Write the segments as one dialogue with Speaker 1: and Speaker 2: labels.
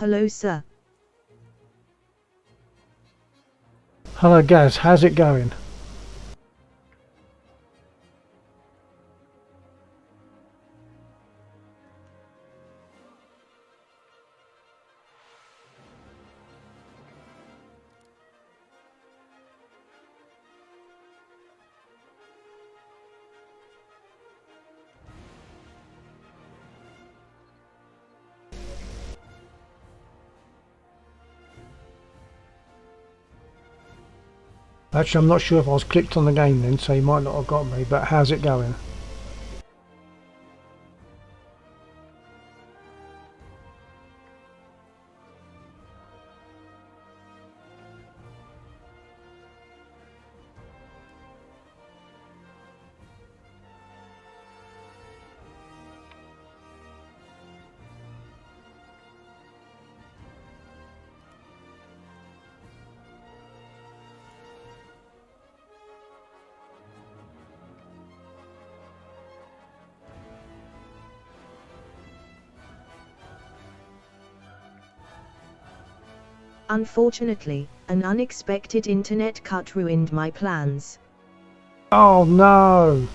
Speaker 1: Hello, sir.
Speaker 2: Hello Gaz, how's it going? Actually, I'm not sure if I was clicked on the game then, so you might not have got me, but how's it going?
Speaker 1: Unfortunately, an unexpected internet cut ruined my plans.
Speaker 2: Oh no!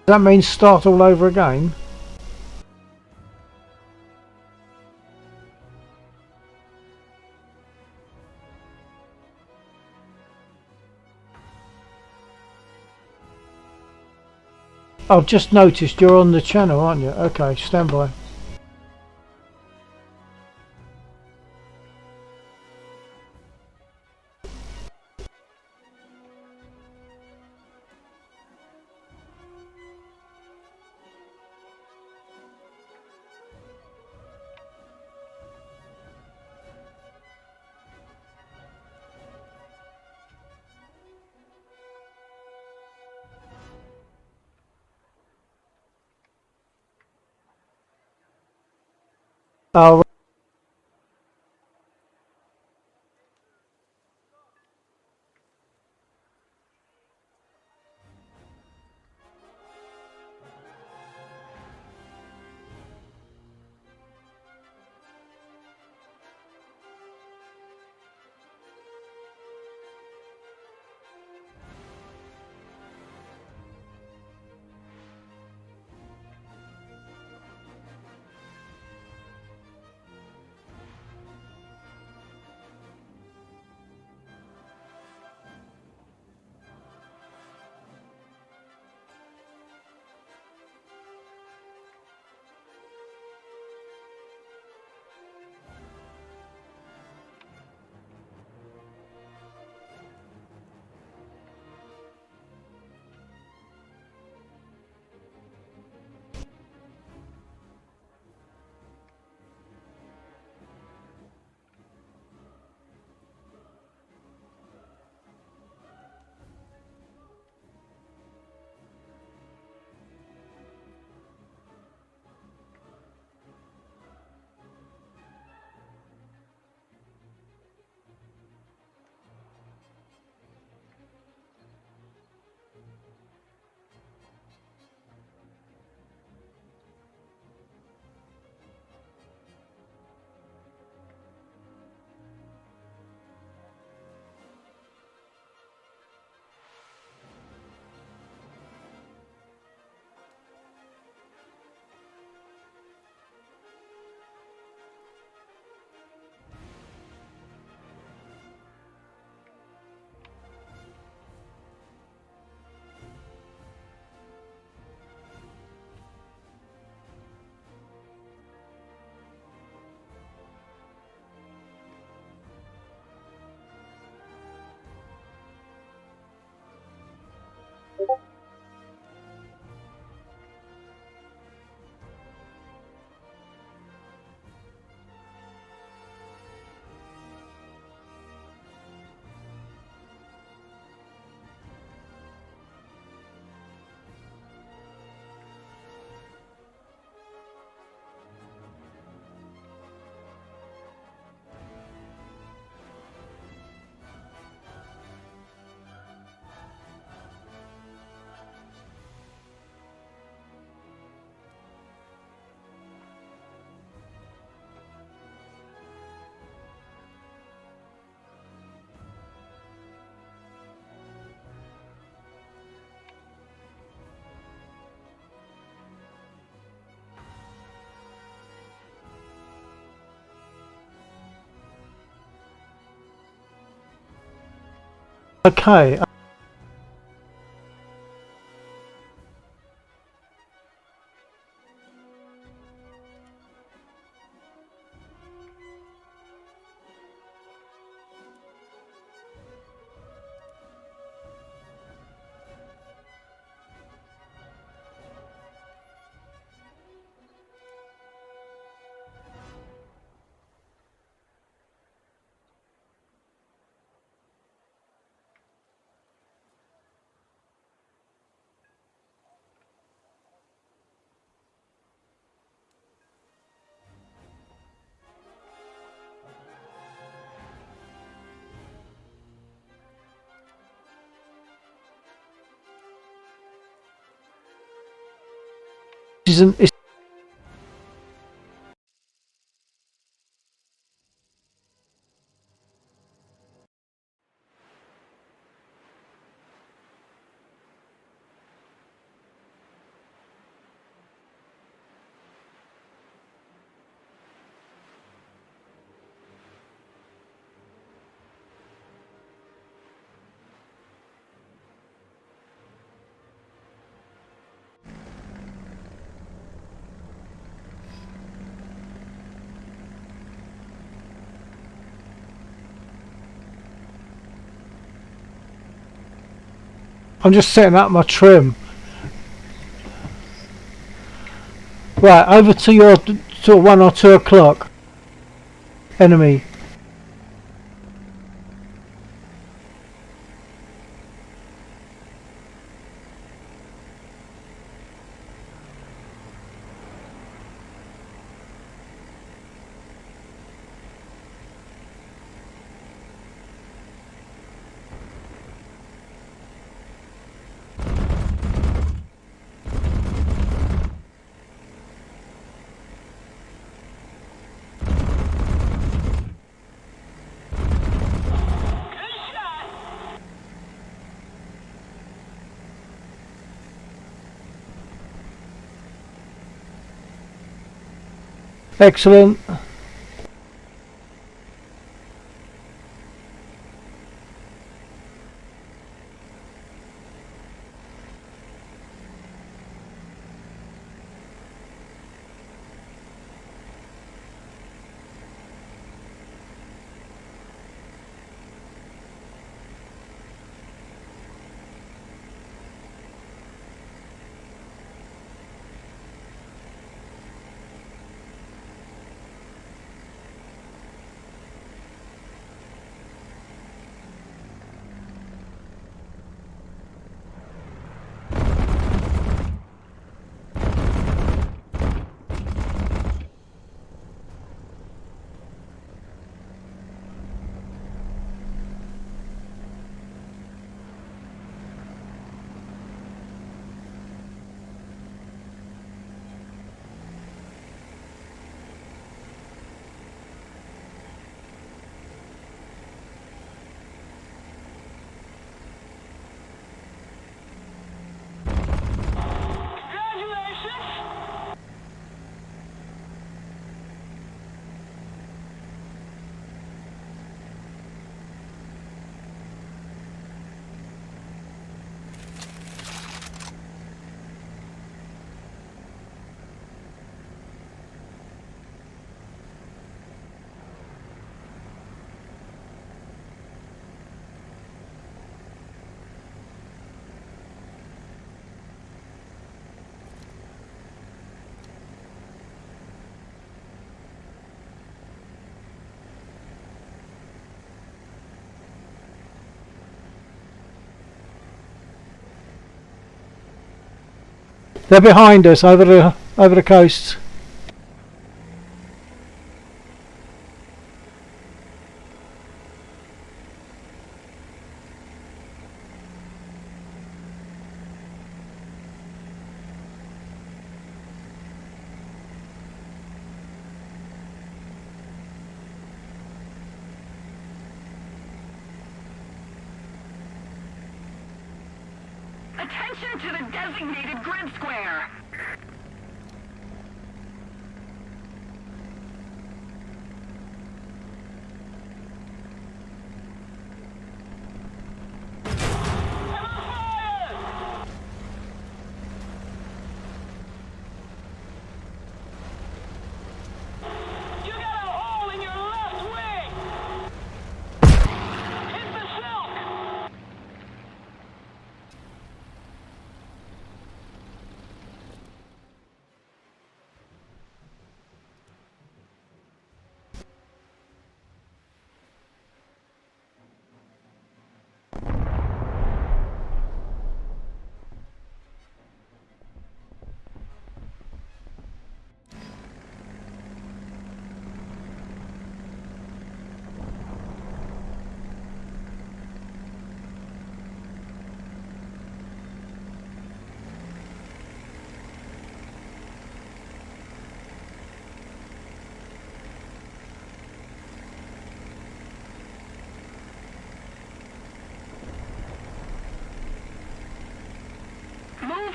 Speaker 2: That means start all over again? I've just noticed you're on the channel, aren't you? Okay, stand by. Oh, Okay. It's I'm just setting up my trim. Right, over to your to 1 or 2 o'clock. Enemy. Excellent. They're behind us over the coast.
Speaker 3: Attention to the designated grid square!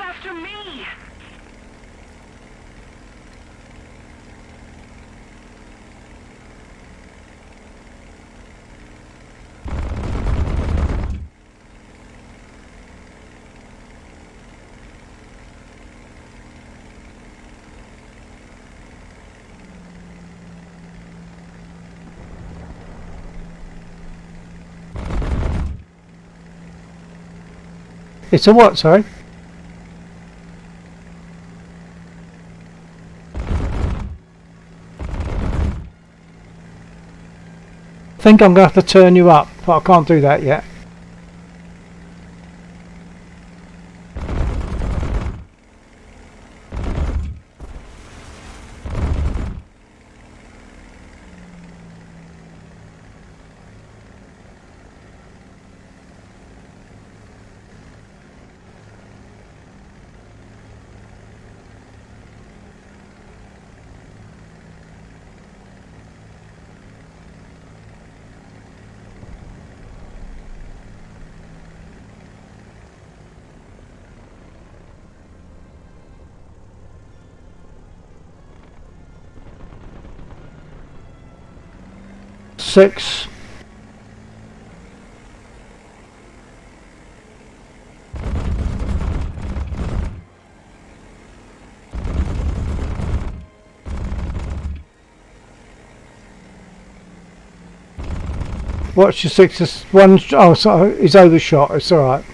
Speaker 3: after me!
Speaker 2: It's a what, sorry? I think I'm going to have to turn you up, but I can't do that yet. Six. Watch your sixes. One. Oh, sorry, he's overshot. It's all right.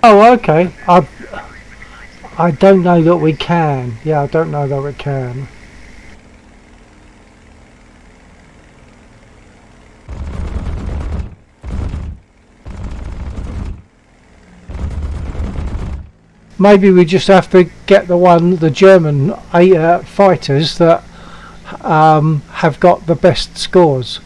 Speaker 2: Oh, okay. I don't know that we can. Yeah, I don't know that we can. Maybe we just have to get the German fighters that have got the best scores.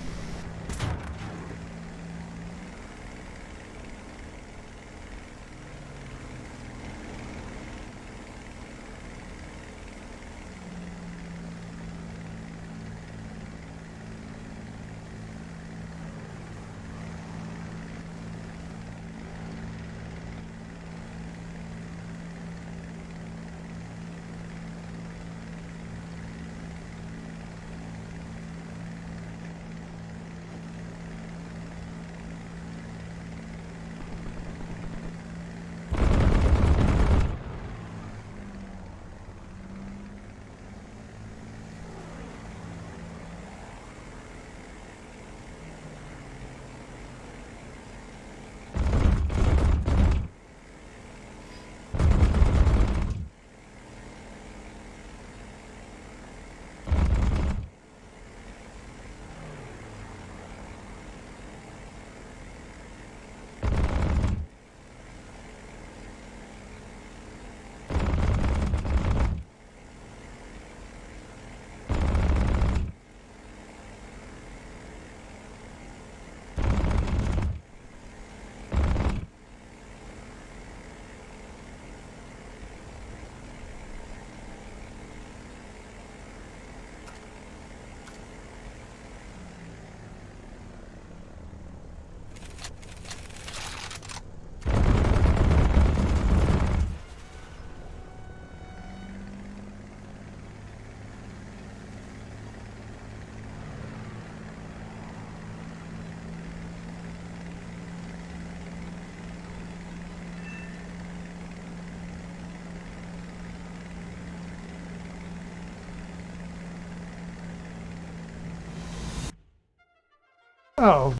Speaker 2: Oh.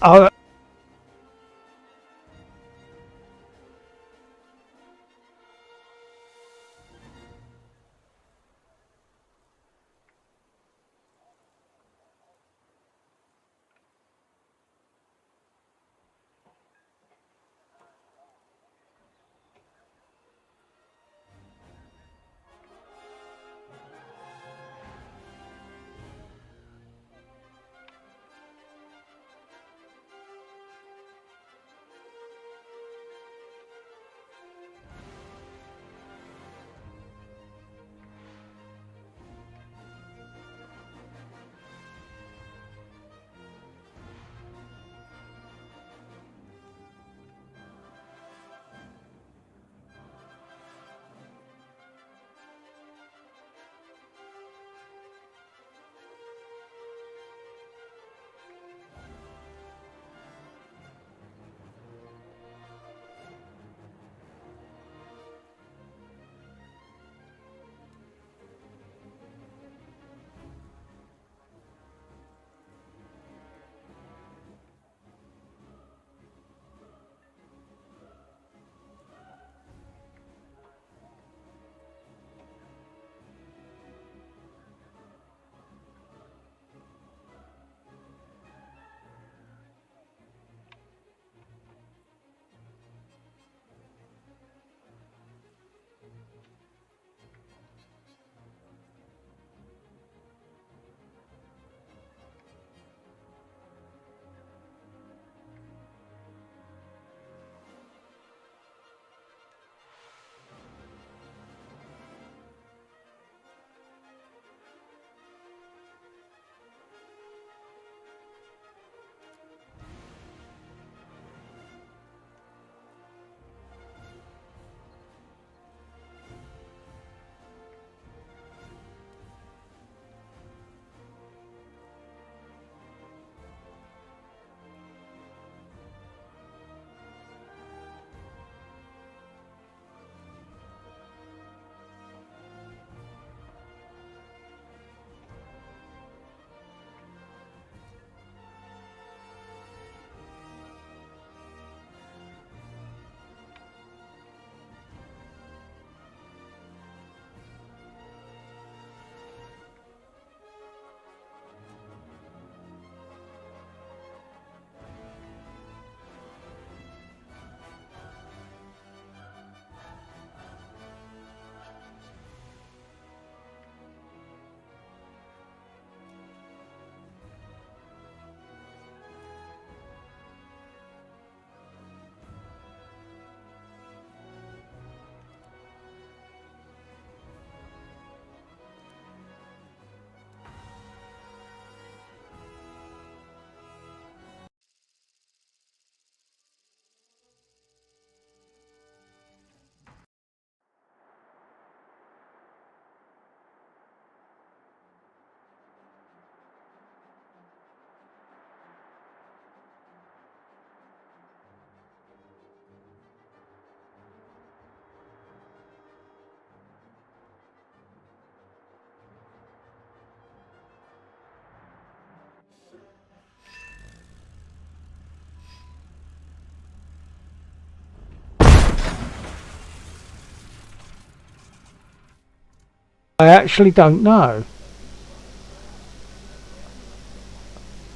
Speaker 2: Oh. I actually don't know.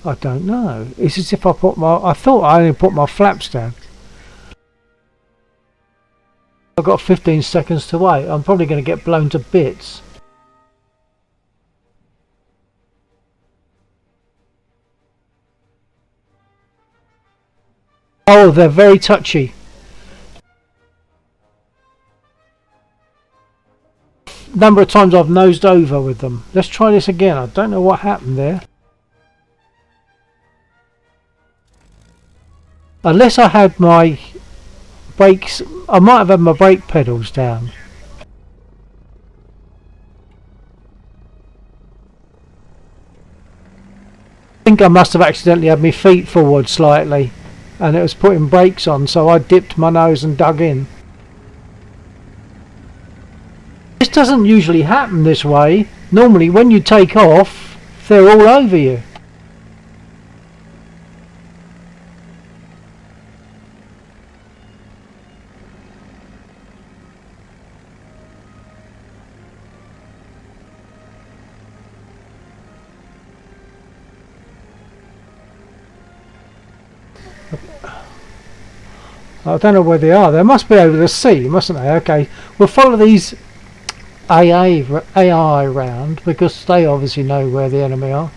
Speaker 2: I don't know. It's as if I thought I only put my flaps down. I've got 15 seconds to wait. I'm probably going to get blown to bits. Oh, they're very touchy. Number of times I've nosed over with them. Let's try this again. I don't know what happened there. Unless I had my brakes, I might have had my brake pedals down. I think I must have accidentally had my feet forward slightly and it was putting brakes on, so I dipped my nose and dug in. This doesn't usually happen this way. Normally when you take off, they're all over you. I don't know where they are. They must be over the sea, mustn't they? Okay, we'll follow these AI round because they obviously know where the enemy are.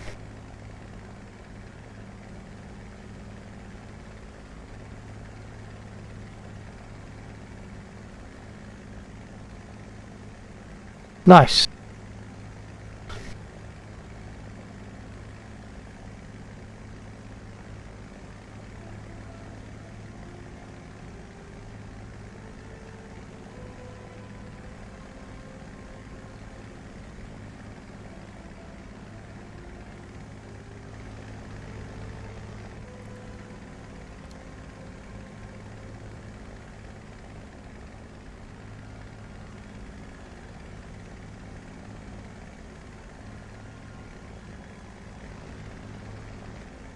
Speaker 2: Nice.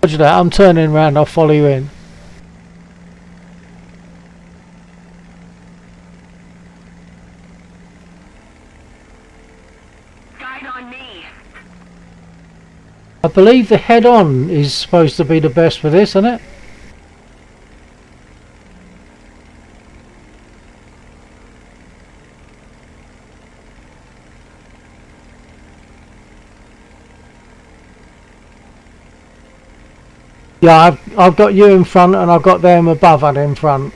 Speaker 2: Roger that, I'm turning around, I'll follow you in.
Speaker 3: Guide on me.
Speaker 2: I believe the head-on is supposed to be the best for this, isn't it? Yeah, I've got you in front and I've got them above and in front.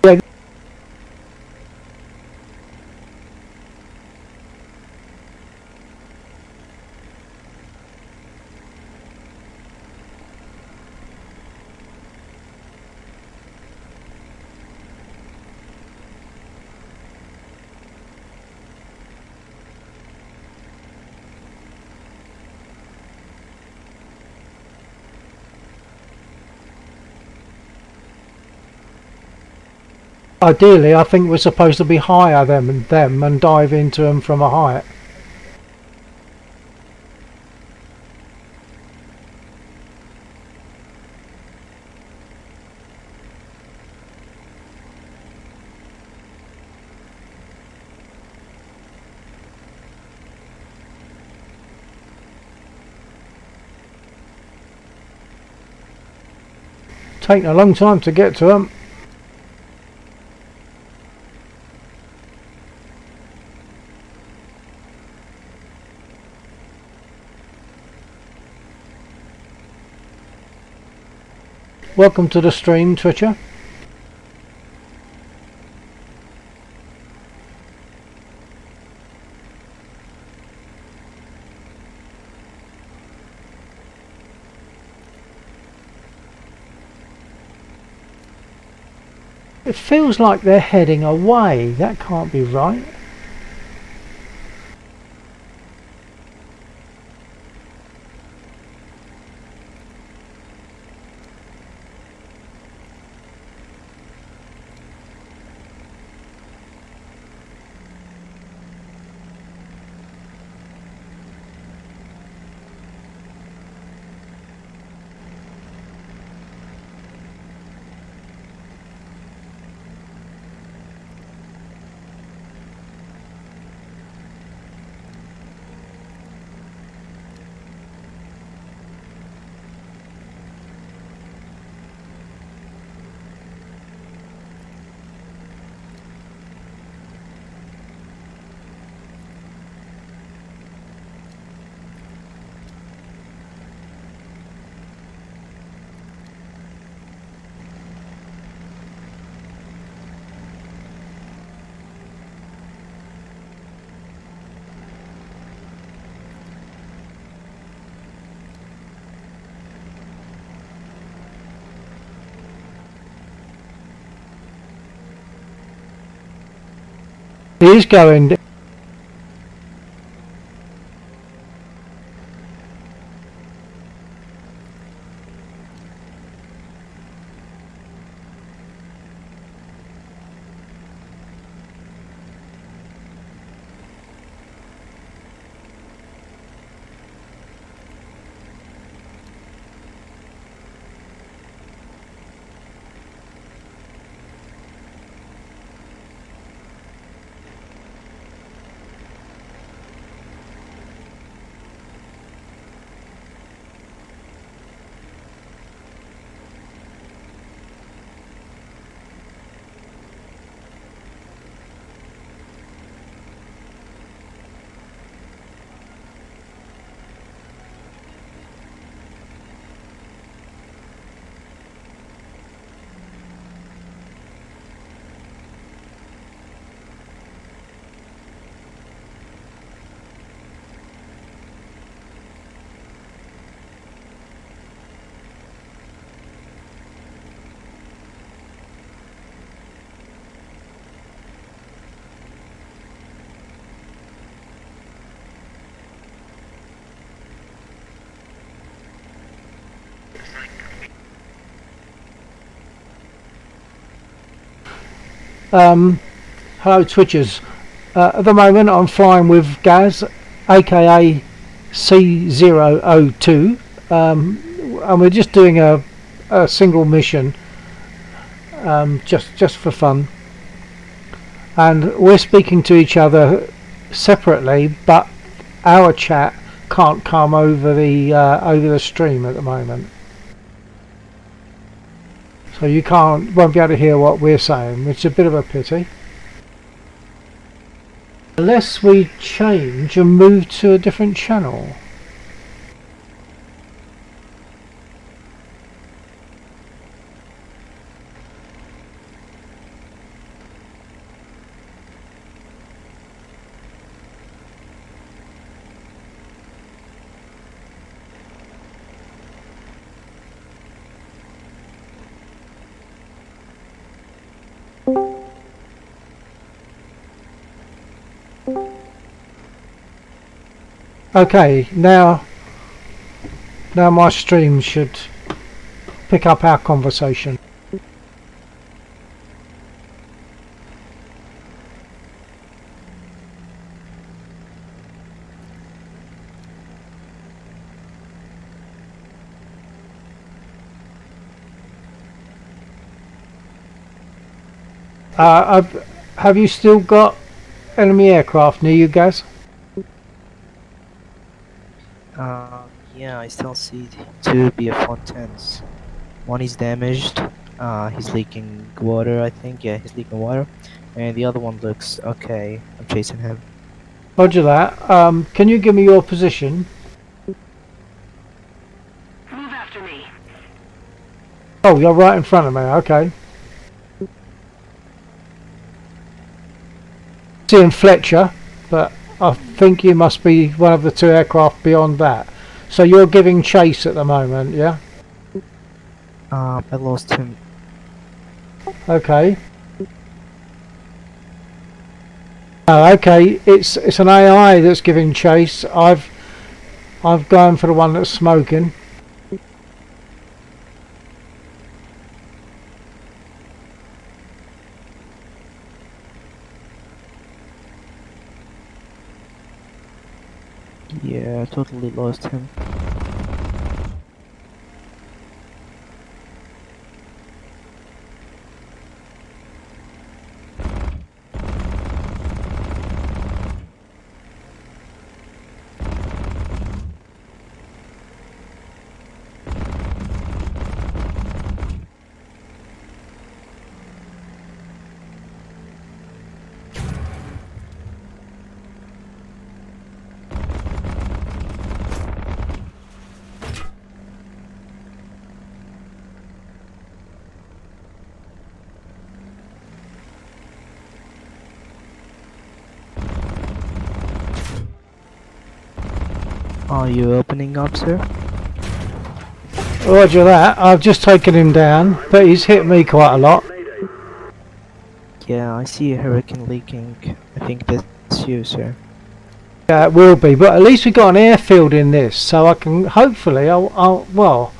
Speaker 2: Yeah. Ideally, I think we're supposed to be higher than them and dive into them from a height. Taking a long time to get to them. Welcome to the stream, Twitcher. It feels like they're heading away. That can't be right. He is going. Hello Twitchers. At the moment I'm flying with Gaz, aka C002, and we're just doing a single mission, just for fun, and we're speaking to each other separately, but our chat can't come over the stream at the moment. So you won't be able to hear what we're saying, which is a bit of a pity. Unless we change and move to a different channel. Okay, now my stream should pick up our conversation. Have you still got enemy aircraft near you guys?
Speaker 4: Yeah, I still see two BF-110s. One is damaged. He's leaking water, I think. Yeah, he's leaking water. And the other one looks okay. I'm chasing him.
Speaker 2: Roger that. Can you give me your position?
Speaker 3: Move after me.
Speaker 2: Oh, you're right in front of me. Okay. Seeing Fletcher, but I think you must be one of the two aircraft beyond that. So you're giving chase at the moment, yeah?
Speaker 4: I lost him.
Speaker 2: Okay. Okay, it's an AI that's giving chase. I've gone for the one that's smoking.
Speaker 4: Yeah, I totally lost him. Are you opening up, sir?
Speaker 2: Roger that. I've just taken him down, but he's hit me quite a lot.
Speaker 4: Yeah, I see a hurricane leaking. I think that's you, sir.
Speaker 2: Yeah, it will be, but at least we got an airfield in this, so I can hopefully. Well,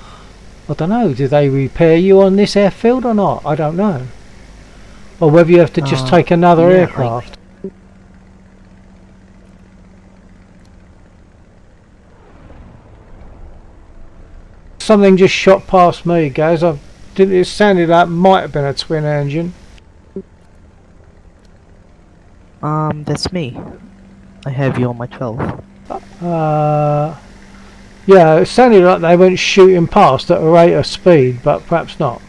Speaker 2: I don't know. Do they repair you on this airfield or not? I don't know. Or whether you have to just take another
Speaker 4: yeah,
Speaker 2: aircraft. Something just shot past me, guys. It sounded like it might have been a twin engine.
Speaker 4: That's me. I have you on my 12.
Speaker 2: Yeah, it sounded like they went shooting past at a rate of speed, but perhaps not.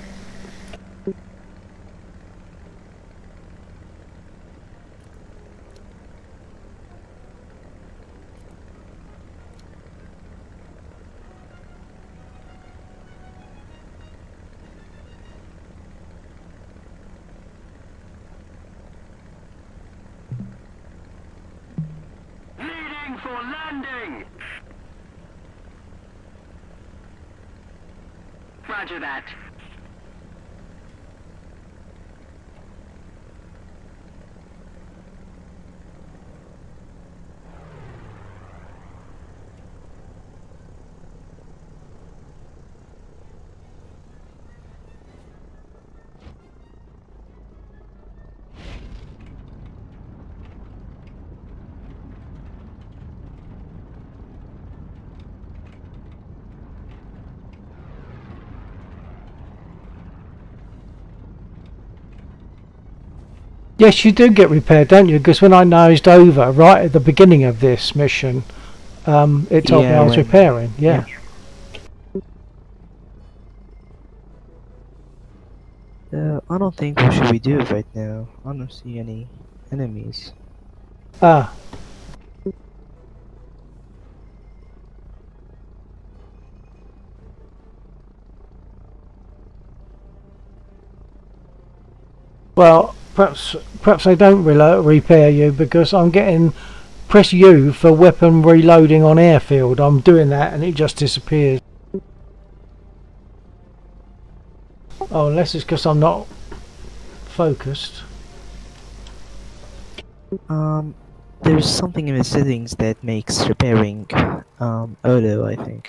Speaker 3: Leading for landing! Roger that.
Speaker 2: Yes, you do get repaired, don't you? Because when I nosed over right at the beginning of this mission, it told me
Speaker 4: Yeah,
Speaker 2: I was repairing. Yeah.
Speaker 4: I don't think what should we do right now. I don't see any enemies.
Speaker 2: Ah. Well, perhaps they don't repair you because I'm getting press U for weapon reloading on airfield. I'm doing that and it just disappears. Oh, unless it's because I'm not focused.
Speaker 4: There's something in the settings that makes repairing auto, I think.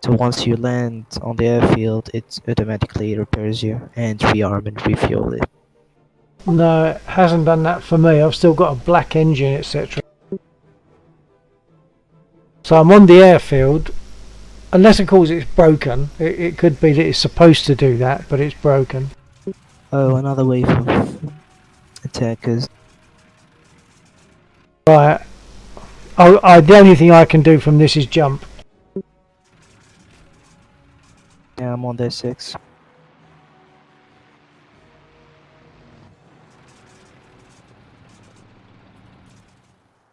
Speaker 4: So once you land on the airfield, it automatically repairs you and rearm and refuel it.
Speaker 2: No, it hasn't done that for me. I've still got a black engine, etc. So I'm on the airfield. Unless of course it's broken. It could be that it's supposed to do that, but it's broken.
Speaker 4: Oh, another wave of attackers.
Speaker 2: Right. The only thing I can do from this is jump.
Speaker 4: Yeah, I'm on their 6.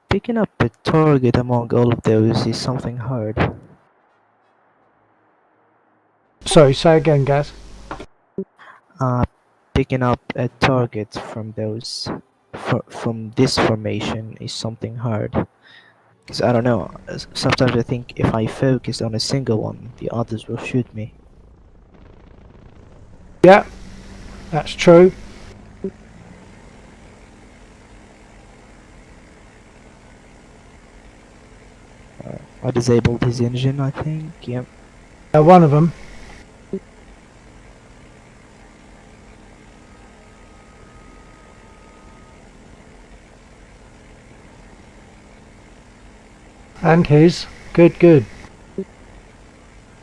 Speaker 4: Picking up a target among all of those is something hard.
Speaker 2: Sorry, say again, guys.
Speaker 4: Picking up a target from those from this formation is something hard. Because I don't know, sometimes I think if I focus on a single one, the others will shoot me.
Speaker 2: Yeah, that's true.
Speaker 4: I disabled his engine, I think. Yep.
Speaker 2: One of them. And his. Good, good.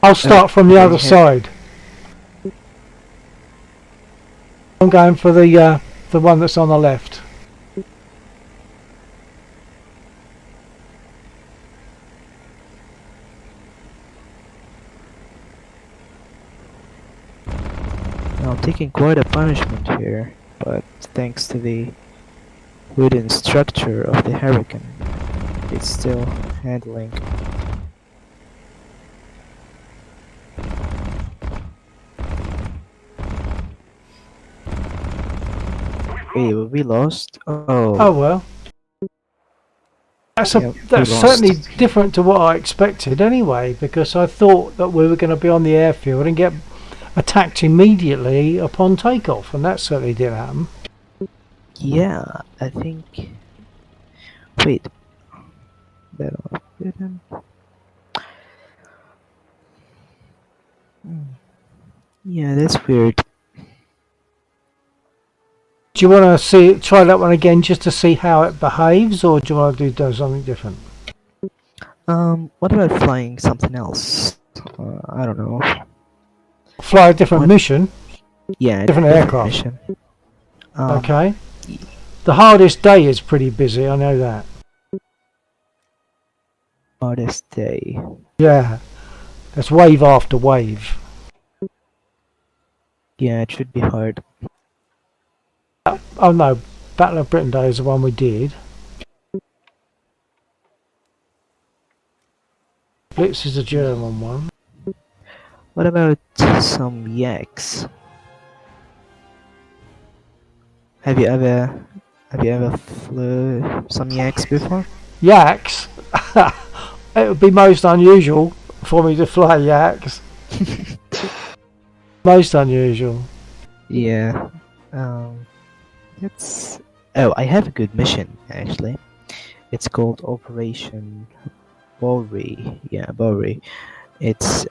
Speaker 2: I'll start from the other side. I'm going for the one that's on the left.
Speaker 4: I'm taking quite a punishment here, but thanks to the wooden structure of the Hurricane, it's still handling. Wait, we lost?
Speaker 2: Oh well. That's
Speaker 4: Yeah,
Speaker 2: that's
Speaker 4: we
Speaker 2: certainly
Speaker 4: lost.
Speaker 2: different to what I expected anyway, because I thought that we were going to be on the airfield and get attacked immediately upon takeoff, and that certainly didn't happen.
Speaker 4: Yeah, I think. Wait. That didn't. Yeah, that's weird.
Speaker 2: Do you want to try that one again just to see how it behaves, or do you want to do something different?
Speaker 4: What about flying something else? I don't know.
Speaker 2: Fly a different mission?
Speaker 4: Yeah,
Speaker 2: different aircraft.
Speaker 4: mission.
Speaker 2: Okay. The hardest day is pretty busy, I know that.
Speaker 4: Hardest day.
Speaker 2: Yeah. That's wave after wave.
Speaker 4: Yeah, it should be hard.
Speaker 2: Oh no, Battle of Britain Day is the one we did. Blitz is a German one.
Speaker 4: What about some yaks? Have you ever flew some yaks before?
Speaker 2: Yaks? It would be most unusual for me to fly yaks. Most unusual.
Speaker 4: Yeah. It's. Oh, I have a good mission actually. It's called Operation Bowery. Yeah, Bowery. It's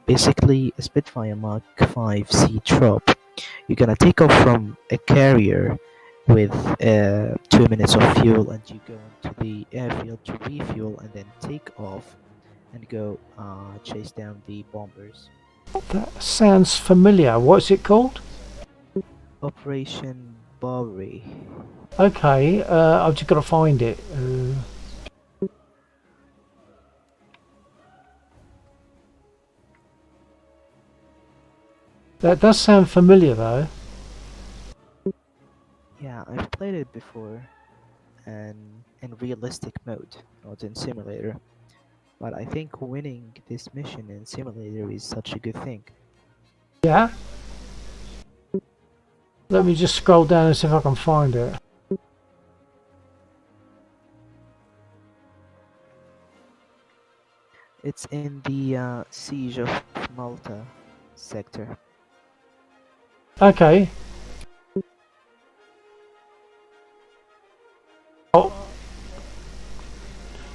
Speaker 4: basically a Spitfire Mark 5C trop. You're gonna take off from a carrier with 2 minutes of fuel, and you go into the airfield to refuel, and then take off and go chase down the bombers.
Speaker 2: That sounds familiar. What's it called?
Speaker 4: Operation Bowery.
Speaker 2: Okay, I've just got to find it. That does sound familiar though.
Speaker 4: Yeah, I've played it before, and in realistic mode, not in simulator. But I think winning this mission in simulator is such a good thing.
Speaker 2: Yeah? Let me just scroll down and see if I can find it.
Speaker 4: It's in the Siege of Malta sector.
Speaker 2: Okay. Oh.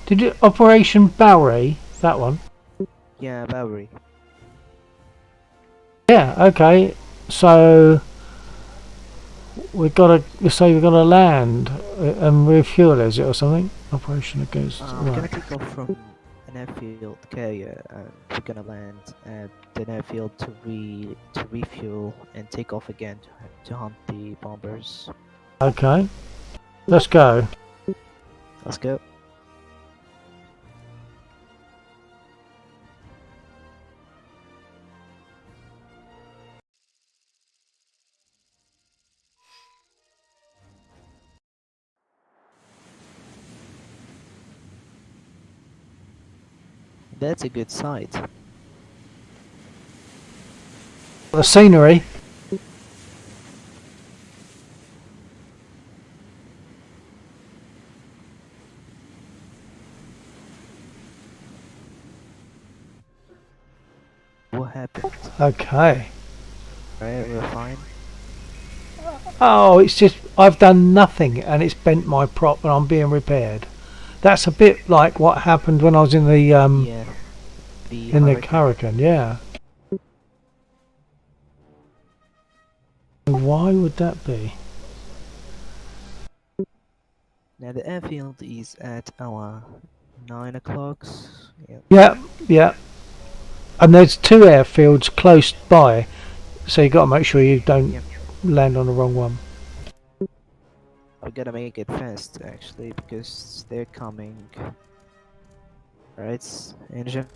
Speaker 2: Did you Operation Bowery? That one?
Speaker 4: Yeah, Bowery.
Speaker 2: Yeah, okay. So we've got to land and refuel, is it, or something? Operation against.
Speaker 4: We're gonna
Speaker 2: Right.
Speaker 4: take off from an airfield carrier, and we're gonna land at an airfield to refuel and take off again to hunt the bombers.
Speaker 2: Okay. Let's go.
Speaker 4: Let's go. That's a good sight.
Speaker 2: The scenery.
Speaker 4: What happened?
Speaker 2: Okay.
Speaker 4: Right, we're fine.
Speaker 2: Oh, it's just I've done nothing and it's bent my prop and I'm being repaired. That's a bit like what happened when I was in the
Speaker 4: Yeah.
Speaker 2: in the Hurricane, yeah. Why would that be?
Speaker 4: Now the airfield is at our 9 o'clock. Yeah.
Speaker 2: Yeah, yeah. And there's two airfields close by, so you got to make sure you don't
Speaker 4: Yep.
Speaker 2: land on the wrong one.
Speaker 4: We gotta make it fast actually because they're coming. Right, engine.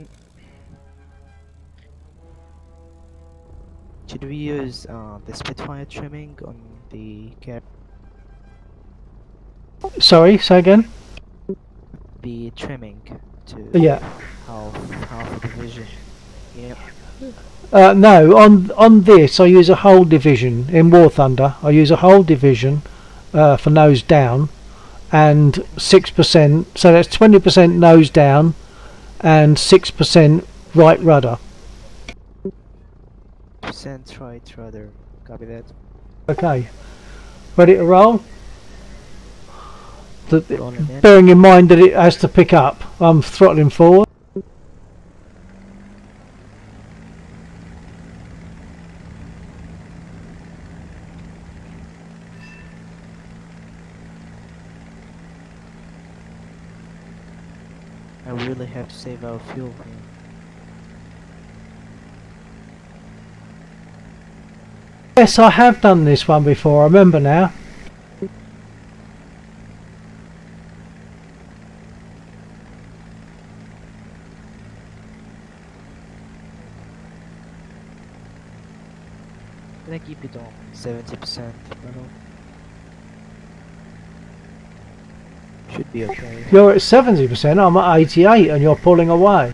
Speaker 4: Should we use the Spitfire trimming on the
Speaker 2: Sorry, say again?
Speaker 4: the trimming to
Speaker 2: Yeah.
Speaker 4: half the division? Yep.
Speaker 2: No, on this I use a whole division. In War Thunder I use a whole division for nose down and 6%, so that's 20% nose down and 6% right rudder.
Speaker 4: 70% right rudder. Copy that.
Speaker 2: Okay. Ready to roll?
Speaker 4: Rolling in.
Speaker 2: Bearing in mind that it has to pick up, I'm throttling forward.
Speaker 4: I really have to save our fuel here.
Speaker 2: Yes, I have done this one before, I remember now.
Speaker 4: Can I keep it on 70%? Should be okay.
Speaker 2: You're at 70%, I'm at 88 and you're pulling away.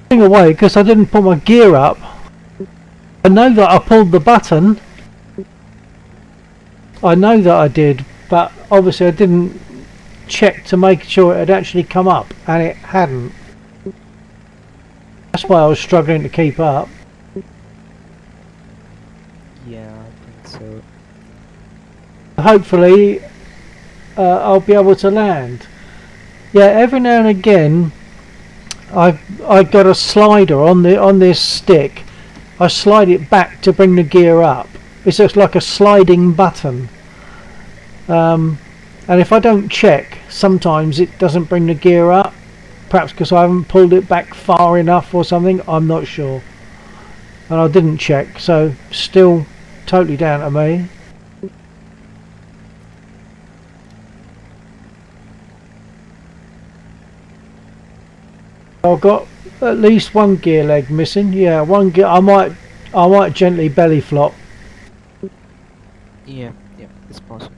Speaker 2: Pulling away because I didn't put my gear up. I know that I pulled the button. I know that I did, but obviously I didn't check to make sure it had actually come up, and it hadn't. That's why I was struggling to keep up.
Speaker 4: Yeah, I think so.
Speaker 2: Hopefully I'll be able to land. Yeah, every now and again I got a slider on this stick. I slide it back to bring the gear up. It's just like a sliding button. And if I don't check, sometimes it doesn't bring the gear up. Perhaps because I haven't pulled it back far enough or something, I'm not sure. And I didn't check, so still totally down to me. I've got at least one gear leg missing. Yeah, one gear. I might gently belly flop.
Speaker 4: Yeah, it's possible.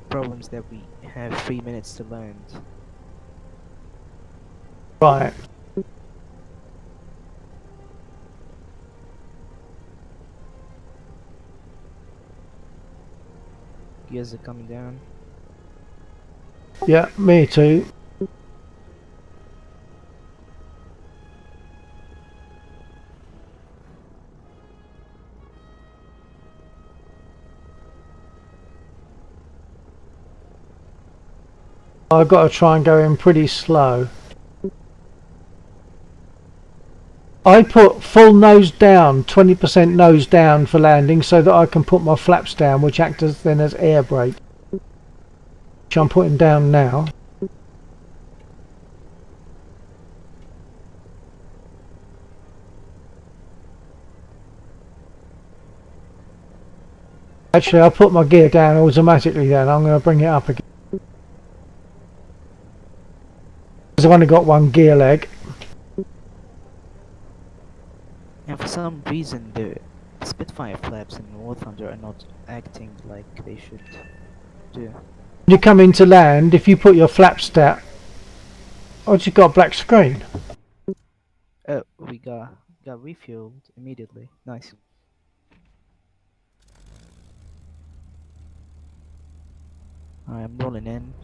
Speaker 4: Problems that we have 3 minutes to land.
Speaker 2: Right.
Speaker 4: Gears are coming down.
Speaker 2: Yeah, me too. I've got to try and go in pretty slow. I put full nose down, 20% nose down for landing so that I can put my flaps down, which act as then as air brake. Which I'm putting down now. Actually, I put my gear down automatically then. I'm going to bring it up again. Because I've only got one gear leg.
Speaker 4: And for some reason the Spitfire flaps in War Thunder are not acting like they should do.
Speaker 2: When you come into land, if you put your flaps down... Oh, you got a black screen.
Speaker 4: Oh, we got refueled immediately. Nice. I'm rolling in.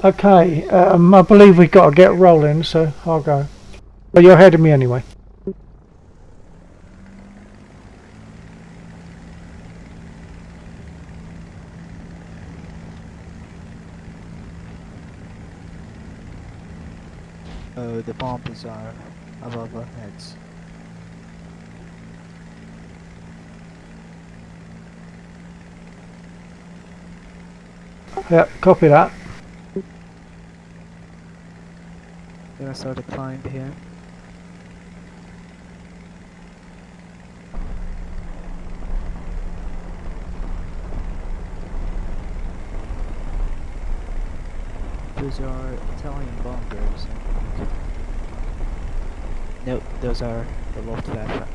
Speaker 2: Okay, I believe we've got to get rolling, so I'll go. But you're ahead of me anyway.
Speaker 4: Oh, the bombers are above our heads.
Speaker 2: Yeah, copy that.
Speaker 4: Gonna start a climb here. Those are Italian bombers, I think. No, those are the Luftwaffe.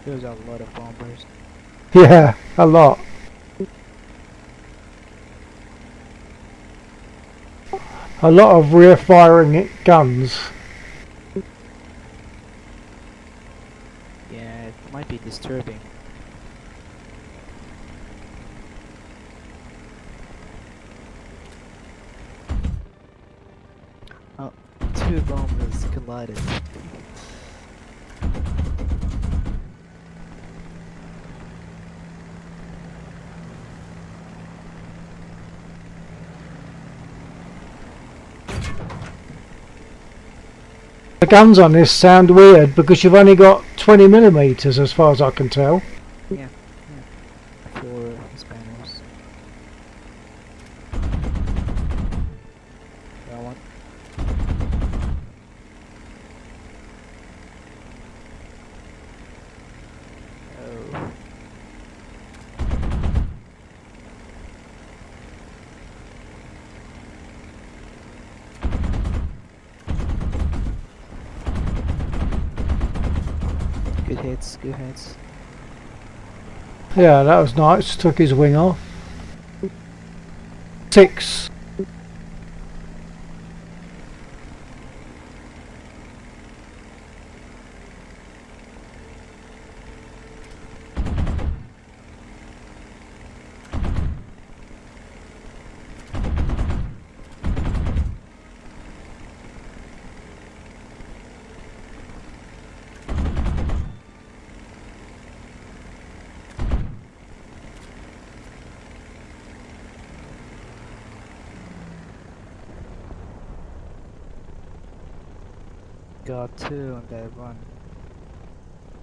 Speaker 4: Those are a lot of bombers.
Speaker 2: Yeah, a lot. A lot of rear firing guns.
Speaker 4: Yeah, it might be disturbing. Oh, two bombers collided.
Speaker 2: The guns on this sound weird because you've only got 20mm as far as I can tell.
Speaker 4: Yeah, for Hispanos. That one. Oh. Good hits, good hits.
Speaker 2: Yeah, that was nice. Took his wing off. 6.
Speaker 4: Got 2 on that one.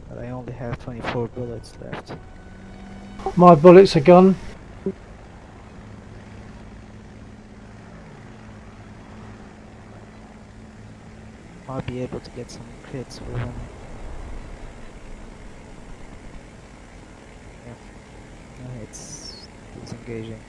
Speaker 4: But I only have 24 bullets left.
Speaker 2: My bullets are gone.
Speaker 4: I'll be able to get some crits with him. Yeah. No, it's disengaging.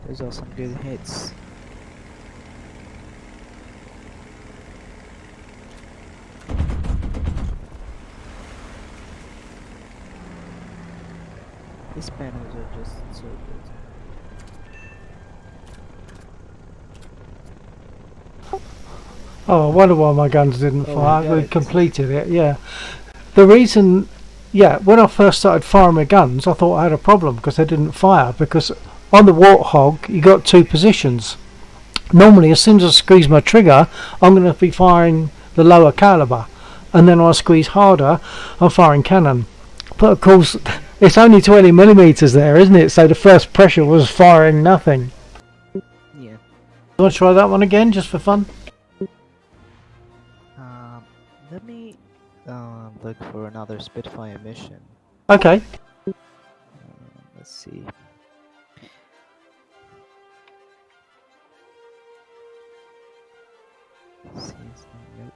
Speaker 4: Those are some good hits. These panels are just so good.
Speaker 2: Oh, I wonder why my guns didn't
Speaker 4: Oh,
Speaker 2: fire.
Speaker 4: we got
Speaker 2: We
Speaker 4: it.
Speaker 2: completed it, yeah. The reason, yeah, when I first started firing my guns, I thought I had a problem because they didn't fire, because on the Warthog, you got two positions. Normally, as soon as I squeeze my trigger, I'm going to be firing the lower caliber, and then when I squeeze harder, I'm firing cannon. But of course, it's only 20 millimeters there, isn't it? So the first pressure was firing nothing.
Speaker 4: Yeah.
Speaker 2: You want to try that one again, just for fun?
Speaker 4: Let me look for another Spitfire mission.
Speaker 2: Okay.
Speaker 4: Let's see. Nope. Nope.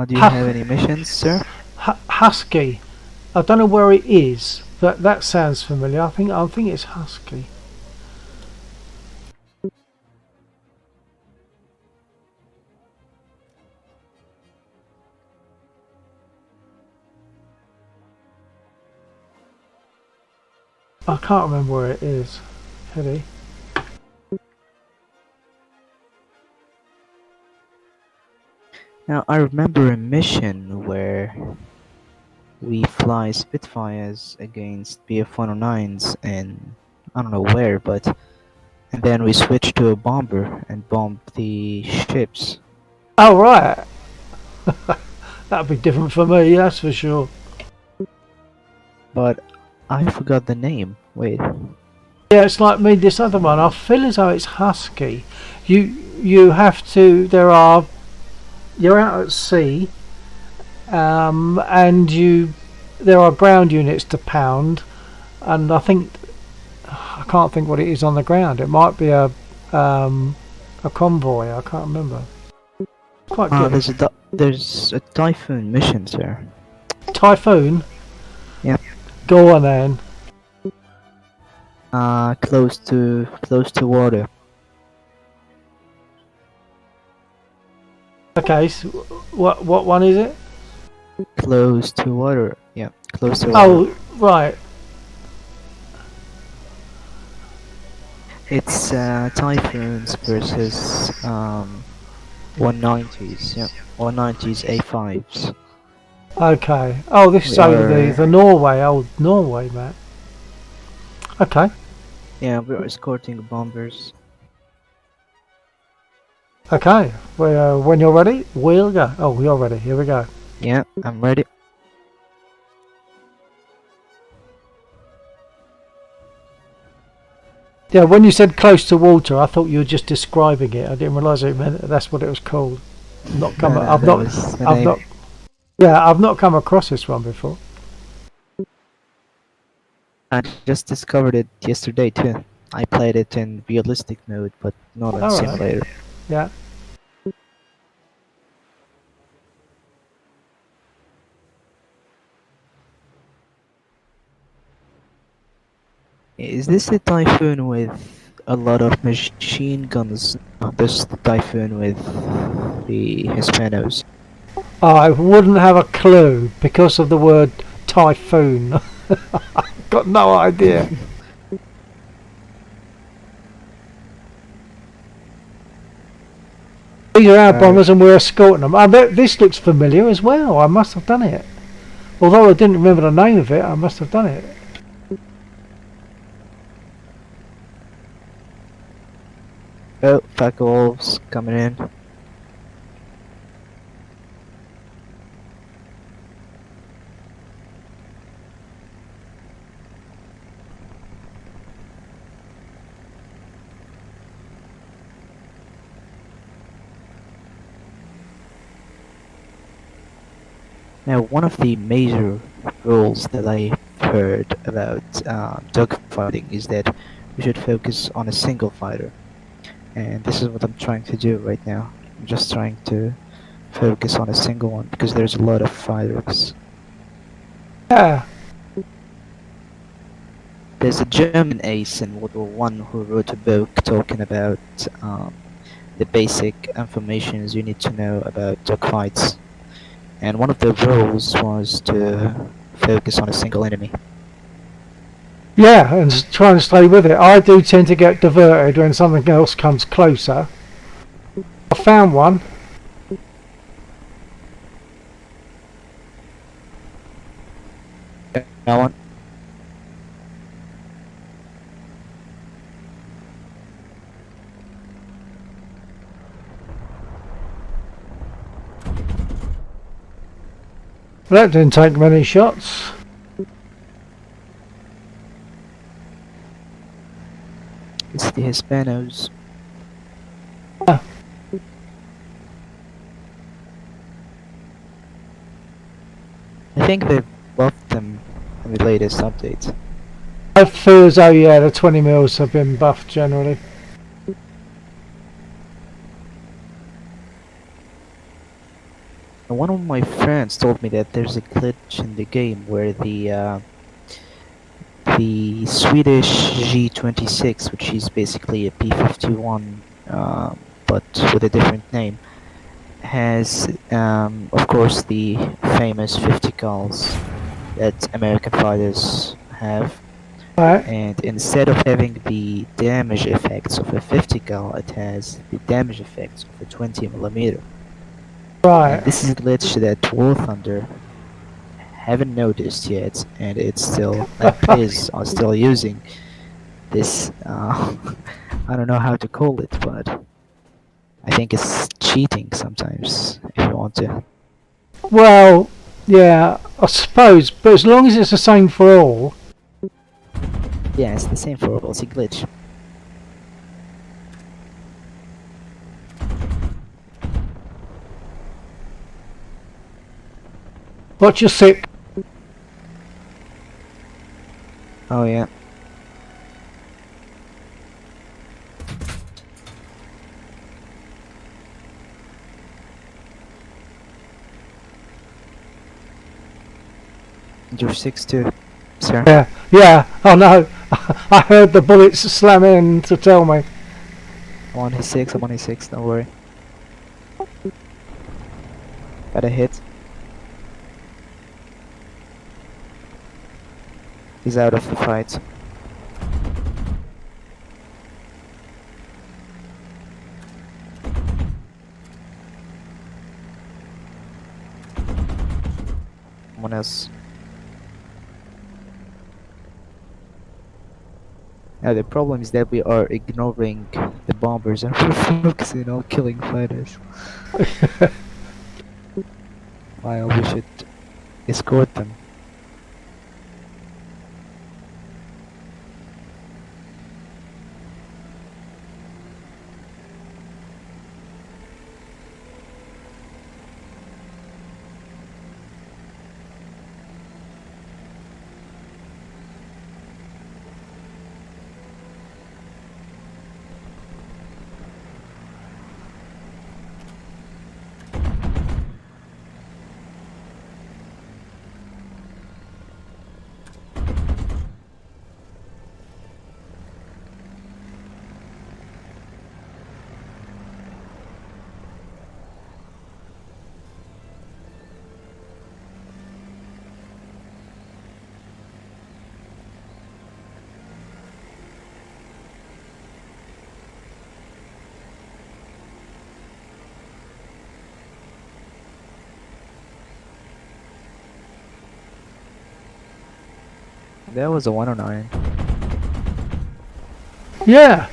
Speaker 4: Do you have any missions, sir?
Speaker 2: Husky. I don't know where it is, but that sounds familiar. I think it's Husky. I can't remember where it is. Heady.
Speaker 4: Now, I remember a mission where we fly Spitfires against BF-109s and I don't know where, and then we switch to a bomber and bomb the ships.
Speaker 2: Oh, right. That'd be different for me, that's for sure.
Speaker 4: But I forgot the name. Wait.
Speaker 2: Yeah, it's like me, this other one. I feel as though it's Husky. You have to, you're out at sea, and there are ground units to pound, and I can't think what it is on the ground. It might be a convoy. I can't remember. Quite good.
Speaker 4: There's a Typhoon mission, sir.
Speaker 2: Typhoon.
Speaker 4: Yeah.
Speaker 2: Go on then.
Speaker 4: Close to water.
Speaker 2: Okay, so what one is it?
Speaker 4: Close to water. Yeah, close to water.
Speaker 2: Oh, right.
Speaker 4: It's Typhoons versus 190s. Yeah, 190s A5s.
Speaker 2: Okay. Oh, this is over the Norway, old Norway map. Okay.
Speaker 4: Yeah, we're escorting bombers.
Speaker 2: Okay. Well, when you're ready, we'll go. Oh, you're ready. Here we go.
Speaker 4: Yeah, I'm ready.
Speaker 2: Yeah, when you said close to water, I thought you were just describing it. I didn't realise it meant that's what it was called. I've not come across this one before.
Speaker 4: I just discovered it yesterday too. I played it in realistic mode, but not on simulator.
Speaker 2: Yeah.
Speaker 4: Is this the Typhoon with a lot of machine guns? No, this is the Typhoon with the Hispanos.
Speaker 2: I wouldn't have a clue because of the word typhoon. I've got no idea. These are our bombers and we're escorting them. I bet this looks familiar as well. I must have done it. Although I didn't remember the name of it, I must have done it.
Speaker 4: Oh, Pack of Wolves coming in. Now, one of the major rules that I heard about dogfighting is that we should focus on a single fighter. And this is what I'm trying to do right now. I'm just trying to focus on a single one because there's a lot of fighters.
Speaker 2: Yeah.
Speaker 4: there's a German ace in World War One who wrote a book talking about the basic information you need to know about dogfights, and one of the rules was to focus on a single enemy.
Speaker 2: Yeah, and try and stay with it. I do tend to get diverted when something else comes closer. I found one.
Speaker 4: That one.
Speaker 2: That didn't take many shots.
Speaker 4: It's the Hispanos.
Speaker 2: Ah.
Speaker 4: I think they've buffed them in the latest update.
Speaker 2: I feel as though, yeah, the 20 mils have been buffed generally.
Speaker 4: And one of my friends told me that there's a glitch in the game where the Swedish G26, which is basically a P51, but with a different name, has, of course, the famous 50 cals that American fighters have.
Speaker 2: Right.
Speaker 4: And instead of having the damage effects of a 50 cal, it has the damage effects of a 20mm.
Speaker 2: Right.
Speaker 4: And this is a glitch that War Thunder haven't noticed yet, and it's still, and players are still using this, I don't know how to call it, but I think it's cheating sometimes, if you want to.
Speaker 2: Well, yeah, I suppose, but as long as it's the same for all.
Speaker 4: Yeah, it's the same for all, it's a glitch.
Speaker 2: Watch your sick.
Speaker 4: Oh yeah. You're 6'2", sir.
Speaker 2: Yeah, yeah, oh no. I heard the bullets slam in to tell me.
Speaker 4: I'm on his 6, I'm on his 6, don't worry. Got a hit. He's out of the fight. Someone else. Now the problem is that we are ignoring the bombers and we're focusing on killing fighters. While we should escort them. That was a 109.
Speaker 2: Yeah.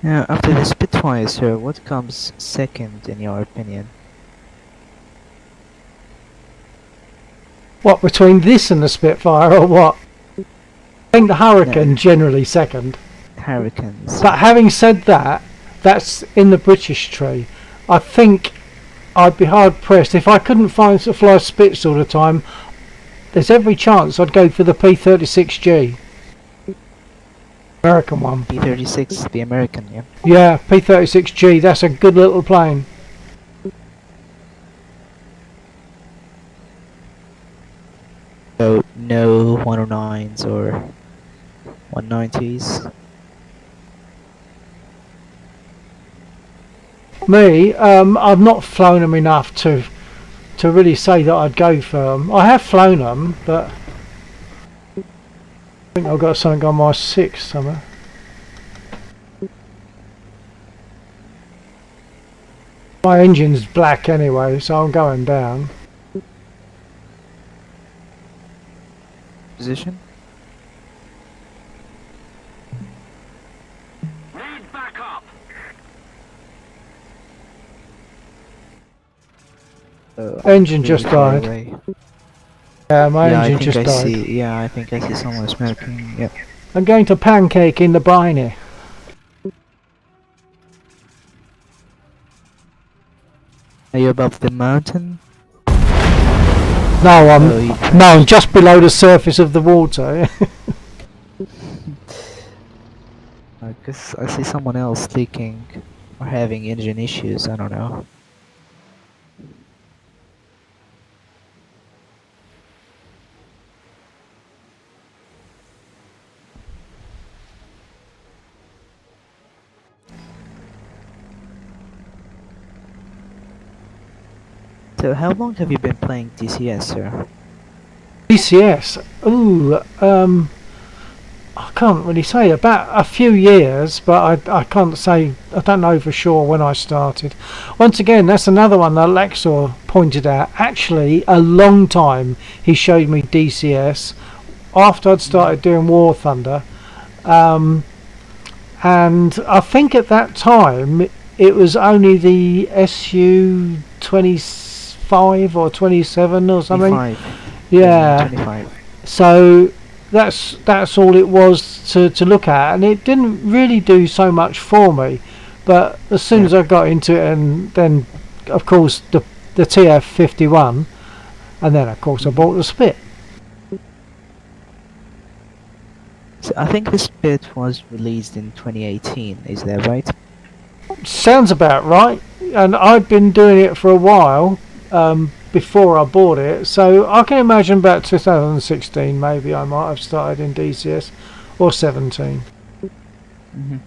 Speaker 4: Now, after the Spitfire, sir, what comes second in your opinion?
Speaker 2: What, between this and the Spitfire, or what? I think the Hurricane generally second.
Speaker 4: Hurricanes.
Speaker 2: But having said that, that's in the British tree. I think I'd be hard pressed if I couldn't find to fly Spits all the time. There's every chance I'd go for the P-36G, American one.
Speaker 4: P-36, the American, yeah.
Speaker 2: Yeah, P-36G. That's a good little plane.
Speaker 4: So no 109s or 190s.
Speaker 2: Me, I've not flown them enough to really say that I'd go for them. I have flown them, but I think I've got something on my 6 somewhere. My engine's black anyway, so I'm going down.
Speaker 4: Position?
Speaker 3: Lead back up.
Speaker 2: Engine just died.
Speaker 4: Away.
Speaker 2: Yeah, my
Speaker 4: Yeah,
Speaker 2: engine just died.
Speaker 4: I think I see someone smoking. Yep.
Speaker 2: I'm going to pancake in the briny.
Speaker 4: Are you above the mountain?
Speaker 2: No,
Speaker 4: Oh,
Speaker 2: I'm just below the surface of the water.
Speaker 4: Because I see someone else leaking or having engine issues. I don't know. So how long have you been playing DCS, sir?
Speaker 2: DCS. Ooh, I can't really say. About a few years, but I can't say. I don't know for sure when I started. Once again, that's another one that Lexor pointed out. Actually, a long time he showed me DCS after I'd started doing War Thunder, and I think at that time it was only the SU-25 or 27 or something.
Speaker 4: 25.
Speaker 2: Yeah.
Speaker 4: 25.
Speaker 2: So that's all it was to look at, and it didn't really do so much for me. But as soon as I got into it, and then of course the TF-51, and then of course I bought the Spit.
Speaker 4: So I think the Spit was released in 2018. Is that right?
Speaker 2: Sounds about right. And I'd been doing it for a while before I bought it, so I can imagine about 2016 maybe I might have started in DCS, or 17.
Speaker 4: Mm-hmm.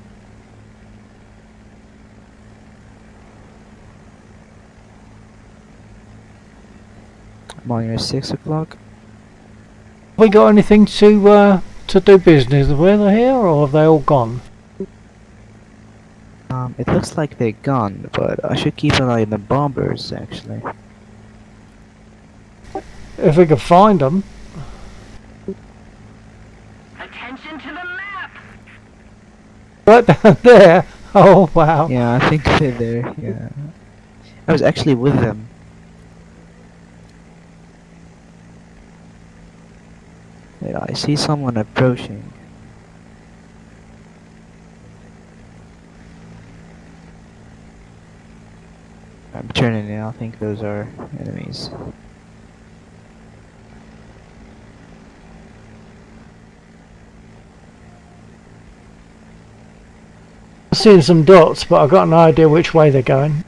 Speaker 4: Minus 6 o'clock.
Speaker 2: Have we got anything to do business with here, or have they all gone?
Speaker 4: It looks like they're gone, but I should keep an eye on the bombers, actually.
Speaker 2: If we could find them.
Speaker 3: Attention to the map.
Speaker 2: Right down there. Oh wow.
Speaker 4: Yeah, I think they're there, yeah. I was actually with them. Wait, I see someone approaching. I'm turning it, I think those are enemies.
Speaker 2: I'm seeing some dots, but I've got no idea which way they're going.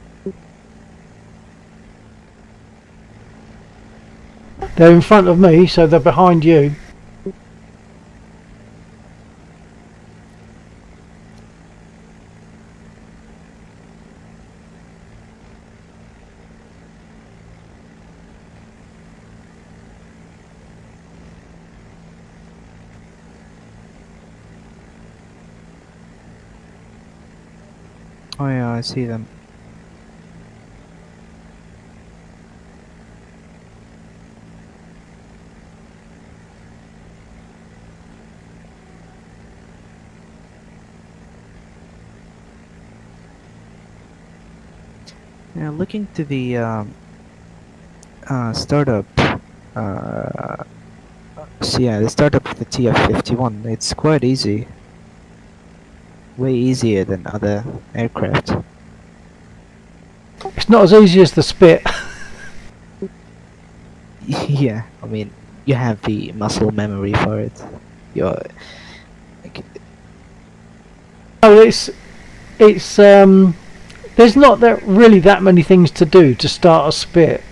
Speaker 2: They're in front of me, so they're behind you.
Speaker 4: Oh yeah, I see them. Now looking to the startup, uh, so yeah, the startup of the TF-51, it's quite easy. Way easier than other aircraft.
Speaker 2: It's not as easy as the Spit.
Speaker 4: Yeah, I mean, you have the muscle memory for it. You're like,
Speaker 2: Oh, there's not really that many things to do to start a Spit.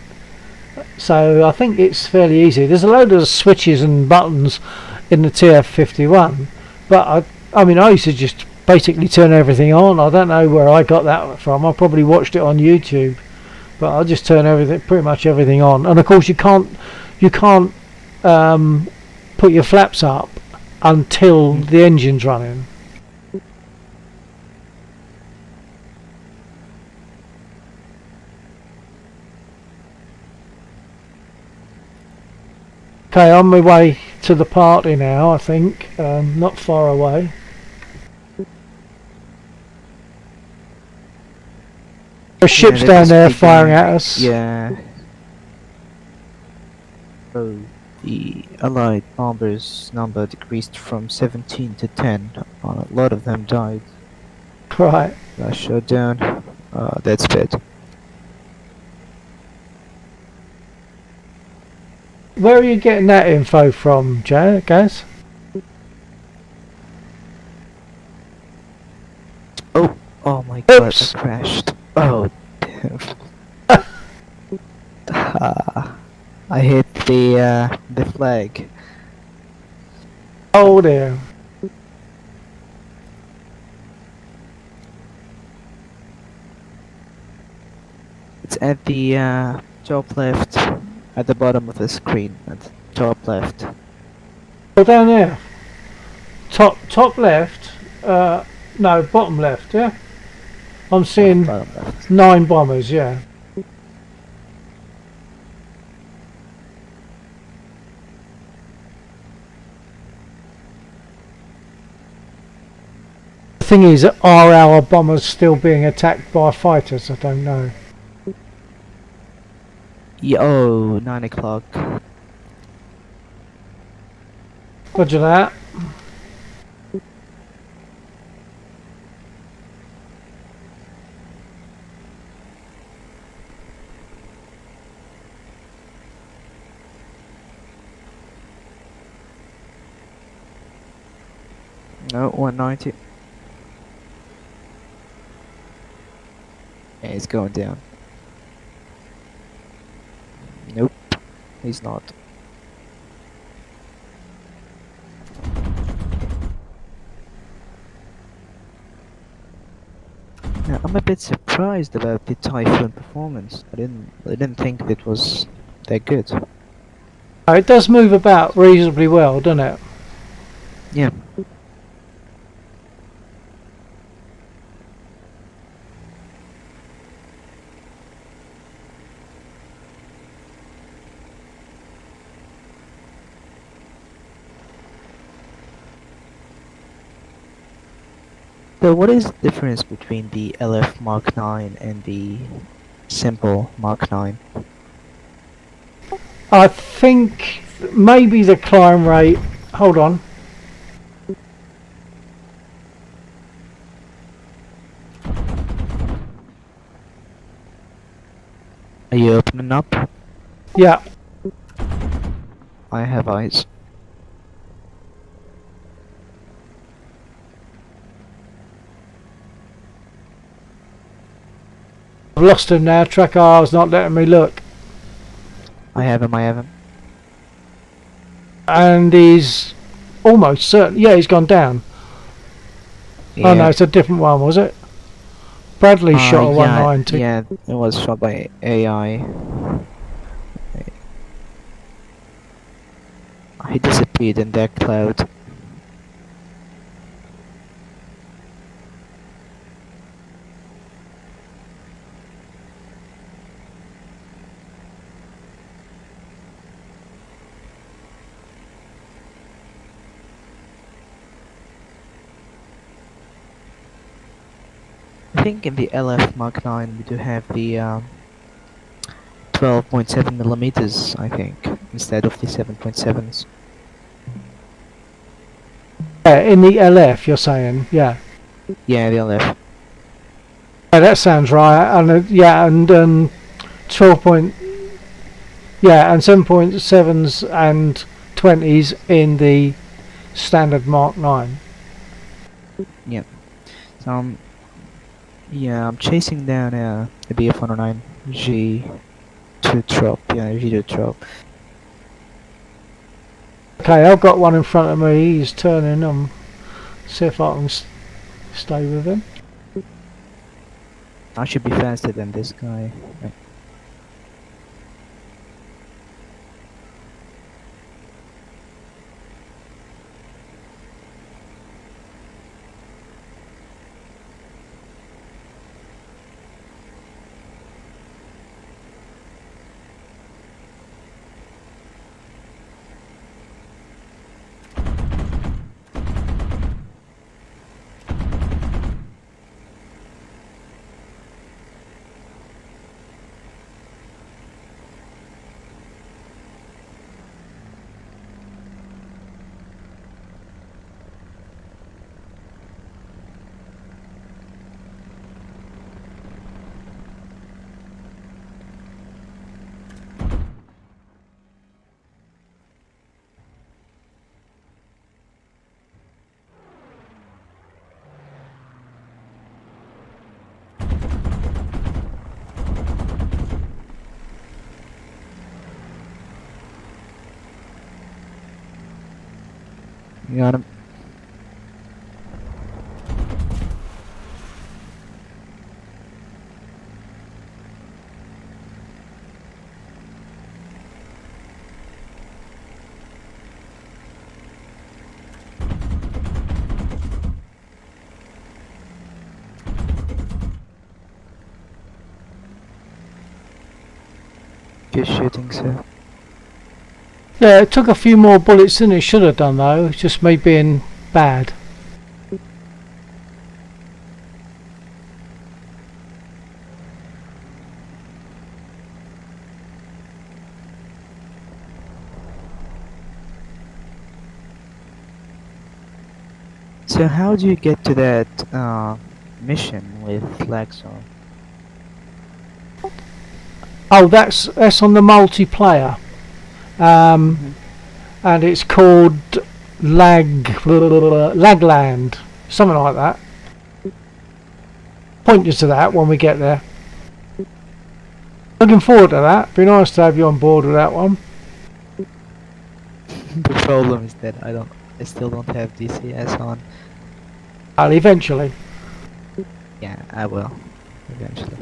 Speaker 2: So I think it's fairly easy. There's a load of switches and buttons in the TF-51, but I mean, I used to just basically turn everything on. I don't know where I got that from. I probably watched it on YouTube, but I just turn pretty much everything on. And of course, you can't put your flaps up until the engine's running. Okay, on my way to the party now, I think. Not far away. There's ships
Speaker 4: they're
Speaker 2: down there
Speaker 4: basically
Speaker 2: firing
Speaker 4: going-
Speaker 2: at us.
Speaker 4: Yeah. So the Allied bombers' number decreased from 17 to 10. A lot of them died.
Speaker 2: Right.
Speaker 4: Last shot down. That's bad.
Speaker 2: Where are you getting that info from, Gaz?
Speaker 4: Oh my god,
Speaker 2: Oops.
Speaker 4: I crashed. Oh, damn. I hit the flag.
Speaker 2: Oh dear.
Speaker 4: It's at the top left, at the bottom of the screen, at the top left.
Speaker 2: Oh, down there. Top left. No, bottom left. Yeah. I'm seeing
Speaker 4: Bottom left.
Speaker 2: 9 bombers. Yeah. The thing is, are our bombers still being attacked by fighters? I don't know.
Speaker 4: Yeah, oh, 9 o'clock.
Speaker 2: Roger that.
Speaker 4: No, 190. Yeah, he's going down. Nope, he's not. Now, I'm a bit surprised about the Typhoon performance. I didn't think it was that good.
Speaker 2: It does move about reasonably well, doesn't it?
Speaker 4: Yeah. So what is the difference between the LF Mark 9 and the simple Mark 9?
Speaker 2: I think maybe the climb rate. Hold on.
Speaker 4: Are you opening up?
Speaker 2: Yeah.
Speaker 4: I have eyes.
Speaker 2: I've lost him now. Track R's not letting me look.
Speaker 4: I have him.
Speaker 2: And he's almost certain. Yeah, he's gone down.
Speaker 4: Yeah.
Speaker 2: Oh no, it's a different one, was it? Bradley shot a 190.
Speaker 4: Yeah, it was shot by AI. He disappeared in that cloud. think in the LF Mark 9 we do have the 12.7 millimeters, I think, instead of the 7.7s.
Speaker 2: Yeah, in the LF, you're saying, yeah.
Speaker 4: Yeah, the LF.
Speaker 2: Yeah, that sounds right. And yeah, and 12 point, yeah, and 7.7s and 20s in the standard Mark 9.
Speaker 4: Yeah. So yeah, I'm chasing down the BF-109G to drop. Yeah, G to drop.
Speaker 2: Okay, I've got one in front of me. He's turning. See if I can stay with him.
Speaker 4: I should be faster than this guy. Right. You got him. Good shooting, sir.
Speaker 2: Yeah, it took a few more bullets than it should have done, though. It's just me being bad.
Speaker 4: So how do you get to that mission with Laxon?
Speaker 2: Oh, that's on the multiplayer. And it's called Lagland, something like that. Point you to that when we get there. Looking forward to that. Be nice to have you on board with that one.
Speaker 4: The problem is that I still don't have DCS on.
Speaker 2: I'll eventually.
Speaker 4: Yeah, I will eventually.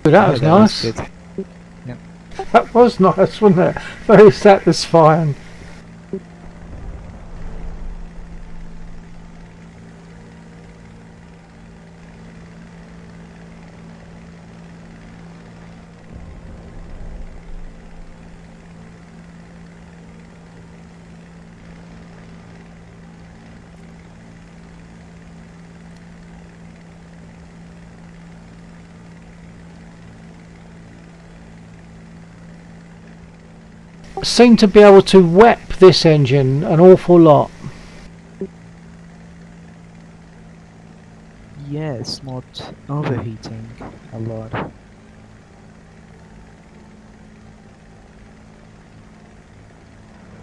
Speaker 2: That was
Speaker 4: Yeah,
Speaker 2: nice.
Speaker 4: good. Yeah.
Speaker 2: That was nice, wasn't it? Very satisfying. Seem to be able to wep this engine an awful lot.
Speaker 4: Yeah, it's not overheating a lot.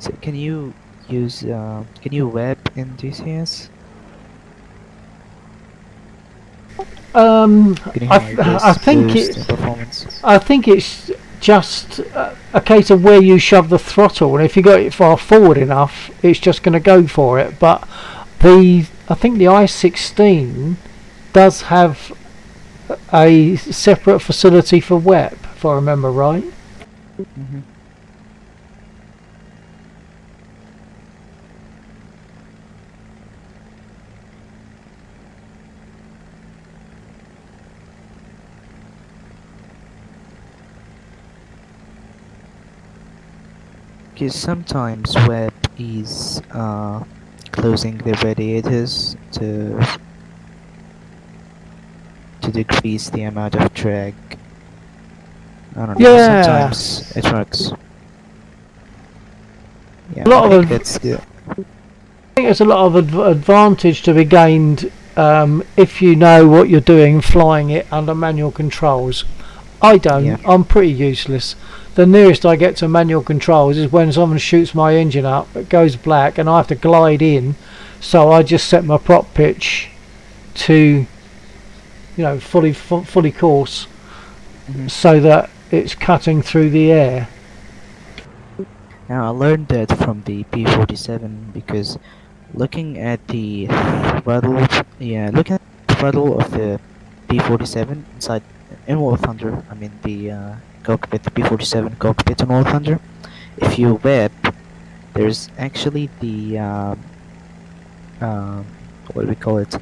Speaker 4: So can you use can you web in DCS? Can you have this
Speaker 2: I think
Speaker 4: boost in
Speaker 2: it's
Speaker 4: performance?
Speaker 2: I think it's just a case of where you shove the throttle, and if you got it far forward enough, it's just going to go for it. But I think the i16 does have a separate facility for wep, if I remember right.
Speaker 4: Mm-hmm. Because sometimes Web is closing the radiators to decrease the amount of drag. I don't know.
Speaker 2: Yeah,
Speaker 4: Sometimes it works. Yeah,
Speaker 2: a lot
Speaker 4: I
Speaker 2: of
Speaker 4: think that's good.
Speaker 2: I think there's a lot of advantage to be gained if you know what you're doing flying it under manual controls. I
Speaker 4: Yeah.
Speaker 2: don't. I'm pretty useless. The nearest I get to manual controls is when someone shoots my engine up, it goes black, and I have to glide in. So I just set my prop pitch to, fully course,
Speaker 4: Mhm.
Speaker 2: so that it's cutting through the air.
Speaker 4: Now I learned that from the P47 because looking at the looking at the throttle of the P47 inside in War Thunder, I mean the cockpit, the P47 cockpit in War Thunder. If you web, there's actually the um, what do we call it?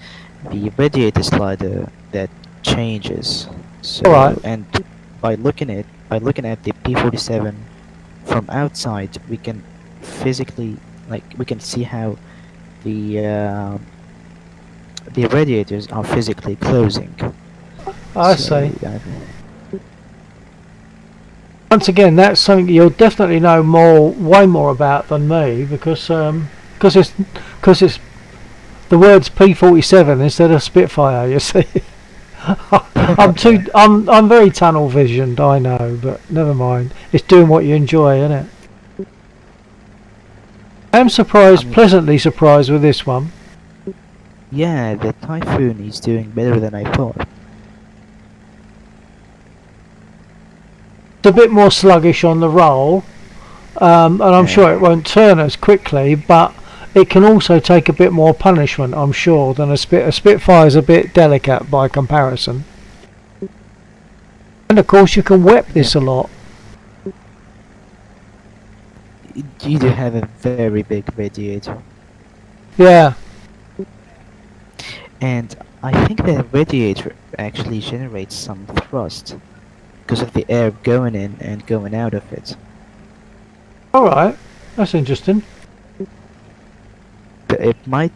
Speaker 4: The radiator slider that changes.
Speaker 2: All right.
Speaker 4: So and by looking at the P47 from outside, we can physically we can see how the radiators are physically closing.
Speaker 2: I see.
Speaker 4: So yeah,
Speaker 2: Once again, that's something you'll definitely know way more about than me, because it's the words P47 instead of Spitfire. You see, I'm very tunnel visioned. I know, but never mind. It's doing what you enjoy, isn't it? I'm
Speaker 4: I
Speaker 2: surprised,
Speaker 4: mean,
Speaker 2: pleasantly surprised with this one.
Speaker 4: yeah, the Typhoon is doing better than I thought.
Speaker 2: It's a bit more sluggish on the roll, and I'm sure it won't turn as quickly, but it can also take a bit more punishment, I'm sure, than a Spitfire's a bit delicate by comparison. And of course you can whip this a lot.
Speaker 4: You do have a very big radiator,
Speaker 2: Yeah,
Speaker 4: and I think the radiator actually generates some thrust because of the air going in and going out of it.
Speaker 2: alright, that's interesting.
Speaker 4: But it might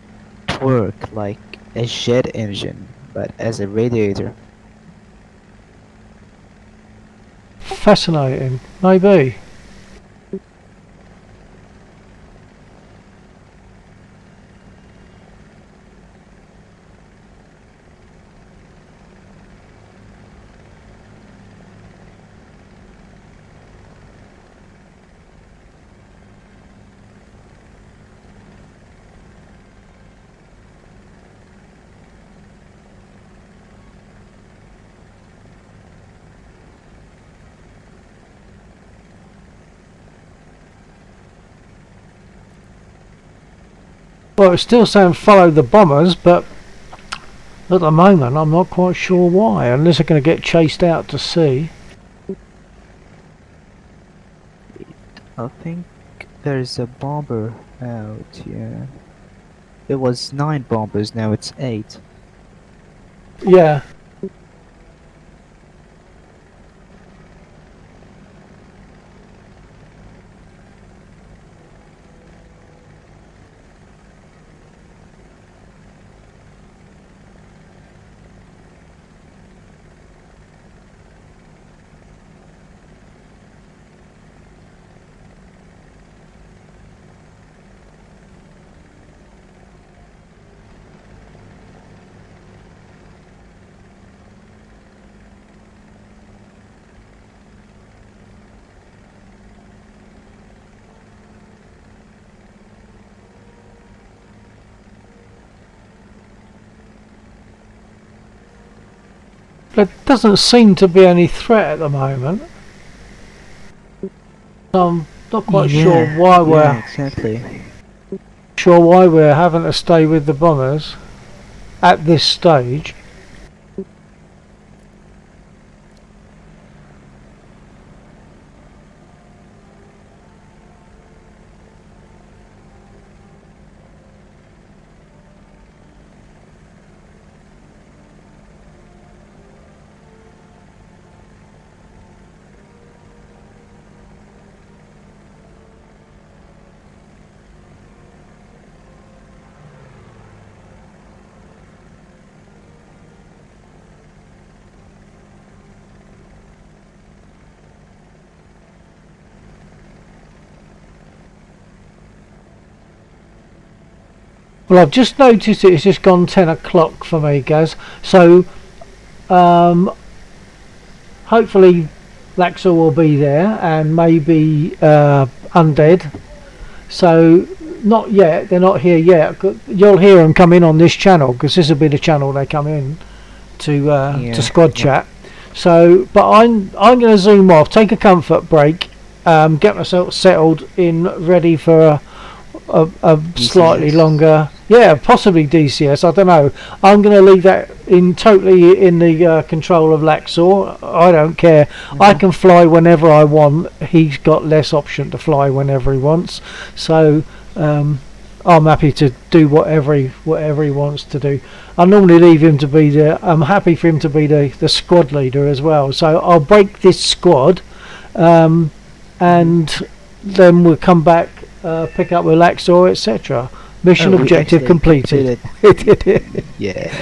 Speaker 4: work like a jet engine, but as a radiator.
Speaker 2: Fascinating, maybe. Well, it's still saying follow the bombers, but at the moment I'm not quite sure why, unless they're going to get chased out to sea.
Speaker 4: I think there's a bomber out, yeah. It was 9 bombers, now it's 8.
Speaker 2: Yeah. There doesn't seem to be any threat at the moment. I'm not quite sure why
Speaker 4: exactly.
Speaker 2: we're having to stay with the bombers at this stage. Well, I've just noticed it's just gone 10 o'clock for me, Gaz. So, hopefully Laxor will be there and maybe Undead. So, not yet. They're not here yet. You'll hear them come in on this channel because this will be the channel they come in to squad chat. So, but I'm going to zoom off, take a comfort break, get myself settled in, ready for a slightly longer, possibly DCS. I don't know. I'm going to leave that totally in the control of Laxor. I don't care. I can fly whenever I want. He's got less option to fly whenever he wants. So I'm happy to do whatever he wants to do. I normally leave him to be I'm happy for him to be the squad leader as well. So I'll break this squad, and then we'll come back, pick up with Laxor, etc. Mission objective completed.
Speaker 4: Yeah.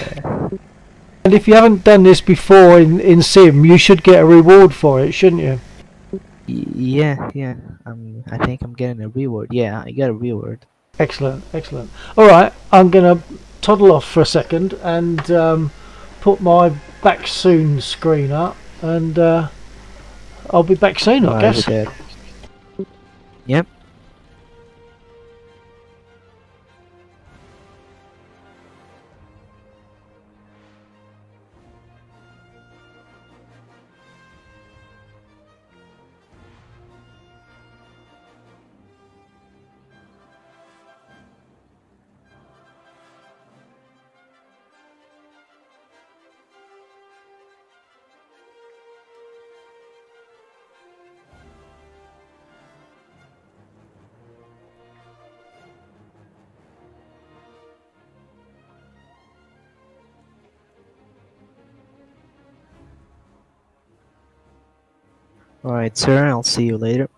Speaker 2: And if you haven't done this before in Sim, you should get a reward for it, shouldn't you?
Speaker 4: Yeah. I think I'm getting a reward. Yeah, I got a reward.
Speaker 2: Excellent. Alright, I'm going to toddle off for a second and put my back soon screen up, and I'll be back soon, I guess.
Speaker 4: Yep. Alright, sir, I'll see you later.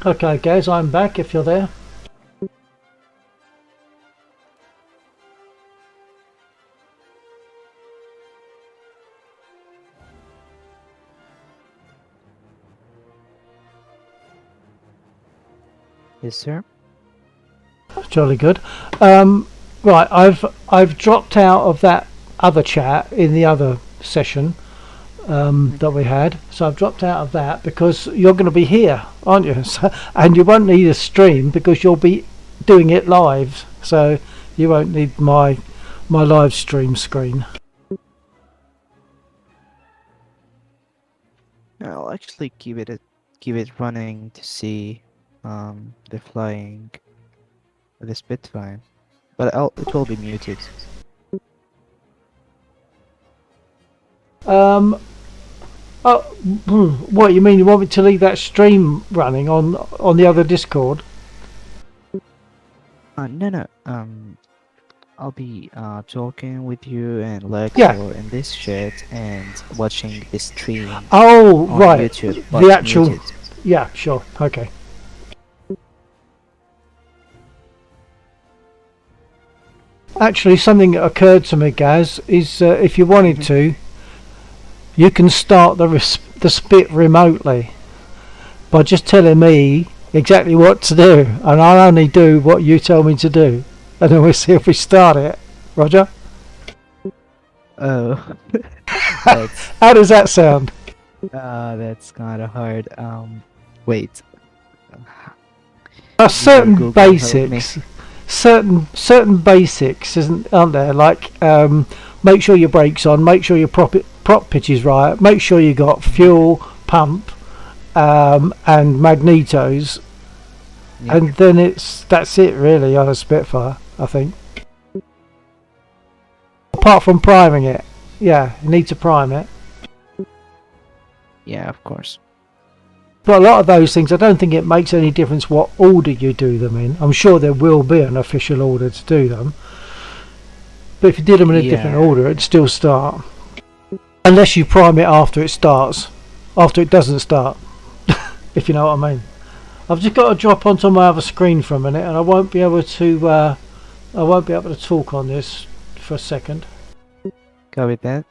Speaker 2: Okay, guys, I'm back if you're there.
Speaker 4: Yes, sir.
Speaker 2: Jolly good. Right, I've dropped out of that other chat in the other session that we had. So I've dropped out of that because you're going to be here, aren't you? So, and you won't need a stream because you'll be doing it live. So you won't need my live stream screen.
Speaker 4: I'll actually keep it running to see the flying with the Spitfire, but it will be muted.
Speaker 2: Oh, what you mean? You want me to leave that stream running on the other Discord?
Speaker 4: No. I'll be talking with you and Lex
Speaker 2: Yeah.
Speaker 4: or in this chat and watching the stream
Speaker 2: Oh,
Speaker 4: on
Speaker 2: right.
Speaker 4: YouTube.
Speaker 2: The
Speaker 4: but
Speaker 2: actual.
Speaker 4: muted.
Speaker 2: Yeah, sure. Okay. Actually, something that occurred to me, Gaz, is if you wanted to, you can start the spit remotely by just telling me exactly what to do, and I'll only do what you tell me to do, and then we'll see if we start it. Roger?
Speaker 4: Oh, that's
Speaker 2: How does that sound?
Speaker 4: that's kind of hard. Wait.
Speaker 2: There are certain
Speaker 4: Google, help me.
Speaker 2: basics, certain basics, aren't there? Like make sure your brakes on, make sure your prop pitch is right, make sure you got fuel pump and magnetos,
Speaker 4: Yeah.
Speaker 2: and then that's it really on a Spitfire, I think. Apart from priming it, yeah, you need to prime it.
Speaker 4: Yeah, of course.
Speaker 2: But a lot of those things, I don't think it makes any difference what order you do them in. I'm sure there will be an official order to do them. But if you did them in a different
Speaker 4: Yeah.
Speaker 2: order, it'd still start. Unless you prime it after it starts. After it doesn't start. If you know what I mean. I've just got to drop onto my other screen for a minute and I won't be able to talk on this for a second.
Speaker 4: Go with that.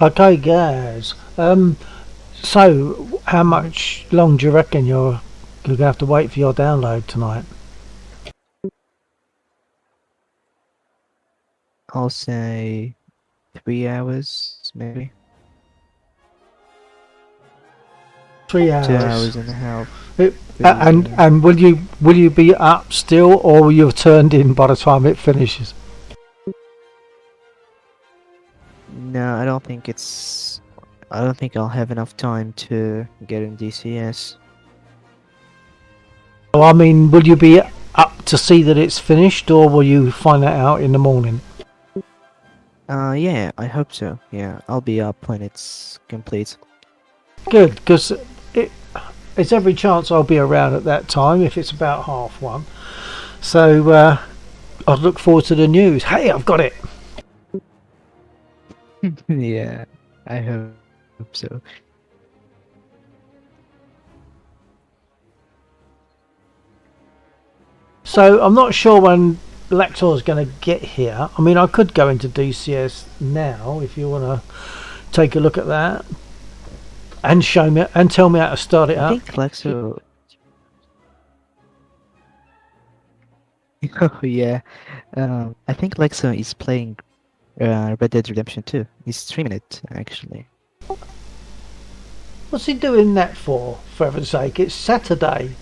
Speaker 2: Okay, guys. So how
Speaker 4: Mhm.
Speaker 2: much long do you reckon you're gonna have to wait for your download tonight?
Speaker 4: I'll say 3 hours, maybe
Speaker 2: 3
Speaker 4: 2
Speaker 2: hours.
Speaker 4: hours and a half.
Speaker 2: It,
Speaker 4: Three, yeah.
Speaker 2: and will you be up still, or will you have turned in by the time it finishes?
Speaker 4: No, I don't think it's. I don't think I'll have enough time to get in DCS.
Speaker 2: So, I mean, will you be up to see that it's finished, or will you find that out in the morning?
Speaker 4: Yeah, I hope so. Yeah, I'll be up when it's complete.
Speaker 2: Good, because it's every chance I'll be around at that time if it's about 1:30. So I look forward to the news. Hey, I've got it.
Speaker 4: Yeah, I hope so.
Speaker 2: So I'm not sure when Lactor's going to get here. I mean, I could go into DCS now if you want to take a look at that and show me and tell me how to start it
Speaker 4: I
Speaker 2: up.
Speaker 4: think Lexo. Oh yeah. I think Lexo is playing Red Dead Redemption 2. He's streaming it actually.
Speaker 2: What's he doing that for? For heaven's sake, it's Saturday.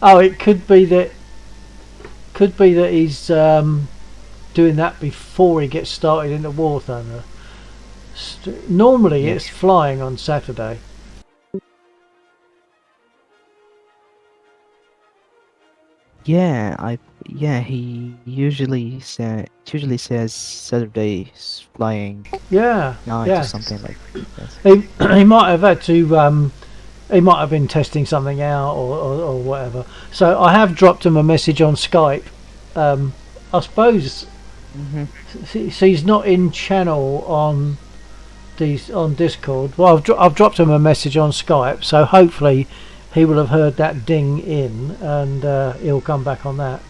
Speaker 2: Oh, it could be that he's doing that before he gets started into War Thunder. Normally,
Speaker 4: Yeah.
Speaker 2: it's flying on Saturday.
Speaker 4: Yeah, he usually says Saturday's flying
Speaker 2: Yeah,
Speaker 4: night or
Speaker 2: yeah.
Speaker 4: something like that.
Speaker 2: He might have had to. He might have been testing something out or whatever. So I have dropped him a message on Skype. I suppose
Speaker 4: Mm-hmm.
Speaker 2: so he's not in channel on these on Discord. Well, I've dropped him a message on Skype, so hopefully he will have heard that ding in and he'll come back on that.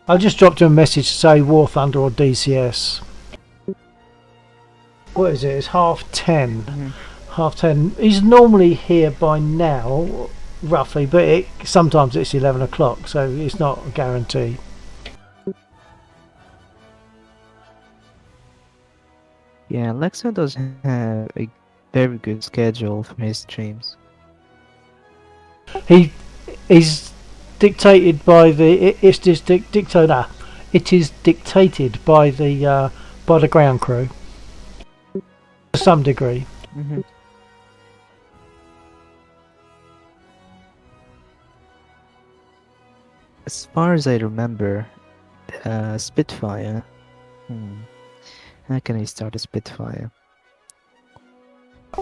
Speaker 2: I just dropped him a message to say War Thunder or DCS. What is it? It's 10:30.
Speaker 4: Mm-hmm.
Speaker 2: 10:30. He's normally here by now, roughly, but sometimes it's 11 o'clock, so it's not a guarantee.
Speaker 4: Yeah, Lexo does have a very good schedule for his streams.
Speaker 2: He is dictated by it's just dictator. It is dictated by the ground crew to some degree.
Speaker 4: Mm-hmm. As far as I remember, Spitfire. How can I start a Spitfire?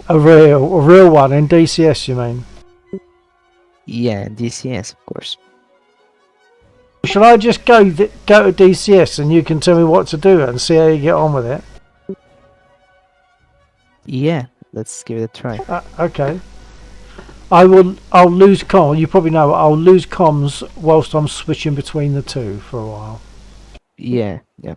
Speaker 2: A real one in DCS, you mean?
Speaker 4: Yeah, DCS, of course.
Speaker 2: Shall I just go to DCS and you can tell me what to do and see how you get on with it?
Speaker 4: Yeah, let's give it a try.
Speaker 2: Okay. I'll lose com. You probably know I'll lose comms whilst I'm switching between the two for a while.
Speaker 4: Yeah, yeah.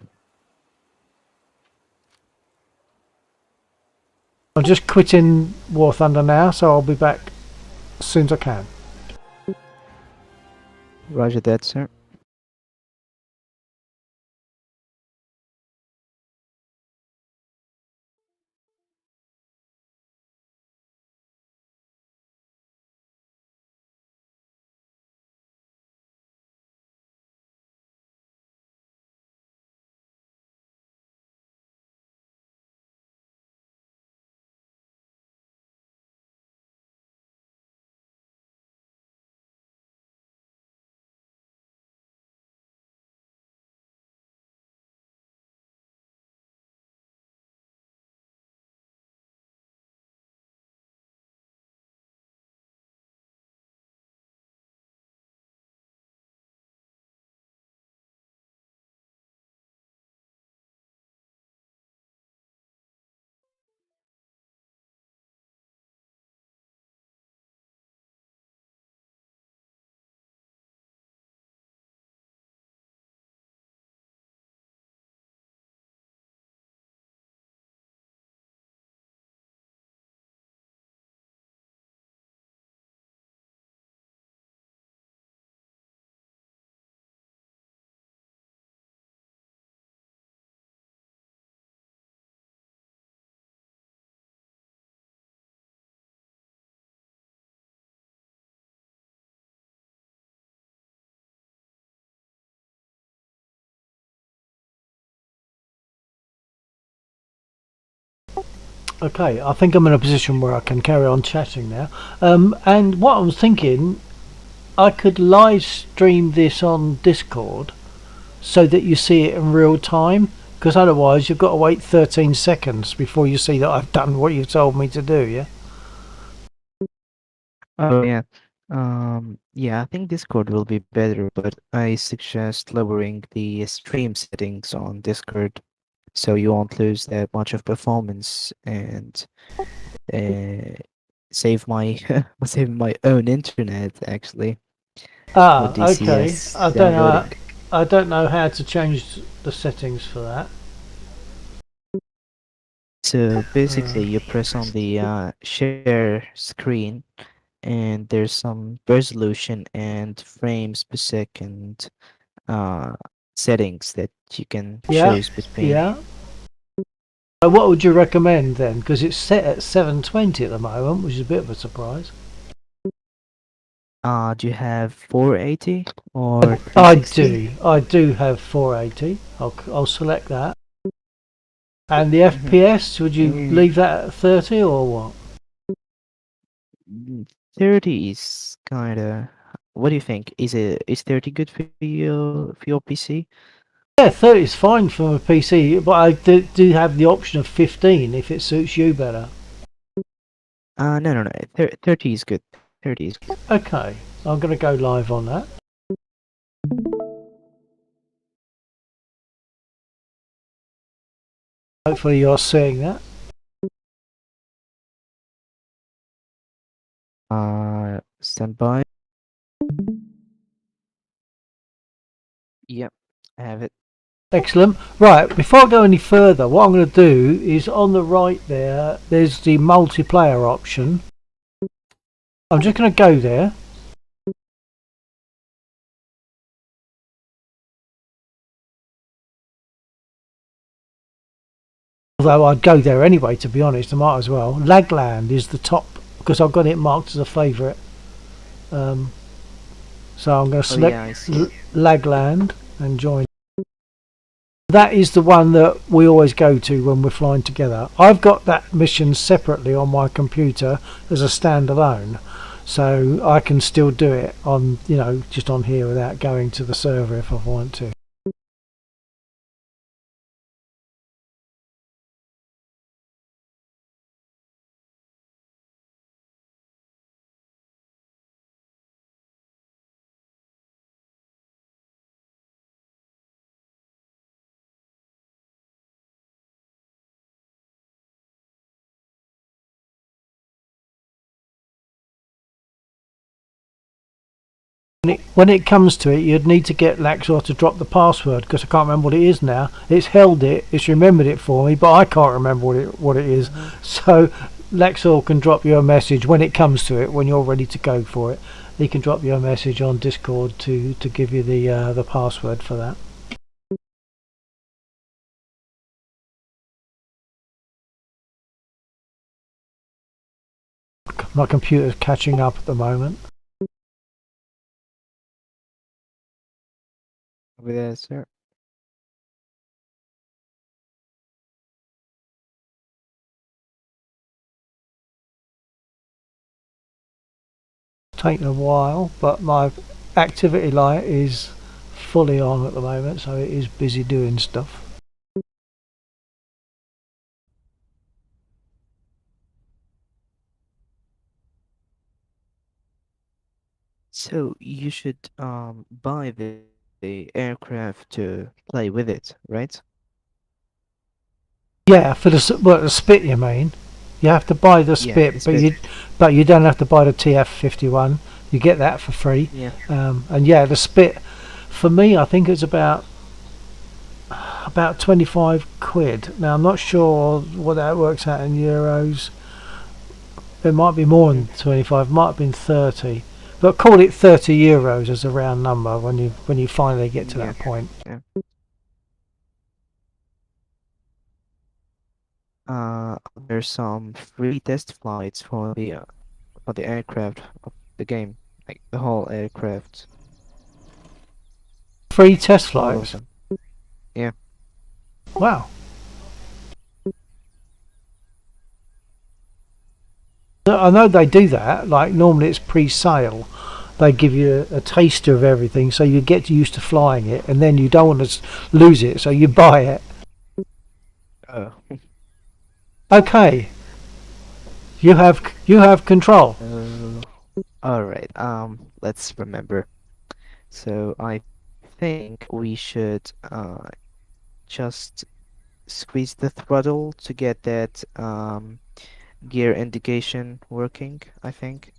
Speaker 2: I'm just quitting War Thunder now, so I'll be back as soon as I can.
Speaker 4: Roger that, sir.
Speaker 2: Okay, I think I'm in a position where I can carry on chatting now. And what I was thinking, I could live stream this on Discord so that you see it in real time, because otherwise you've got to wait 13 seconds before you see that I've done what you told me to do, yeah?
Speaker 4: Oh yeah. Yeah, I think Discord will be better, but I suggest lowering the stream settings on Discord so you won't lose that much of performance and uh, save my save my own internet actually for
Speaker 2: Ah, okay.
Speaker 4: DCS downloading.
Speaker 2: I don't know how to change the settings for that.
Speaker 4: So basically, you press on the share screen, and there's some resolution and frames per second uh, settings that you can
Speaker 2: Yeah,
Speaker 4: choose between.
Speaker 2: yeah. What would you recommend then? Because it's set at 720 at the moment, which is a bit of a surprise.
Speaker 4: Do you have 480 or
Speaker 2: I
Speaker 4: 360?
Speaker 2: do have 480. I'll select that. And the
Speaker 4: Mm-hmm.
Speaker 2: FPS, would you leave that at 30 or what?
Speaker 4: 30 is kind of. What do you think? Is 30 good for your PC?
Speaker 2: Yeah, 30 is fine for a PC, but I do have the option of 15 if it suits you better.
Speaker 4: No. 30 is good. 30 is good.
Speaker 2: Okay, I'm going to go live on that. Hopefully you're seeing that.
Speaker 4: Stand by. Yep, I have it.
Speaker 2: Excellent. Right, before I go any further, what I'm going to do is on the right there, there's the multiplayer option. I'm just going to go there. Although I'd go there anyway, to be honest, I might as well. Lagland is the top, because I've got it marked as a favourite. So I'm going to
Speaker 4: Oh yeah,
Speaker 2: select
Speaker 4: I see it.
Speaker 2: Lagland and join. That is the one that we always go to when we're flying together. I've got that mission separately on my computer as a standalone, so I can still do it on, you know, just on here without going to the server if I want to. When it comes to it, you'd need to get Laxor to drop the password, because I can't remember what it is now. It's held it, it's remembered it for me, but I can't remember what it is. So Laxor can drop you a message when it comes to it, when you're ready to go for it. He can drop you a message on Discord to give you the password for that. My computer's catching up at the moment.
Speaker 4: Over there, sir.
Speaker 2: Taking a while, but my activity light is fully on at the moment, so it is busy doing stuff.
Speaker 4: So you should buy the aircraft to play with it, right?
Speaker 2: Yeah, for the spit you mean? You have to buy the
Speaker 4: Yeah,
Speaker 2: spit,
Speaker 4: it's bit.
Speaker 2: but you don't have to buy the TF51. You get that for free.
Speaker 4: Yeah.
Speaker 2: And yeah, the spit for me, I think it's about 25 quid. Now I'm not sure what that works out in euros. It might be more than 25. Might have been 30. But call it 30 euros as a round number when you finally get to
Speaker 4: Yeah.
Speaker 2: that point.
Speaker 4: Yeah. There's some free test flights for the aircraft of the game, like the whole aircraft,
Speaker 2: Free test
Speaker 4: all of
Speaker 2: flights.
Speaker 4: them. Yeah.
Speaker 2: Wow. I know they do that. Like normally it's pre-sale. They give you a taster of everything, so you get used to flying it, and then you don't want to lose it, so you buy it.
Speaker 4: Oh.
Speaker 2: Okay, you have control.
Speaker 4: All right. Let's remember. So I think we should just squeeze the throttle to get that gear indication working, I think.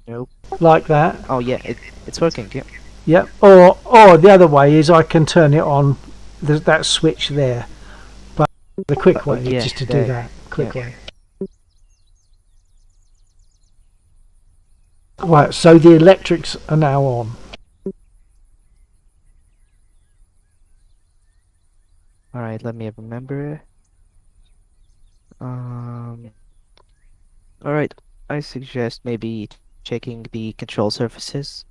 Speaker 4: Nope.
Speaker 2: Like that.
Speaker 4: Oh yeah, it's working. Yeah.
Speaker 2: Yep. Or the other way is I can turn it on. There's that switch there, but the quick way
Speaker 4: yeah,
Speaker 2: is just to do
Speaker 4: there.
Speaker 2: that. Quick
Speaker 4: Yeah.
Speaker 2: way. Right. So the electrics are now on.
Speaker 4: All right. Let me remember. All right. I suggest maybe checking the control surfaces.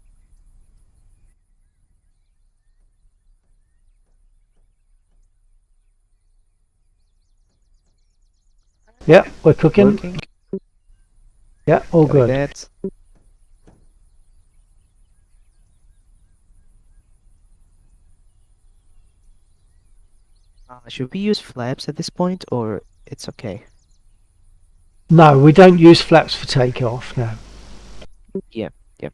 Speaker 2: Yep. We're cooking.
Speaker 4: Working.
Speaker 2: Yeah. All
Speaker 4: Like
Speaker 2: good.
Speaker 4: that. Should we use flaps at this point, or it's okay?
Speaker 2: No, we don't use flaps for takeoff. No.
Speaker 4: Yeah. Yep.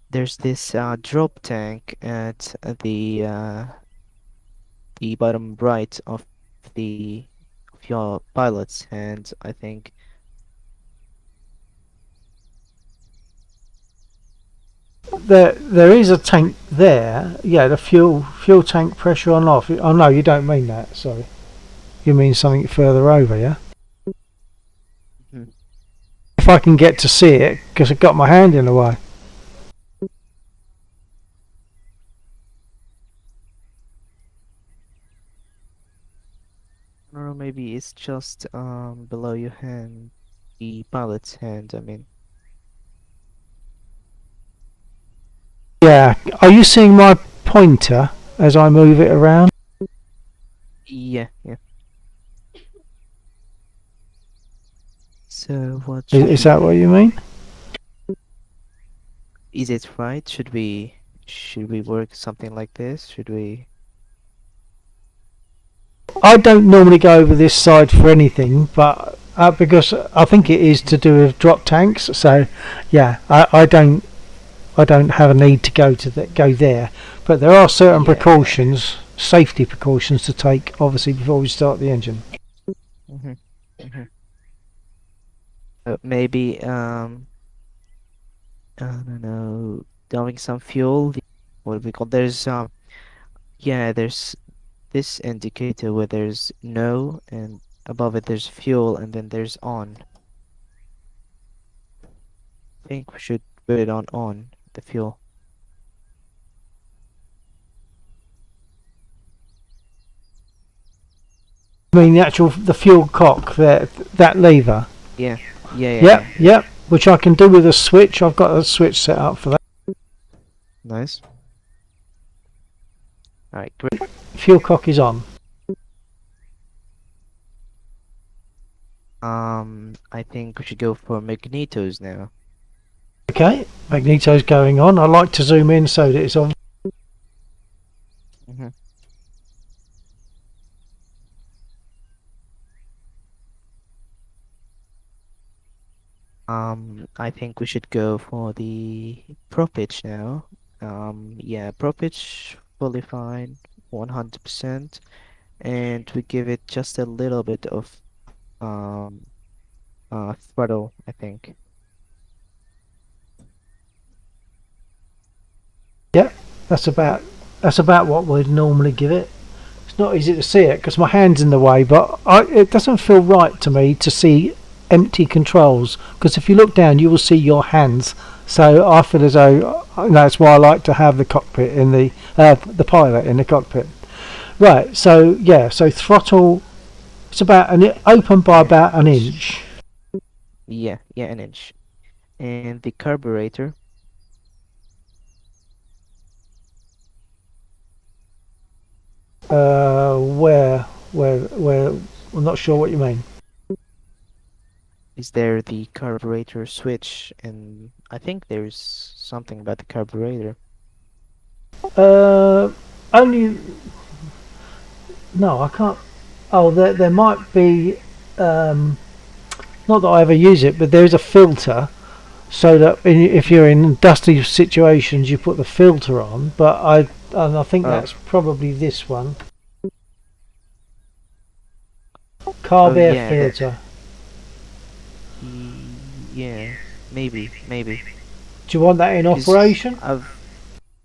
Speaker 4: There's this drop tank at the bottom right of your pilot's hand, I think.
Speaker 2: There is a tank there. Yeah, the fuel tank pressure on off. Oh no, you don't mean that. Sorry, you mean something further over. Yeah.
Speaker 4: Mhm.
Speaker 2: If I can get to see it, because I've got my hand in the way.
Speaker 4: Or maybe it's just below your hand, the pilot's hand, I mean.
Speaker 2: Yeah. Are you seeing my pointer as I move it around?
Speaker 4: Yeah, yeah. So what
Speaker 2: Is that what you mean?
Speaker 4: is it right? Should we work something like this? Should we?
Speaker 2: I don't normally go over this side for anything, but because I think it is to do with drop tanks. So, yeah, I don't have a need to go there. But there are certain
Speaker 4: Yeah.
Speaker 2: precautions, safety precautions to take, obviously, before we start the engine.
Speaker 4: Mm-hmm. Mm-hmm. Maybe I don't know, dumping some fuel. What we call there's yeah, there's this indicator where there's no, and above it there's fuel, and then there's on. I think we should put it on the fuel.
Speaker 2: I mean, the fuel cock, that lever.
Speaker 4: Yeah, yeah, yeah,
Speaker 2: Yep,
Speaker 4: yeah.
Speaker 2: yep. Which I can do with a switch. I've got a switch set up for that.
Speaker 4: Nice. All right, great.
Speaker 2: Fuel cock is on.
Speaker 4: I think we should go for magnetos now.
Speaker 2: Okay, magneto's going on. I like to zoom in so that it's on.
Speaker 4: Mm-hmm. I think we should go for the prop pitch now. Yeah, prop pitch fully fine, 100%, and we give it just a little bit of um throttle, I think.
Speaker 2: Yep, that's about what we'd normally give it. It's not easy to see it because my hand's in the way, but it doesn't feel right to me to see empty controls, because if you look down you will see your hands, so I feel as though that's why I like to have the cockpit in the pilot in the cockpit. Right, so yeah, so throttle, it's about open by about an inch.
Speaker 4: Yeah, yeah, an inch. And the carburetor,
Speaker 2: Where? I'm not sure what you mean.
Speaker 4: Is there the carburetor switch? And I think there's something about the carburetor.
Speaker 2: Only. No, I can't. Oh, there might be. Not that I ever use it, but there is a filter, so that if you're in dusty situations, you put the filter on. But I think that's probably this one. Carb air
Speaker 4: yeah,
Speaker 2: filter.
Speaker 4: Yeah, maybe.
Speaker 2: Do you want that in operation?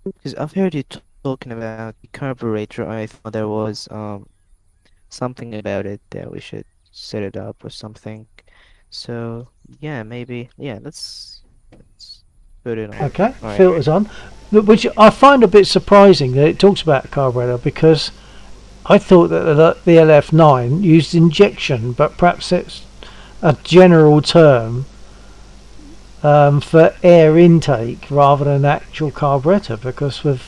Speaker 4: Because I've heard you talking about the carburetor. I thought there was something about it that we should set it up or something. So yeah, maybe let's put it on.
Speaker 2: Okay,
Speaker 4: All right.
Speaker 2: filters on, which I find a bit surprising that it talks about carburetor, because I thought that the LF9 used injection, but perhaps it's a general term for air intake rather than actual carburetor, because with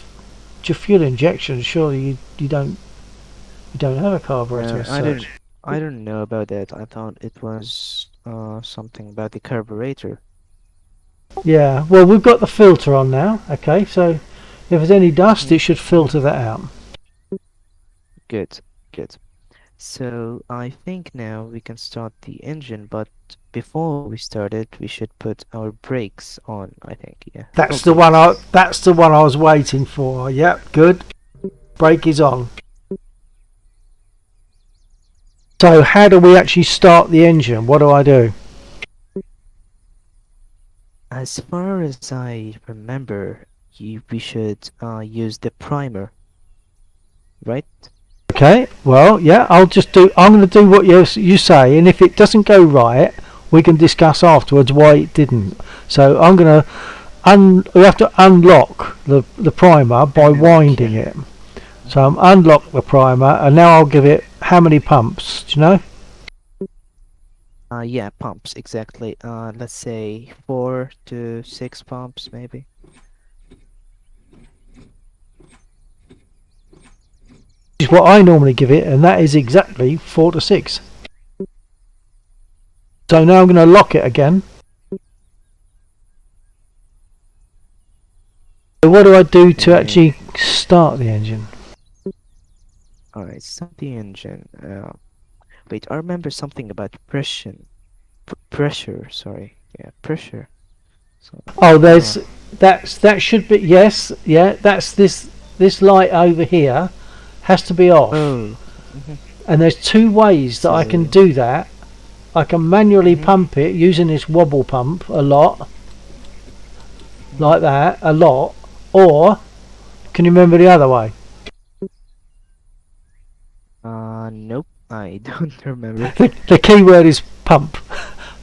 Speaker 2: fuel injection, surely you don't have a carburetor as such.
Speaker 4: I don't know about that. I thought it was something about the carburetor.
Speaker 2: Yeah, well, we've got the filter on now. Okay, so if there's any dust, it should filter that out.
Speaker 4: Good. So I think now we can start the engine, but before we start it, we should put our brakes on. I think, yeah.
Speaker 2: That's the one I was waiting for. Yep, good. Brake is on. So how do we actually start the engine? What do I do?
Speaker 4: As far as I remember, we should use the primer, right?
Speaker 2: Okay, well, yeah, I'm going to do what you say, and if it doesn't go right, we can discuss afterwards why it didn't. So I'm going to we have to unlock the primer by winding it. So I'm unlock the primer, and now I'll give it how many pumps? Do you know?
Speaker 4: Yeah, pumps, exactly. Let's say 4 to 6 pumps, maybe.
Speaker 2: Is what I normally give it, and that is exactly 4 to 6. So now I'm going to lock it again. So what do I do to actually start the engine?
Speaker 4: Alright, start the engine. Wait, I remember something about pressure. Sorry. Yeah, pressure. So,
Speaker 2: oh, that should be, yes, yeah, that's this light over here has to be off. And there's two ways that I can do that. I can manually pump it using this wobble pump a lot, like that, a lot, or can you remember the other way?
Speaker 4: Nope, I don't remember.
Speaker 2: The key word is pump.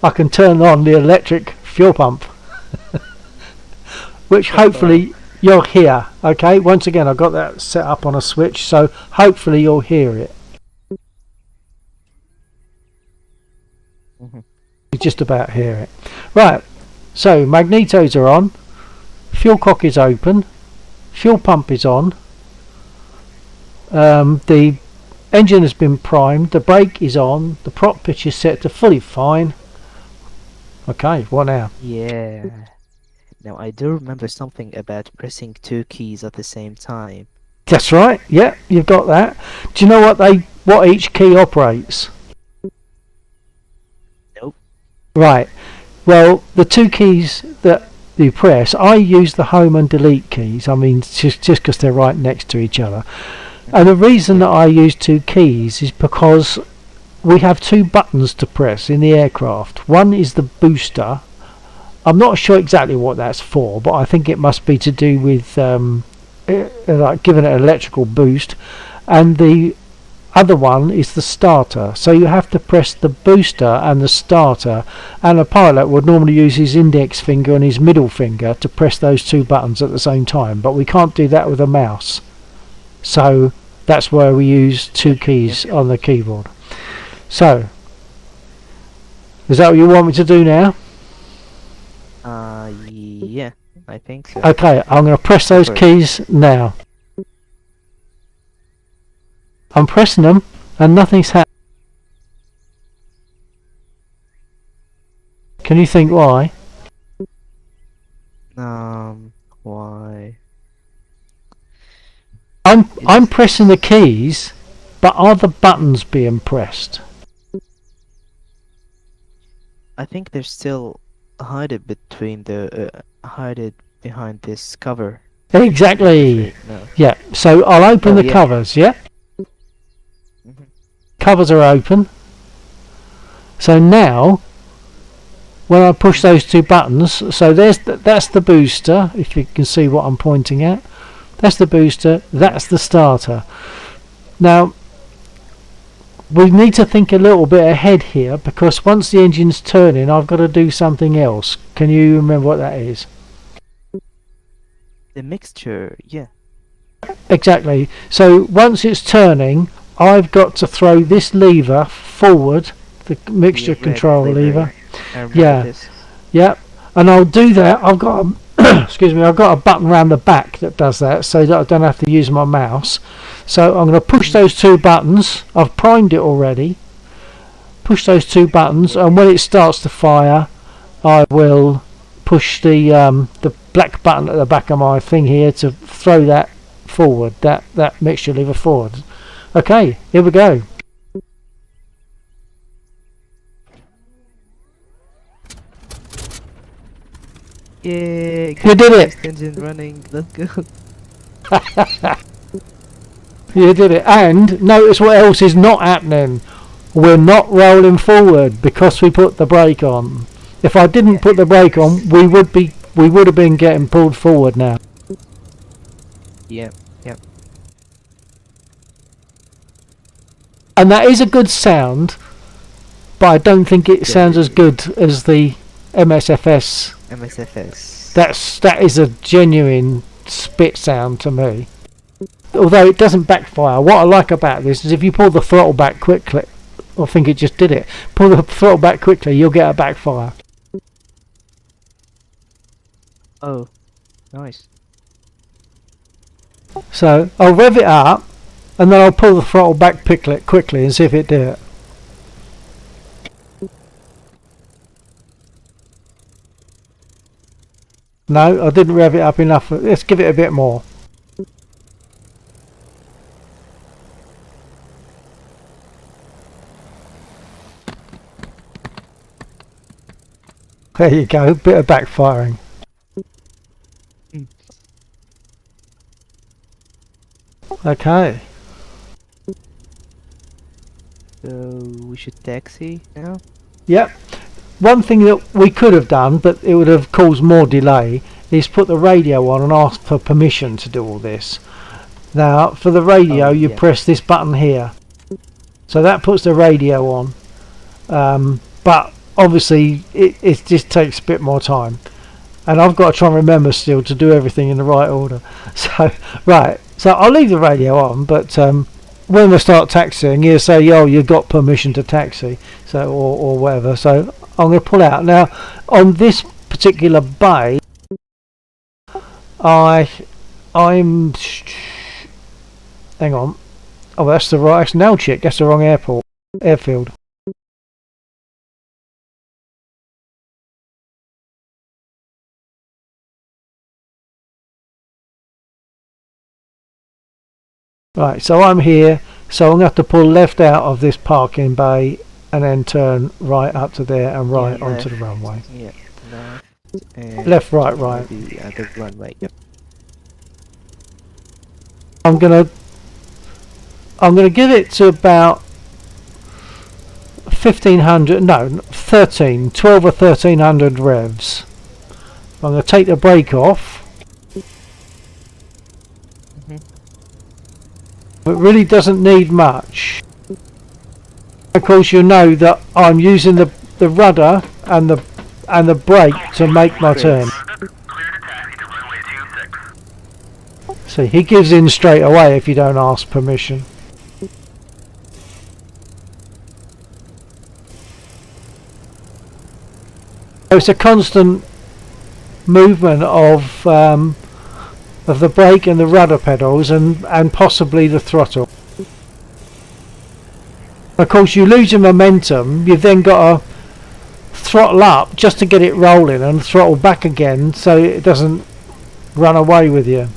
Speaker 2: I can turn on the electric fuel pump, which hopefully you'll hear. Okay, once again I've got that set up on a switch, so hopefully you'll hear it. You just about hear it. Right, so magnetos are on, fuel cock is open, fuel pump is on, the engine has been primed, the brake is on, the prop pitch is set to fully fine. Okay, what now?
Speaker 4: Yeah. Now I do remember something about pressing 2 keys at the same time.
Speaker 2: That's right. Yeah, you've got that. Do you know what each key operates?
Speaker 4: Nope.
Speaker 2: Right. Well, the 2 keys that you press, I use the home and delete keys. I mean, just because they're right next to each other. And the reason that I use 2 keys is because we have 2 buttons to press in the aircraft. One is the booster. I'm not sure exactly what that's for, but I think it must be to do with like giving it an electrical boost. And the other one is the starter. So you have to press the booster and the starter, and a pilot would normally use his index finger and his middle finger to press those 2 buttons at the same time, but we can't do that with a mouse. So that's where we use 2 keys on the keyboard. So, is that what you want me to do now?
Speaker 4: Yeah, I think so.
Speaker 2: Okay, I'm going to press those keys now. I'm pressing them and nothing's happening. Can you think why?
Speaker 4: Why?
Speaker 2: I'm pressing the keys, but are the buttons being pressed?
Speaker 4: I think they're still hidden between the hidden behind this cover.
Speaker 2: Exactly.
Speaker 4: No.
Speaker 2: Yeah. So I'll open the
Speaker 4: yeah.
Speaker 2: covers. Yeah.
Speaker 4: Mhm.
Speaker 2: Covers are open. So now, when I push those two buttons, so that's the booster. If you can see what I'm pointing at, that's the booster. That's the starter. Now, we need to think a little bit ahead here, because once the engine's turning, I've got to do something else. Can you remember what that is?
Speaker 4: The mixture, yeah.
Speaker 2: Exactly. So once it's turning, I've got to throw this lever forward, the mixture
Speaker 4: The red
Speaker 2: control lever.
Speaker 4: I remember
Speaker 2: Yeah.
Speaker 4: this.
Speaker 2: Yep. And I'll do that. I've got a excuse me. I've got a button around the back that does that, so that I don't have to use my mouse. So I'm going to push those two buttons. I've primed it already. Push those two buttons, and when it starts to fire, I will push the black button at the back of my thing here to throw that forward, that mixture lever forward. Okay, here we go.
Speaker 4: Yeah,
Speaker 2: You did it.
Speaker 4: engine running. Let's go.
Speaker 2: You did it. And notice what else is not happening. We're not rolling forward because we put the brake on. If I didn't put the brake on, we would have been getting pulled forward now.
Speaker 4: Yep.
Speaker 2: And that is a good sound, but I don't think it sounds as good as the MSFS.
Speaker 4: MSFS.
Speaker 2: That is a genuine spit sound to me. Although it doesn't backfire. What I like about this is if you pull the throttle back quickly, I think it just did it. Pull the throttle back quickly, you'll get a backfire.
Speaker 4: Oh, nice.
Speaker 2: So I'll rev it up, and then I'll pull the throttle back quickly and see if it did it. No, I didn't rev it up enough. Let's give it a bit more. There you go, bit of backfiring. Okay.
Speaker 4: So we should taxi now?
Speaker 2: Yep. One thing that we could have done, but it would have caused more delay, is put the radio on and ask for permission to do all this. Now, for the radio, you press this button here. So that puts the radio on. But obviously, it just takes a bit more time. And I've got to try and remember still to do everything in the right order. So, right. So I'll leave the radio on, but when we start taxiing, you say, "Oh, you got permission to taxi," so or whatever. So I'm going to pull out now. On this particular bay, I'm. Hang on. Oh, that's Nalchik. That's the wrong airfield. Right, so I'm here, so I'm going to have to pull left out of this parking bay and then turn right up to there and right onto the runway.
Speaker 4: Yeah, left.
Speaker 2: Left, right.
Speaker 4: The runway, yep.
Speaker 2: I'm gonna give it to about 12 or 1300 revs. I'm going to take the brake off. It really doesn't need much. Of course, you know that I'm using the rudder and the brake to make my turn. See, he gives in straight away if you don't ask permission. So it's a constant movement of the brake and the rudder pedals and possibly the throttle. Of course, you lose your momentum. You've then got to throttle up just to get it rolling and throttle back again so it doesn't run away with you.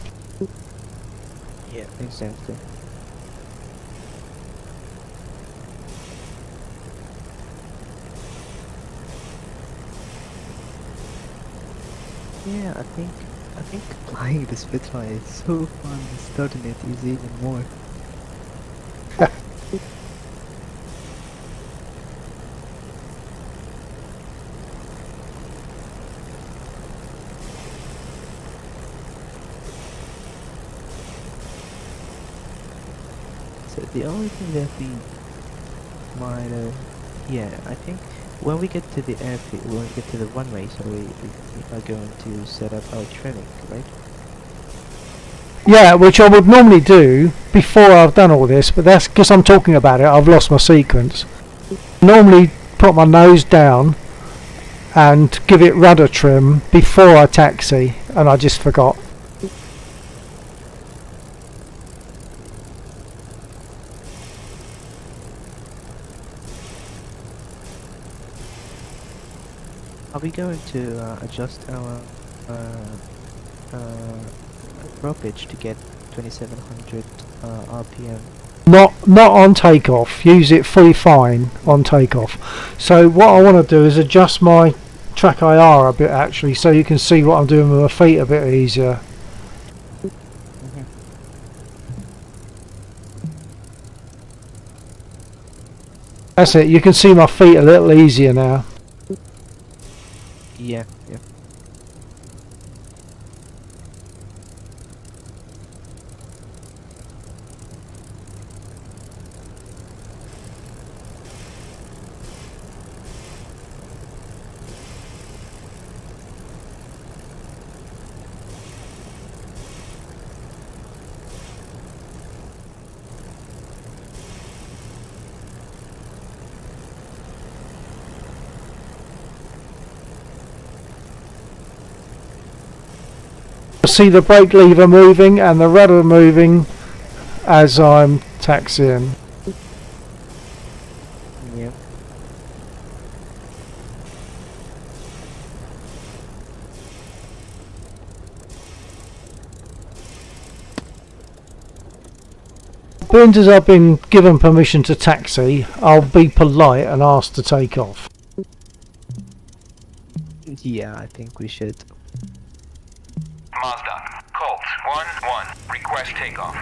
Speaker 4: Yeah, exactly. Yeah, I think flying the Spitfire is so fun. Starting it is even more. So the only thing that we might, yeah, I think when we get to the airfield, when we get to the runway, so we are going to set up our trimming, right?
Speaker 2: Yeah, which I would normally do before I've done all this, but that's because I'm talking about it. I've lost my sequence. Normally put my nose down and give it rudder trim before I taxi, and I just forgot.
Speaker 4: Are we going to adjust our prop pitch to get 2700 RPM?
Speaker 2: Not on takeoff. Use it fully fine on takeoff. So what I want to do is adjust my track IR a bit actually, so you can see what I'm doing with my feet a bit easier. That's it. You can see my feet a little easier now.
Speaker 4: Yeah, yeah.
Speaker 2: See the brake lever moving and the rudder moving as I'm taxiing.
Speaker 4: Yeah.
Speaker 2: As as I've been given permission to taxi, I'll be polite and ask to take off.
Speaker 4: Yeah, I think we should.
Speaker 5: Mazda, Colt, 1-1, request takeoff.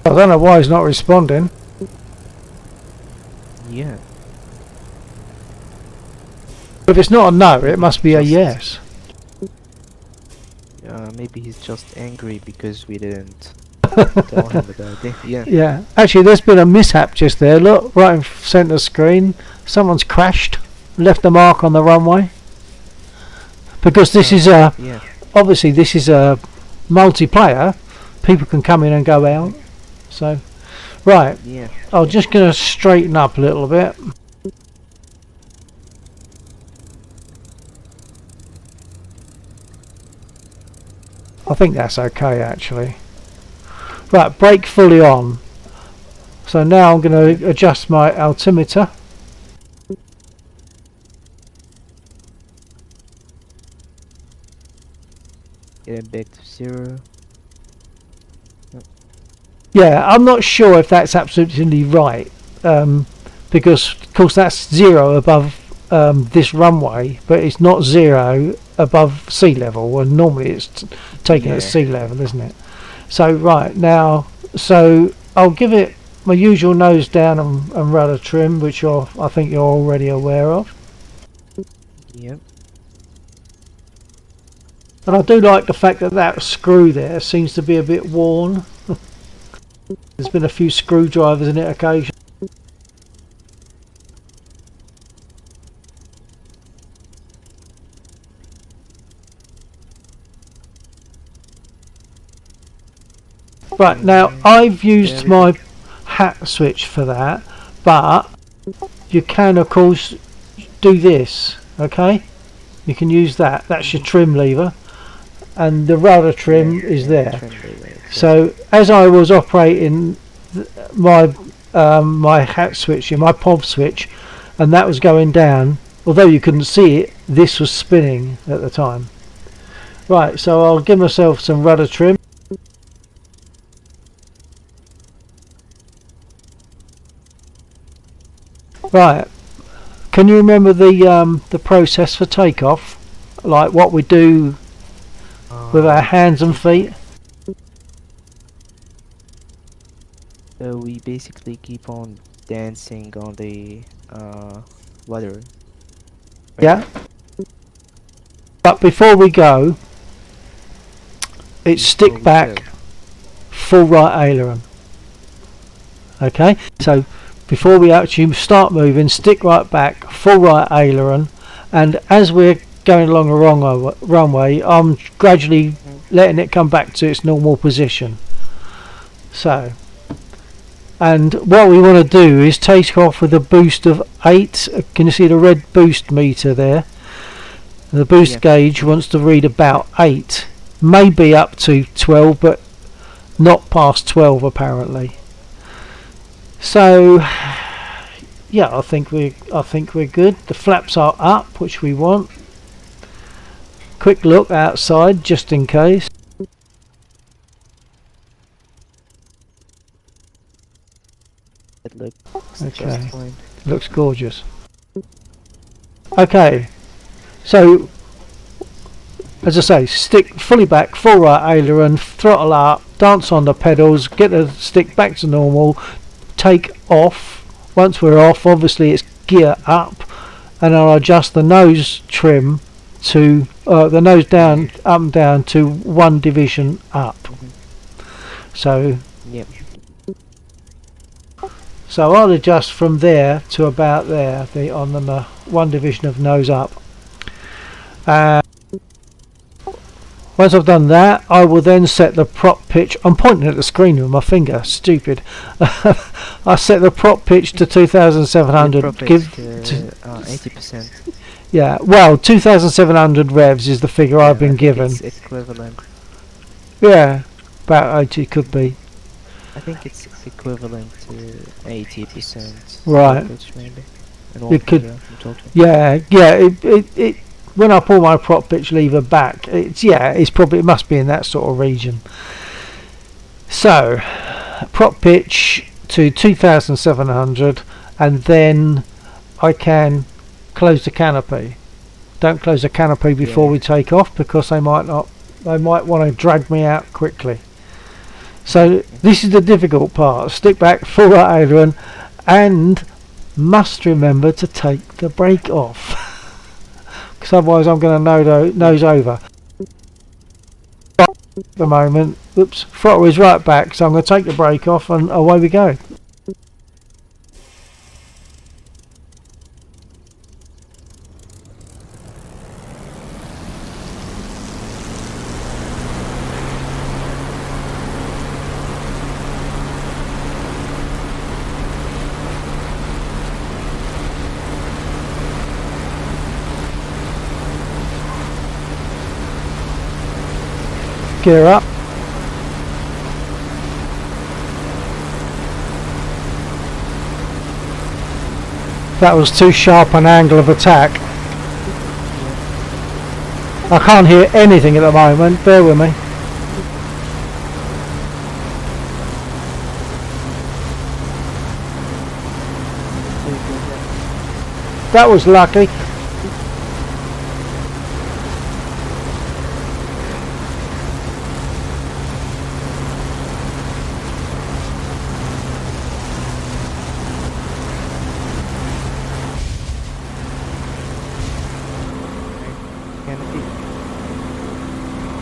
Speaker 2: I don't know why he's not responding.
Speaker 4: Yeah.
Speaker 2: If it's not a no, it must be a yes.
Speaker 4: Maybe he's just angry because we didn't tell him about it. Yeah.
Speaker 2: Yeah, actually there's been a mishap just there. Look, right in centre screen. Someone's crashed, left a mark on the runway. Because this is a,
Speaker 4: Yeah.
Speaker 2: obviously this is a multiplayer. People can come in and go out. So, right,
Speaker 4: Yeah.
Speaker 2: I'm just going to straighten up a little bit. I think that's okay actually. Right, brake fully on. So now I'm going to adjust my altimeter.
Speaker 4: Get it back to 0.
Speaker 2: Yeah, I'm not sure if that's absolutely right, because of course that's 0 above this runway, but it's not 0 above sea level, and normally it's taken at sea level, isn't it? So right now, so I'll give it my usual nose down and rudder trim, which I think you're already aware of.
Speaker 4: Yep.
Speaker 2: And I do like the fact that that screw there seems to be a bit worn. There's been a few screwdrivers in it occasionally. Right, now I've used my hat switch for that, but you can of course do this. Okay, you can use that. That's your trim lever, and the rudder trim is there.
Speaker 4: Trim lever, exactly.
Speaker 2: So as I was operating my my hat switch, my POV switch, and that was going down, although you couldn't see it, this was spinning at the time. Right, so I'll give myself some rudder trim. Right, can you remember the process for takeoff, like what we do with our hands and feet?
Speaker 4: So we basically keep on dancing on the rudder.
Speaker 2: Yeah. But before we go, it's stick
Speaker 4: Before we
Speaker 2: back,
Speaker 4: go.
Speaker 2: full right aileron. Okay, so before we actually start moving, stick right back, full right aileron, and as we're going along the wrong runway, I'm gradually letting it come back to its normal position. So, and what we want to do is take off with a boost of 8. Can you see the red boost meter there? The boost gauge wants to read about 8, maybe up to 12, but not past 12 apparently. So yeah, I think we're good. The flaps are up, which we want. Quick look outside just in case.
Speaker 4: It looks
Speaker 2: Okay.
Speaker 4: just fine.
Speaker 2: Looks gorgeous. Okay, so as I say, stick fully back, full right aileron, throttle up, dance on the pedals, get the stick back to normal, take off. Once we're off, obviously it's gear up, and I'll adjust the nose trim to the nose down, up and down to 1 division up. So
Speaker 4: Yep.
Speaker 2: So I'll adjust from there to about there, on the 1 division of nose up. Once I've done that, I will then set the prop pitch. I'm pointing at the screen with my finger, stupid. I set the prop pitch to 2,700. Give to
Speaker 4: 80%.
Speaker 2: yeah, well, 2,700 revs is the figure I've been given.
Speaker 4: It's equivalent.
Speaker 2: Yeah, about 80 could be.
Speaker 4: I think it's equivalent to 80%.
Speaker 2: Right.
Speaker 4: Pitch maybe.
Speaker 2: You could-
Speaker 4: I'm talking.
Speaker 2: Yeah, it when I pull my prop pitch lever back, it's probably, it must be in that sort of region. So prop pitch to 2,700, and then I can close the canopy. Don't close the canopy before we take off, because they might want to drag me out quickly. So this is the difficult part. Stick back, full right aileron, and must remember to take the brake off, because otherwise I'm going to nose over. At the moment, oops, throttle is right back, so I'm going to take the brake off and away we go. Gear up. That was too sharp an angle of attack. I can't hear anything at the moment, bear with me. That was lucky.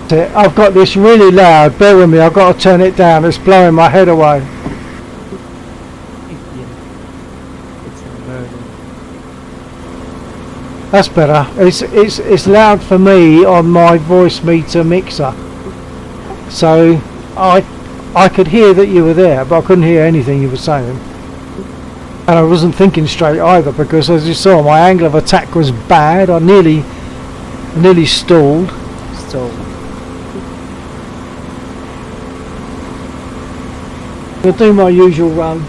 Speaker 2: I've got this really loud, bear with me, I've got to turn it down, it's blowing my head away.
Speaker 4: It's a murder.
Speaker 2: That's better. It's loud for me on my voice meter mixer. So I could hear that you were there, but I couldn't hear anything you were saying. And I wasn't thinking straight either, because as you saw, my angle of attack was bad. I nearly stalled.
Speaker 4: So
Speaker 2: I'll do my usual run.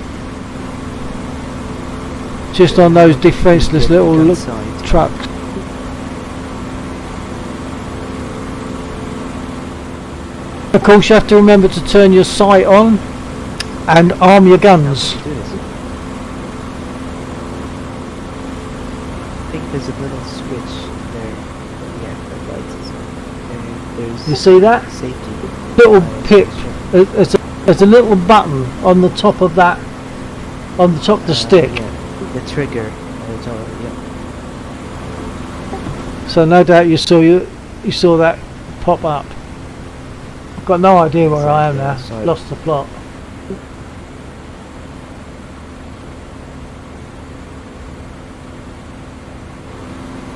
Speaker 2: Just on those defenceless little trucks. Of course, you have to remember to turn your sight on and arm your guns.
Speaker 4: do this. I think there's a little switch there. Yeah, the lights is on. And there's
Speaker 2: You see that?
Speaker 4: safety.
Speaker 2: Little pip.
Speaker 4: switch.
Speaker 2: There's a little button on the top of that, on the top of the stick.
Speaker 4: Yeah, the trigger. It's all, yeah.
Speaker 2: So no doubt you saw that pop up. I've got no idea where I am now.
Speaker 4: Sorry.
Speaker 2: Lost the plot.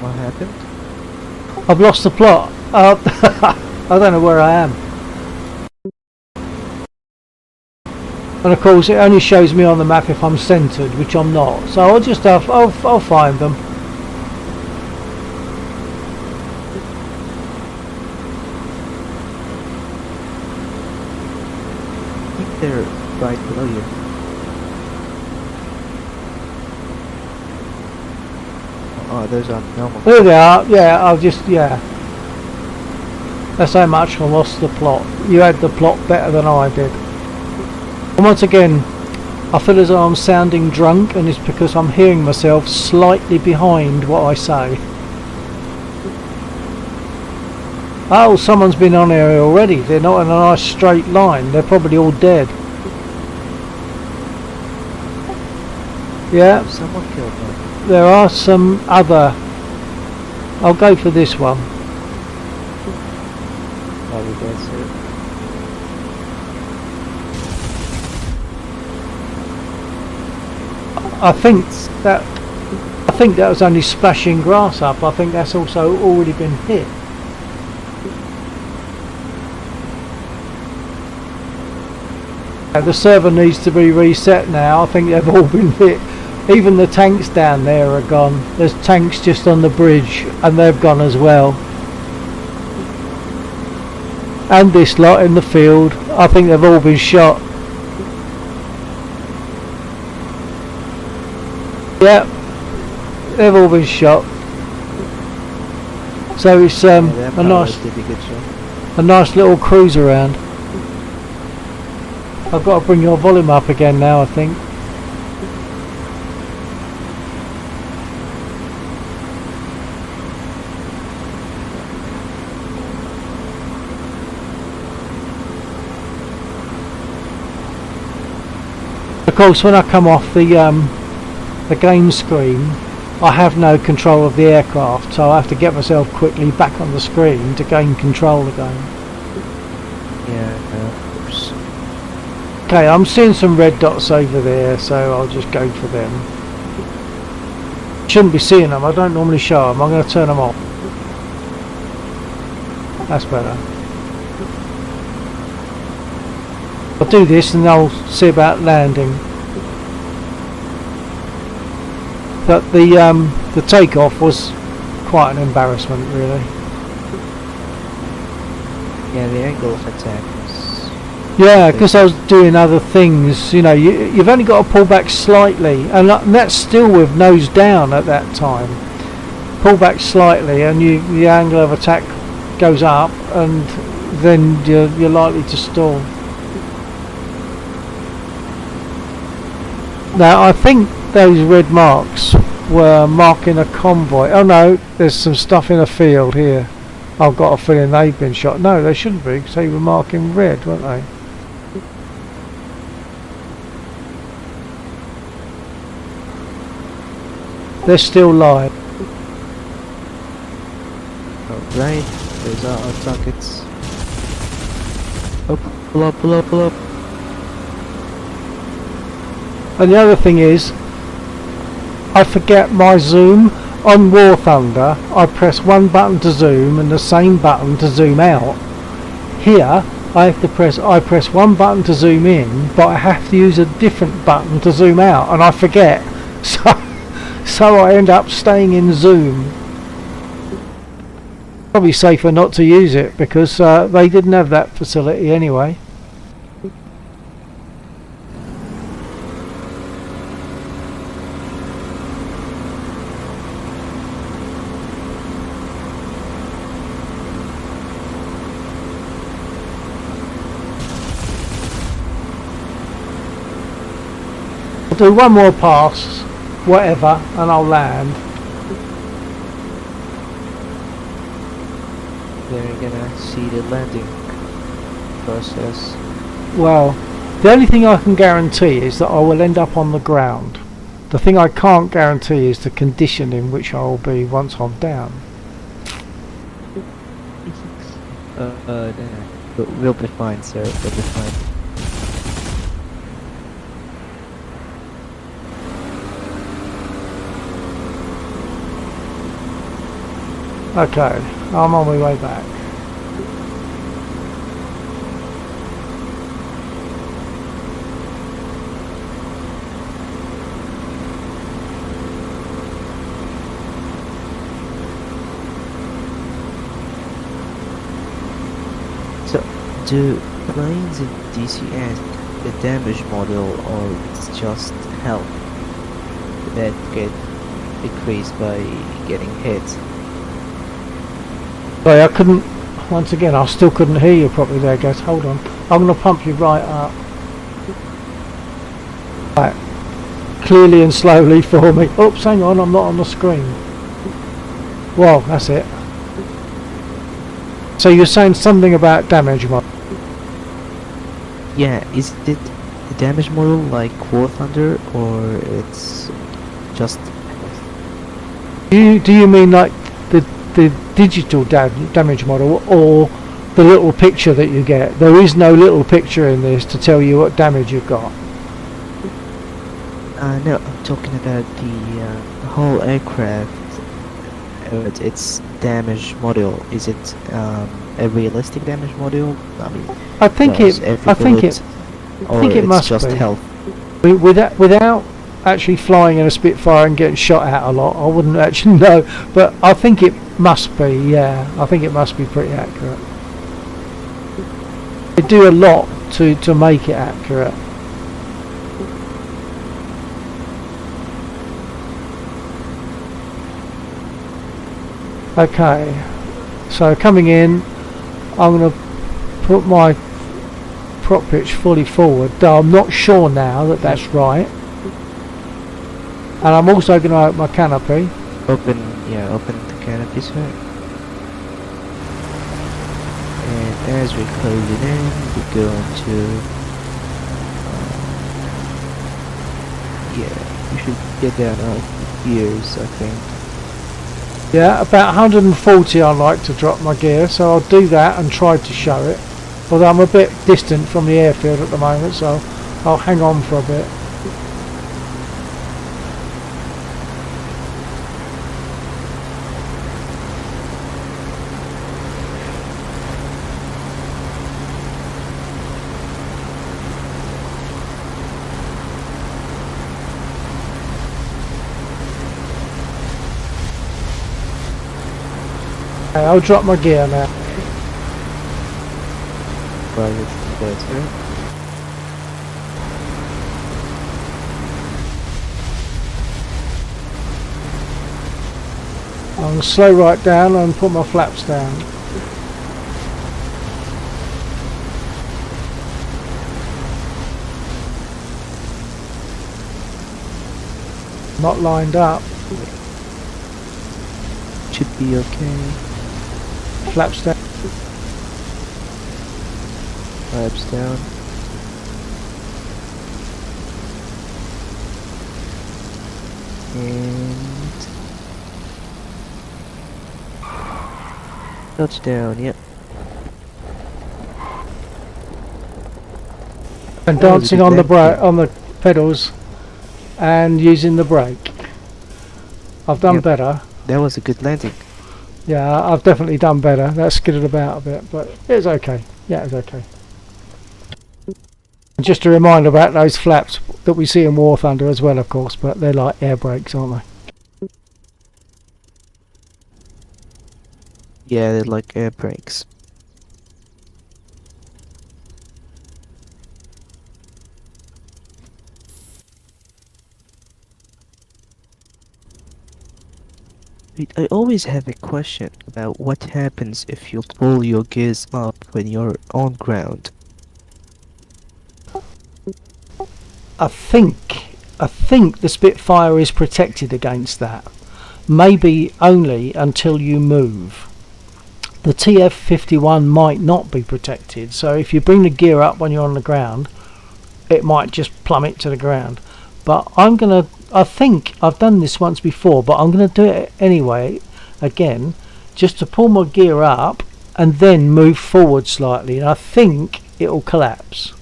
Speaker 4: What happened?
Speaker 2: I've lost the plot. I don't know where I am. And of course it only shows me on the map if I'm centred, which I'm not. So I'll just I'll find them.
Speaker 4: I think they're right below you. Oh, those are normal.
Speaker 2: There they are. Yeah, yeah. That's how much I lost the plot. You had the plot better than I did. And once again, I feel as though I'm sounding drunk, and it's because I'm hearing myself slightly behind what I say. Oh, someone's been on here already. They're not in a nice straight line. They're probably all dead. Yeah,
Speaker 4: Someone killed them.
Speaker 2: there are some other. I'll go for this one.
Speaker 4: Probably that's it.
Speaker 2: I think that was only splashing grass up. I think that's also already been hit. The server needs to be reset now. I think they've all been hit. Even the tanks down there are gone. There's tanks just on the bridge and they've gone as well. And this lot in the field, I think they've all been shot. Yep, they've all been shot. So it's
Speaker 4: Yeah,
Speaker 2: a nice
Speaker 4: did a good job.
Speaker 2: a nice little cruise around. I've got to bring your volume up again now, I think. Of course, when I come off the game screen, I have no control of the aircraft, so I have to get myself quickly back on the screen to gain control again.
Speaker 4: Yeah, of course.
Speaker 2: Okay, I'm seeing some red dots over there, so I'll just go for them. Shouldn't be seeing them, I don't normally show them. I'm going to turn them off. That's better. I'll do this and I'll see about landing. But the takeoff was quite an embarrassment, really.
Speaker 4: Yeah, the angle of attack was...
Speaker 2: Yeah, because I was doing other things. You know, you've only got to pull back slightly, and that's still with nose down at that time. Pull back slightly, and the angle of attack goes up, and then you're likely to stall. Now, I think those red marks were marking a convoy. Oh no, there's some stuff in a field here. I've got a feeling they've been shot. No, they shouldn't be, because they were marking red, weren't they? They're still live.
Speaker 4: Alright, there's our targets. Oh, pull up, pull up, pull up.
Speaker 2: And the other thing is, I forget my zoom. On War Thunder, I press one button to zoom and the same button to zoom out. Here, I press one button to zoom in, but I have to use a different button to zoom out, and I forget So I end up staying in Zoom. Probably safer not to use it because they didn't have that facility anyway. I'll do one more pass, whatever, and I'll land.
Speaker 4: Then you're gonna see the landing process.
Speaker 2: Well, the only thing I can guarantee is that I will end up on the ground. The thing I can't guarantee is the condition in which I will be once I'm down.
Speaker 4: No. We'll be fine, sir. We'll be fine.
Speaker 2: Okay, I'm on my way back.
Speaker 4: So, do planes in DCS the damage model, or it's just health that get decreased by getting hit?
Speaker 2: Sorry, I couldn't, once again, I still couldn't hear you properly there, guys. Hold on. I'm going to pump you right up. Right. Clearly and slowly for me. Oops, hang on, I'm not on the screen. Well, that's it. So you're saying something about damage model?
Speaker 4: Yeah, is it the damage model like War Thunder, or it's just...
Speaker 2: Do you mean like the digital damage model, or the little picture that you get? There is no little picture in this to tell you what damage you've got.
Speaker 4: No, I'm talking about the whole aircraft. Its damage model. Is it a realistic damage model? I mean,
Speaker 2: I think it must
Speaker 4: just
Speaker 2: be.
Speaker 4: health.
Speaker 2: Without actually flying in a Spitfire and getting shot at a lot, I wouldn't actually know, but I think it must be, yeah, I think it must be pretty accurate. They do a lot to make it accurate. Okay, so coming in, I'm going to put my prop pitch fully forward, though I'm not sure now that that's right. And I'm also going to open my canopy.
Speaker 4: Open the canopy, sir. And as we close it in, we go into... yeah, you should get down on gears, I think.
Speaker 2: Yeah, about 140 I like to drop my gear, so I'll do that and try to show it. Although I'm a bit distant from the airfield at the moment, so I'll hang on for a bit. Okay, I'll drop my gear now.
Speaker 4: Private better.
Speaker 2: I'll slow right down and put my flaps down. Not lined up.
Speaker 4: Should be okay.
Speaker 2: Flaps down.
Speaker 4: Flaps down. And touchdown, yep.
Speaker 2: And
Speaker 4: That was a
Speaker 2: dancing
Speaker 4: good
Speaker 2: on the
Speaker 4: landing.
Speaker 2: on the pedals and using the brake. I've done
Speaker 4: Yep.
Speaker 2: better.
Speaker 4: That was a good landing.
Speaker 2: Yeah, I've definitely done better. That skidded about a bit, but it was okay. Yeah, it was okay. And just a reminder about those flaps that we see in War Thunder as well, of course, but they're like air brakes, aren't they?
Speaker 4: Yeah, they're like air brakes. Wait, I always have a question about what happens if you pull your gears up when you're on ground.
Speaker 2: I think the Spitfire is protected against that. Maybe only until you move. The TF51 might not be protected, so if you bring the gear up when you're on the ground, it might just plummet to the ground. But I think I've done this once before, but I'm gonna do it anyway again, just to pull my gear up and then move forward slightly, and I think it'll collapse.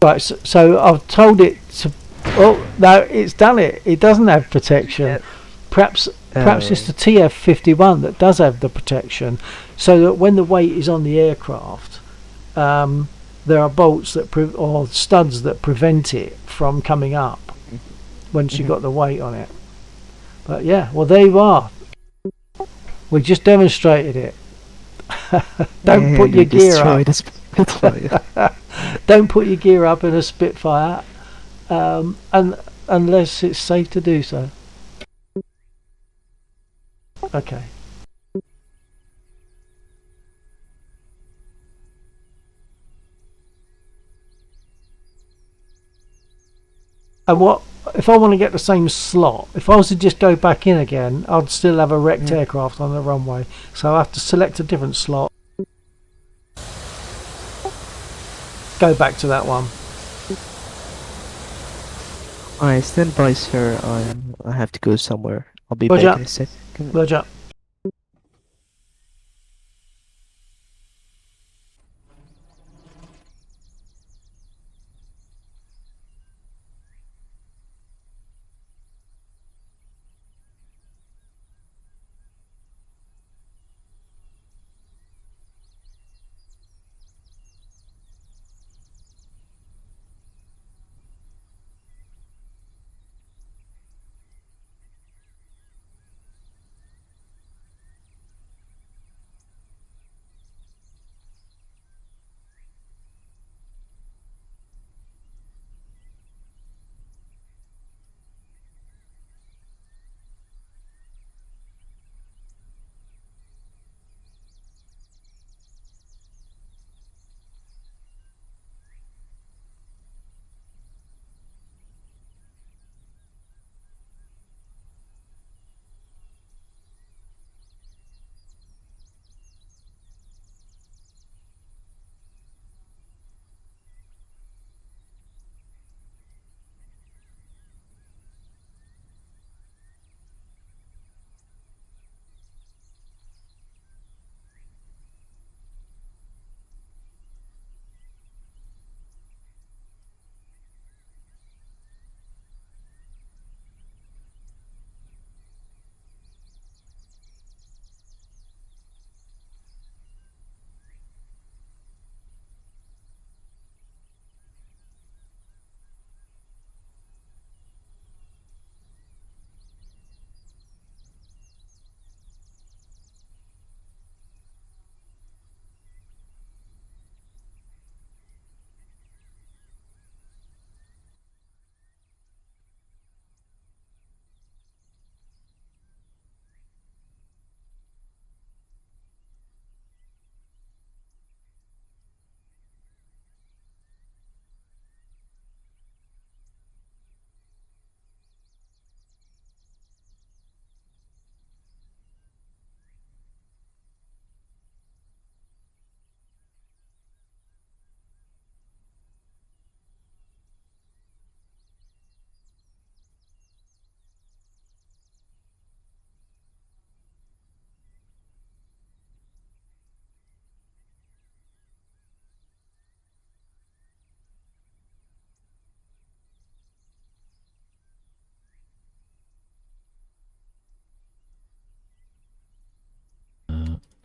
Speaker 2: Right, so I've told it to. Oh no, it's done it. It doesn't have protection.
Speaker 4: Yeah.
Speaker 2: Perhaps it's the TF51 that does have the protection, so that when the weight is on the aircraft, there are bolts that or studs that prevent it from coming up once you've got the weight on it. But yeah, well there you are. We just demonstrated it. Don't put your gear up. Don't put your gear up in a Spitfire, unless it's safe to do so. Okay. And what if I want to get the same slot? If I was to just go back in again, I'd still have a wrecked aircraft on the runway. So I have to select a different slot. Go back to that one.
Speaker 4: Alright, stand by, sir. I have to go somewhere. I'll be
Speaker 2: Roger.
Speaker 4: back in a second.
Speaker 2: Roger.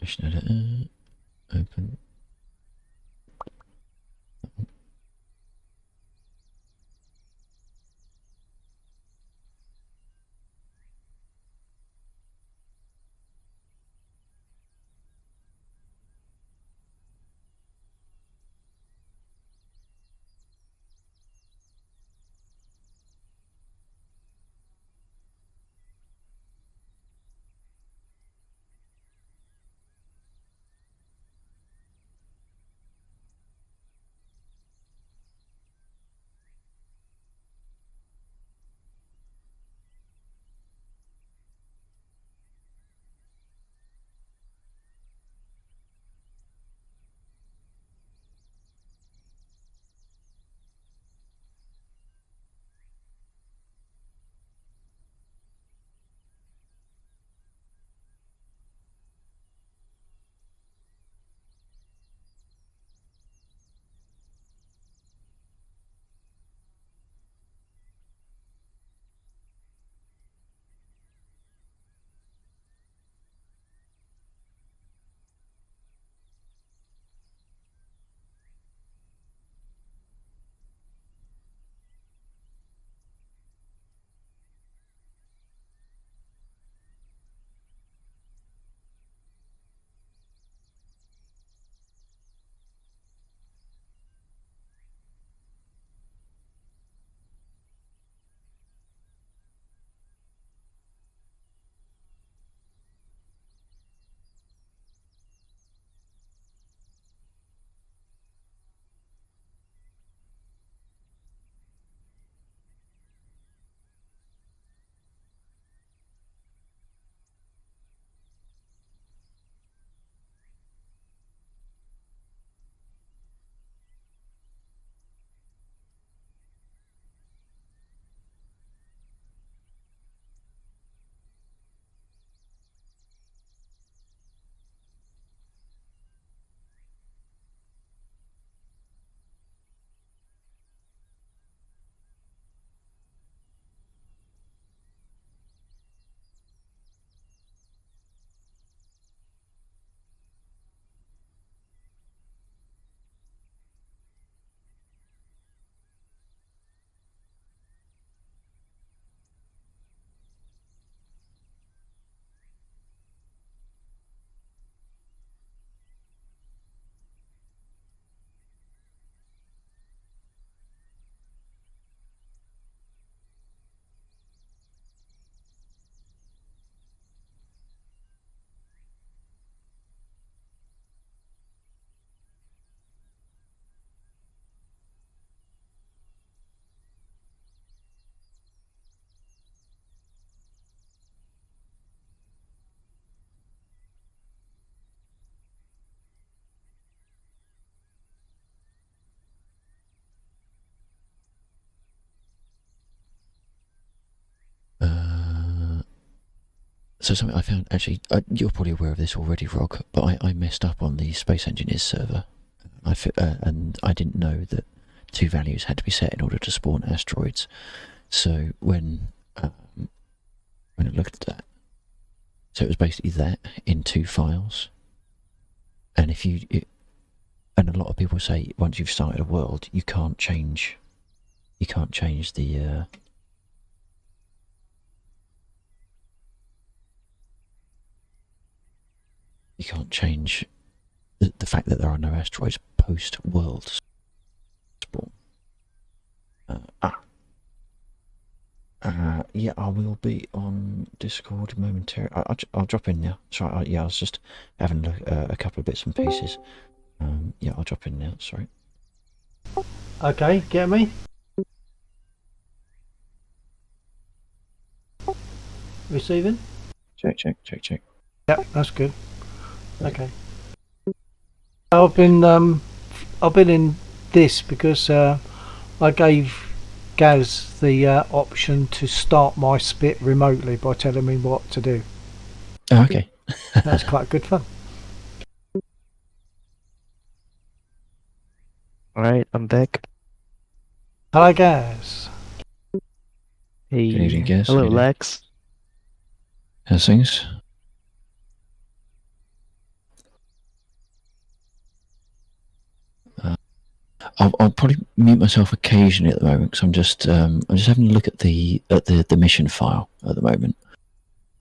Speaker 6: Schnelle open. So something I found, actually, you're probably aware of this already, Rog, but I messed up on the Space Engineers server. And I didn't know that 2 values had to be set in order to spawn asteroids. So when I looked at that, so it was basically that in 2 files. And and a lot of people say once you've started a world, you can't change the you can't change the fact that there are no asteroids post world spawn. Yeah, I will be on Discord momentarily. I'll drop in now. Sorry, I was just having a couple of bits and pieces. Yeah, I'll drop in now. Sorry.
Speaker 2: Okay, get me? Receiving?
Speaker 6: Check.
Speaker 2: Yep, that's good. Okay. I've been in this because I gave Gaz the option to start my spit remotely by telling me what to do.
Speaker 6: Oh, okay.
Speaker 2: That's quite good fun.
Speaker 4: Alright, I'm back.
Speaker 2: Hello, Gaz.
Speaker 4: Hey,
Speaker 6: Good evening, Gaz.
Speaker 4: hello,
Speaker 6: How you doing?
Speaker 4: Lex.
Speaker 6: How's things? I'll probably mute myself occasionally at the moment because I'm just having a look at the mission file at the moment.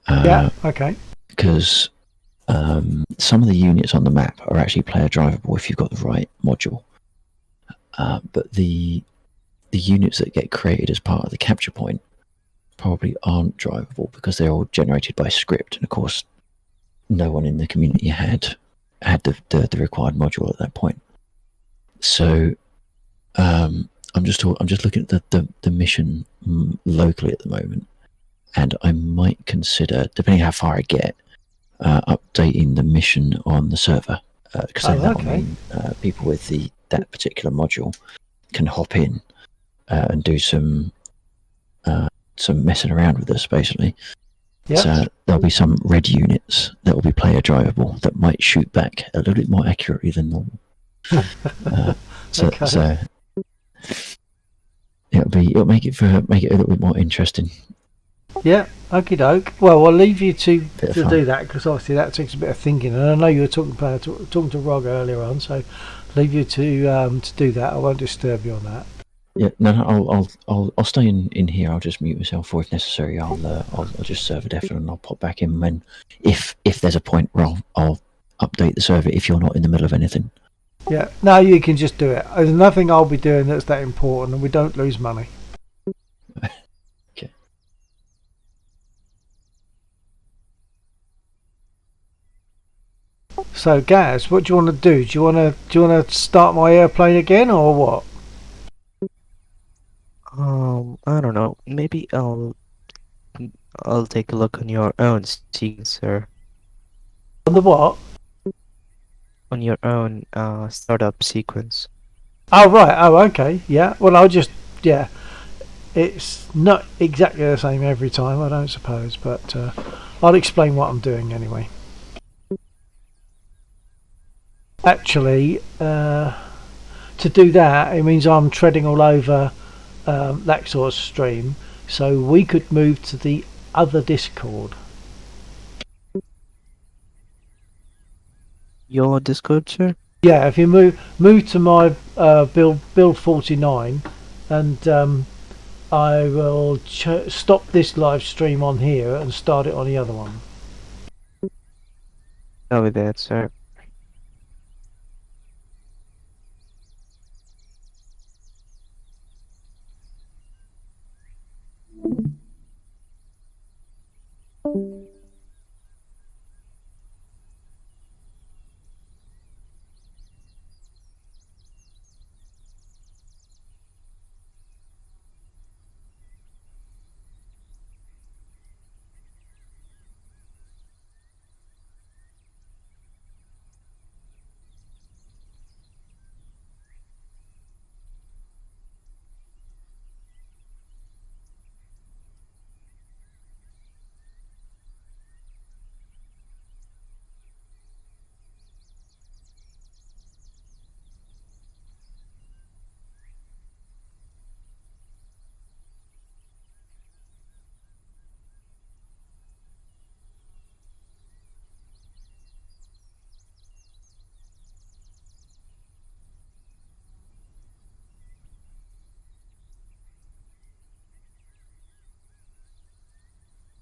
Speaker 2: Yeah. Okay.
Speaker 6: Because some of the units on the map are actually player drivable if you've got the right module. But the units that get created as part of the capture point probably aren't drivable because they're all generated by script, and of course, no one in the community had the required module at that point. So I'm just looking at the mission locally at the moment, and I might consider, depending how far I get, updating the mission on the server because then that will mean people with that particular module can hop in and do some messing around with us, basically.
Speaker 2: Yep.
Speaker 6: So there'll be some red units that will be player drivable that might shoot back a little bit more accurately than normal. So it'll make it a little bit more interesting.
Speaker 2: Yeah, okie doke. Well, I'll leave you to
Speaker 6: fun.
Speaker 2: do that because obviously that takes a bit of thinking, and I know you were talking to Rog earlier on, so leave you to do that. I won't disturb you on that.
Speaker 6: Yeah, no, I'll stay in here. I'll just mute myself, or if necessary, I'll just server deafen and I'll pop back in when if there's a point where I'll update the server if you're not in the middle of anything.
Speaker 2: Yeah, no, you can just do it. There's nothing I'll be doing that's that important, and we don't lose money.
Speaker 6: Okay.
Speaker 2: So, Gaz, what do you want to do? Do you want to start my airplane again, or what?
Speaker 4: I don't know. Maybe I'll take a look on your own sequencer.
Speaker 2: On the what?
Speaker 4: On your own startup sequence.
Speaker 2: Oh right. Oh okay. Yeah. Well, it's not exactly the same every time, I don't suppose, but I'll explain what I'm doing anyway. Actually, to do that, it means I'm treading all over that sort of stream, so we could move to the other Discord.
Speaker 4: Your Discord, sir?
Speaker 2: Yeah, if you move to my build 49, and I will stop this live stream on here and start it on the other one.
Speaker 4: I'll be that, sir.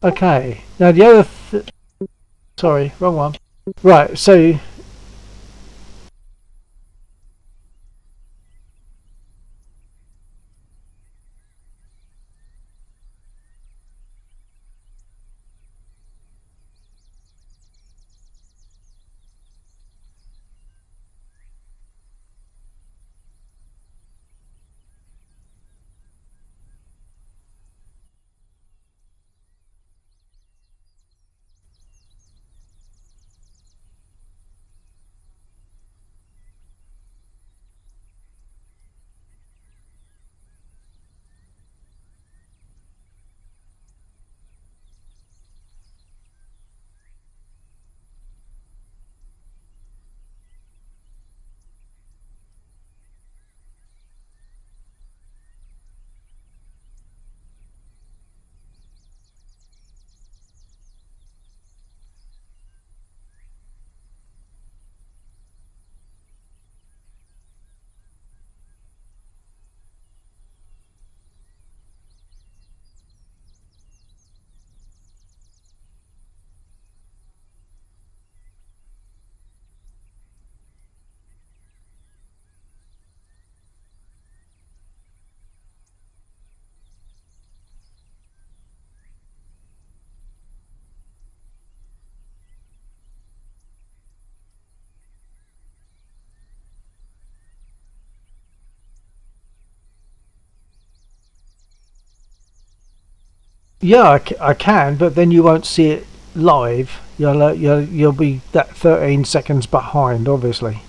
Speaker 2: Okay. Now the other. Sorry, wrong one. Right. So. Yeah, I can, but then you won't see it live. You'll be that 13 seconds behind, obviously.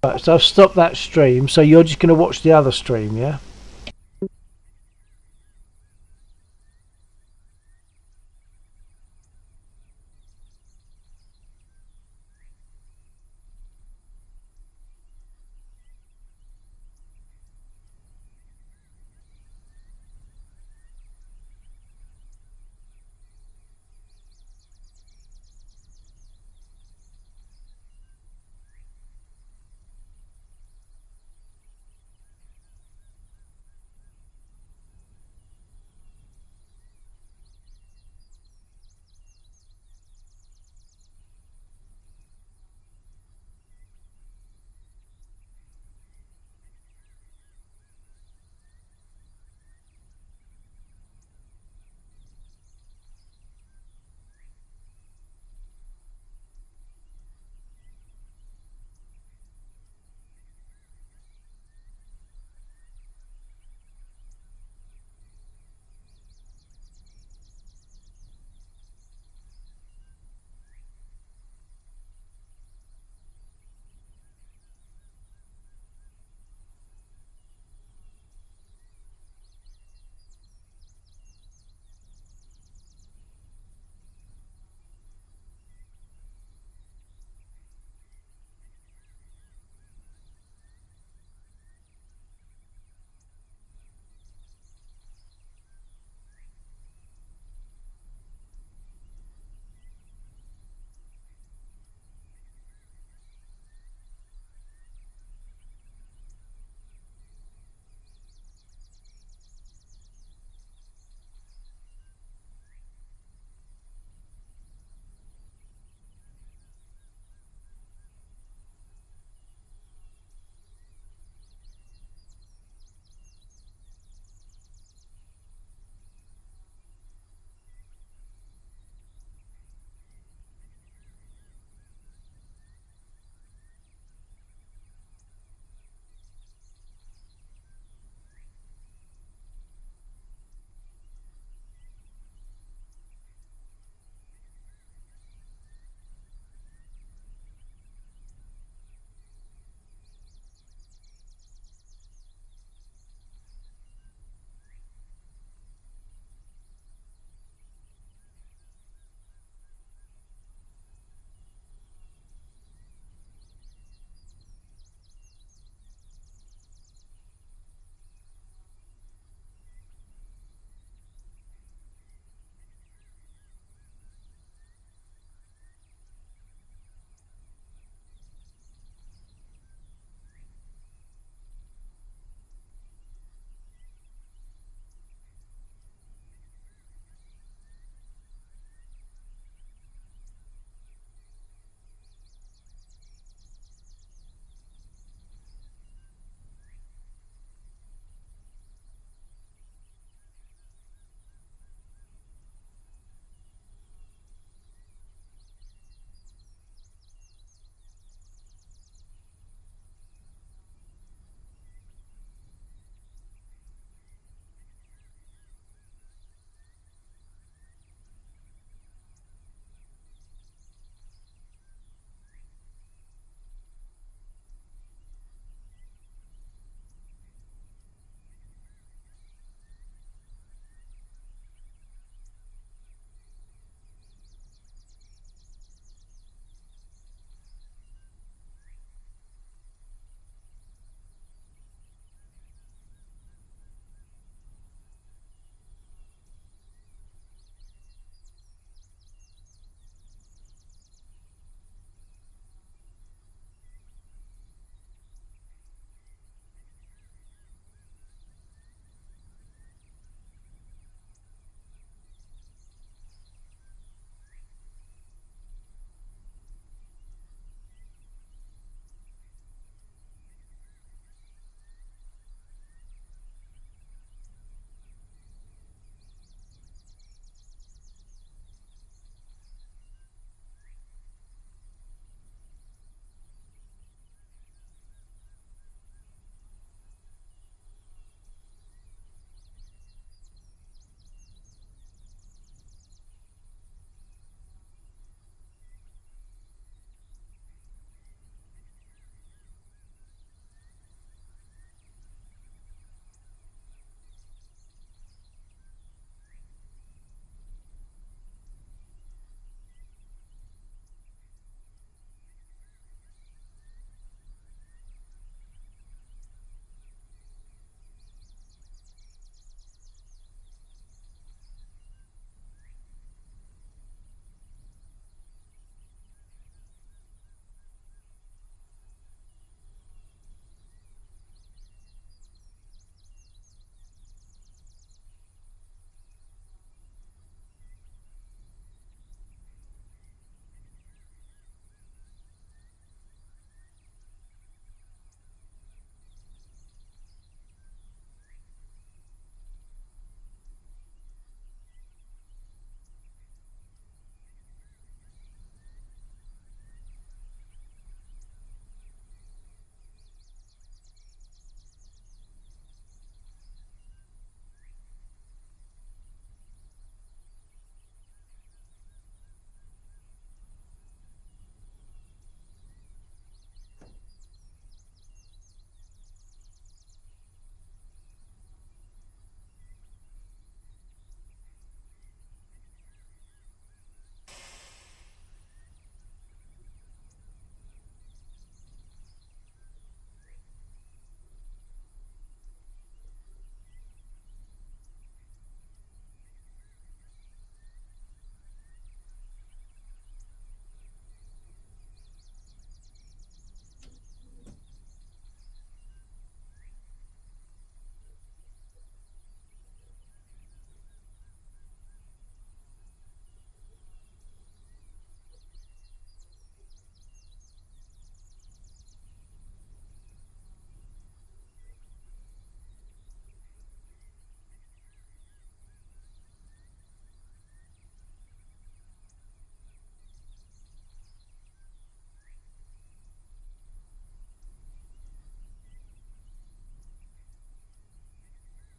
Speaker 2: Right, so I've stopped that stream. So you're just going to watch the other stream, yeah?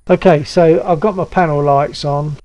Speaker 2: Okay, so I've got my panel lights on.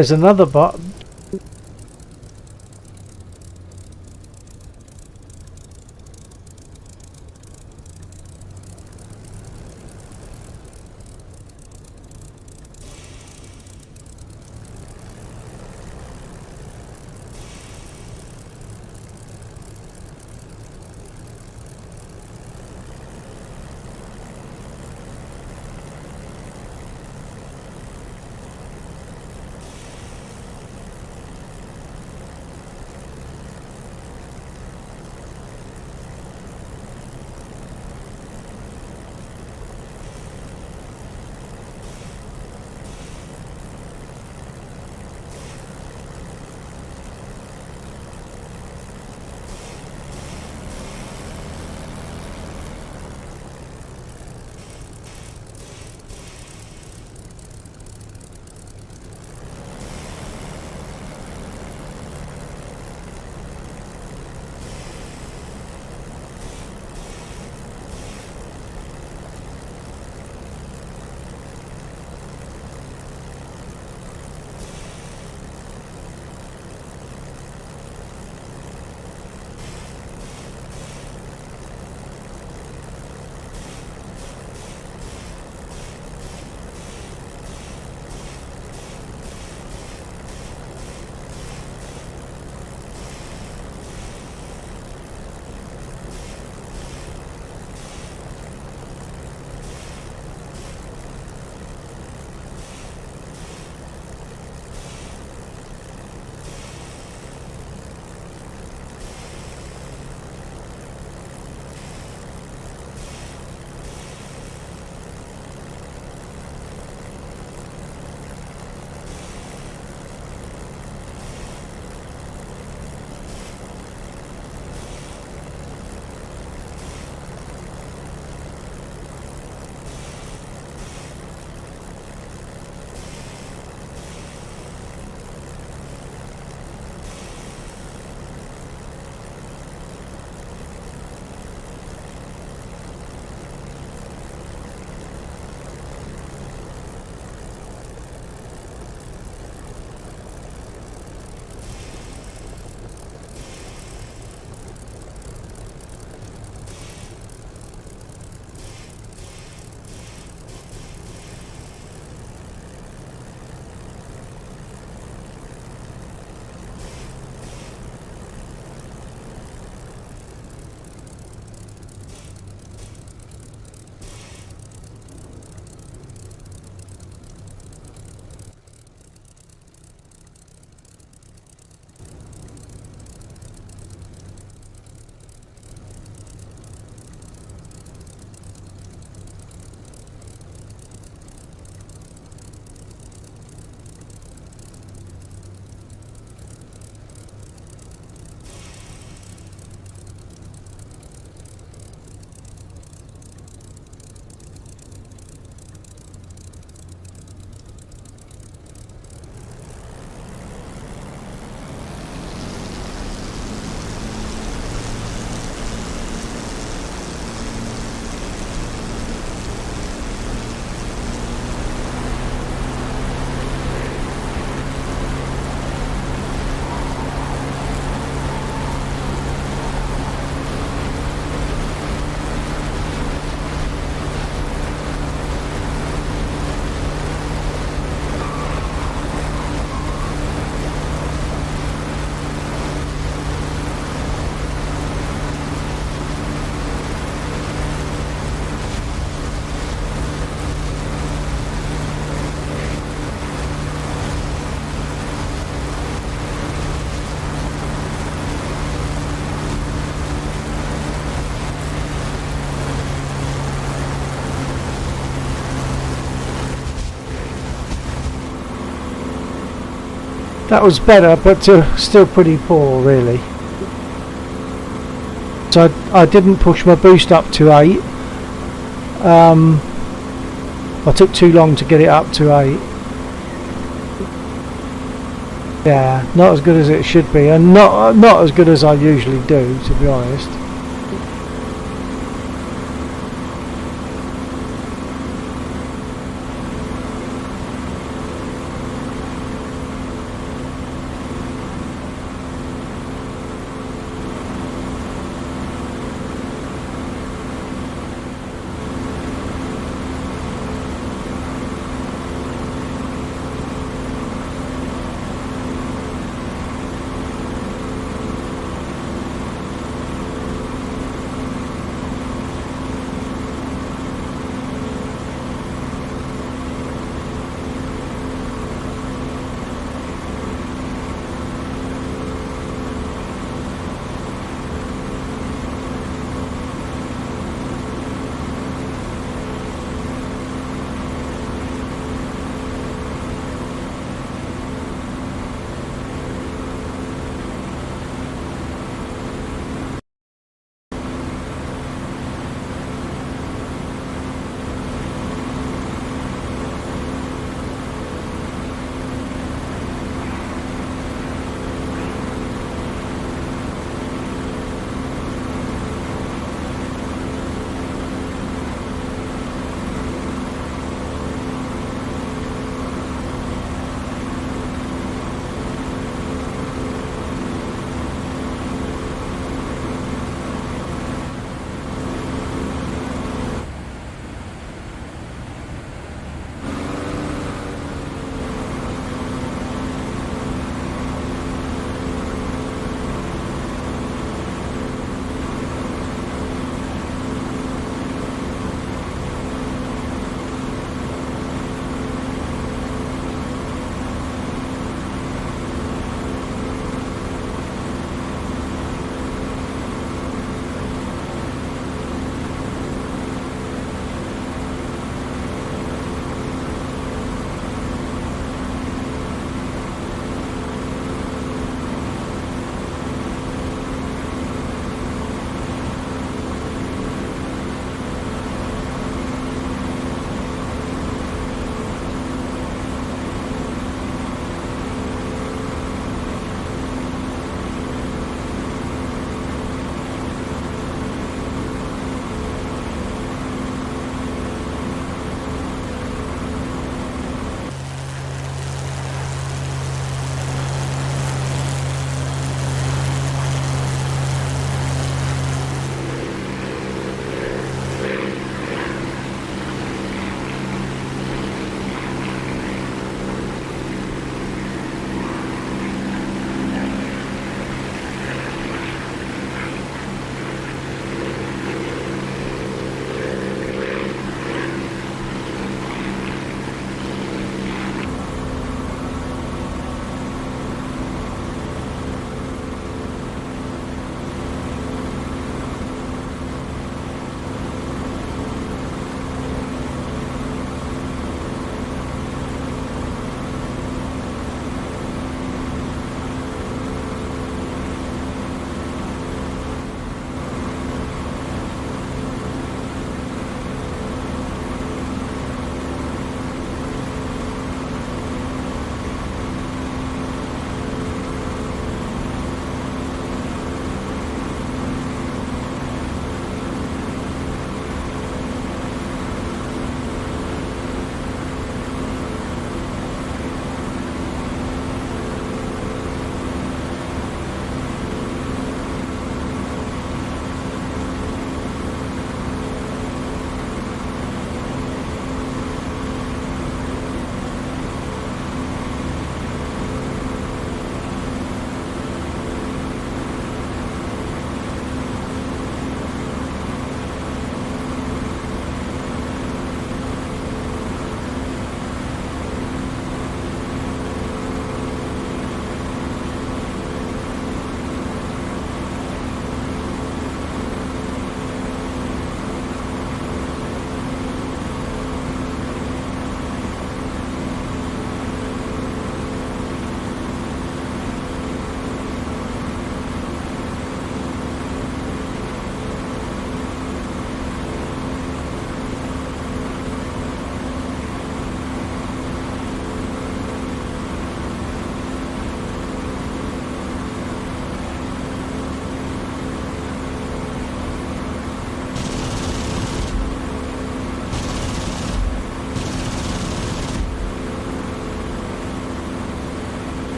Speaker 2: There's another bot. That was better, but still pretty poor, really. So I didn't push my boost up to 8. I took too long to get it up to 8. Yeah, not as good as it should be, and not as good as I usually do, to be honest.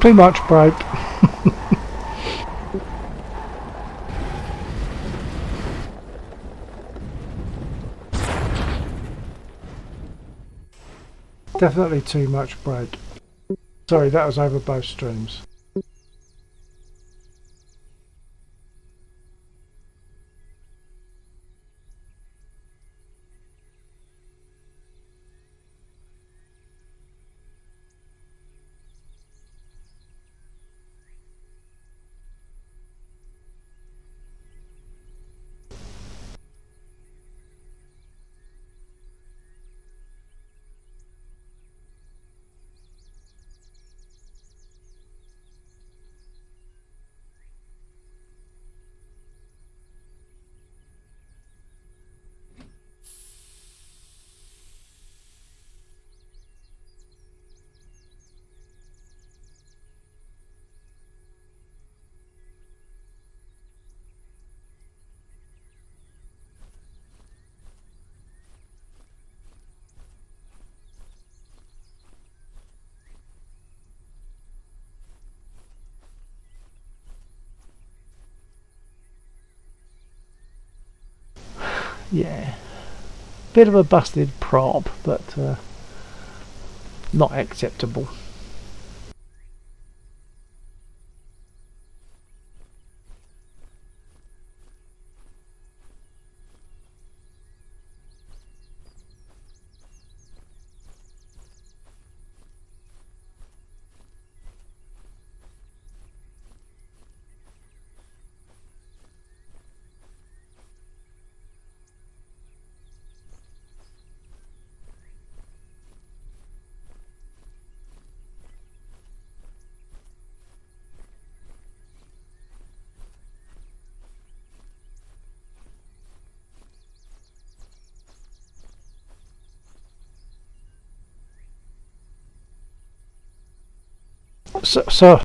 Speaker 2: Too much broke. Definitely too much break. Sorry, that was over both streams. Yeah. Bit of a busted prop, but not acceptable. So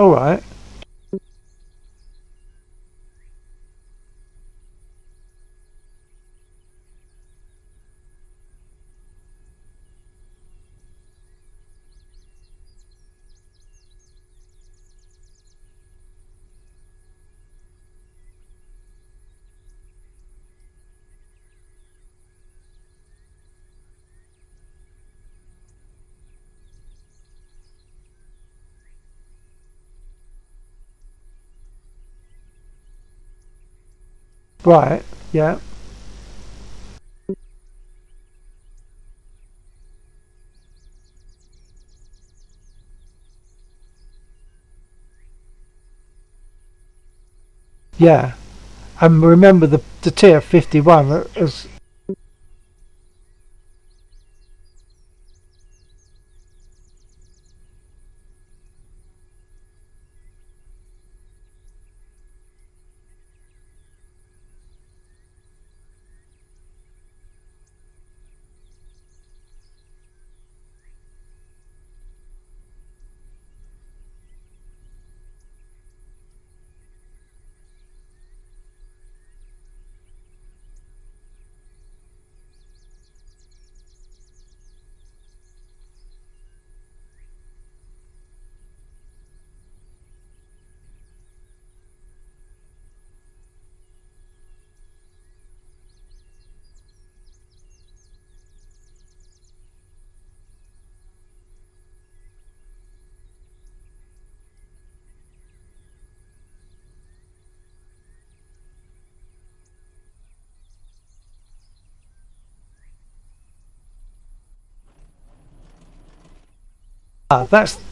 Speaker 2: Alright. Right, yeah. Yeah. And remember the TF-51 as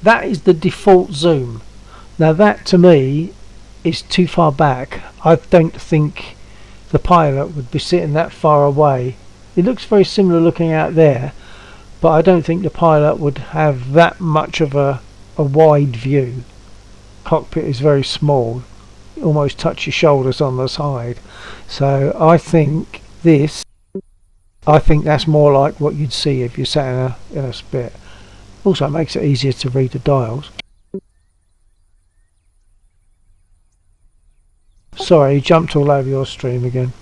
Speaker 2: that is the default zoom. Now that to me is too far back. I don't think the pilot would be sitting that far away. It looks very similar looking out there, but I don't think the pilot would have that much of a wide view. Cockpit is very small, you almost touch your shoulders on the side. So I think that's more like what you'd see if you sat in a spit. Also, it makes it easier to read the dials. Sorry, jumped all over your stream again.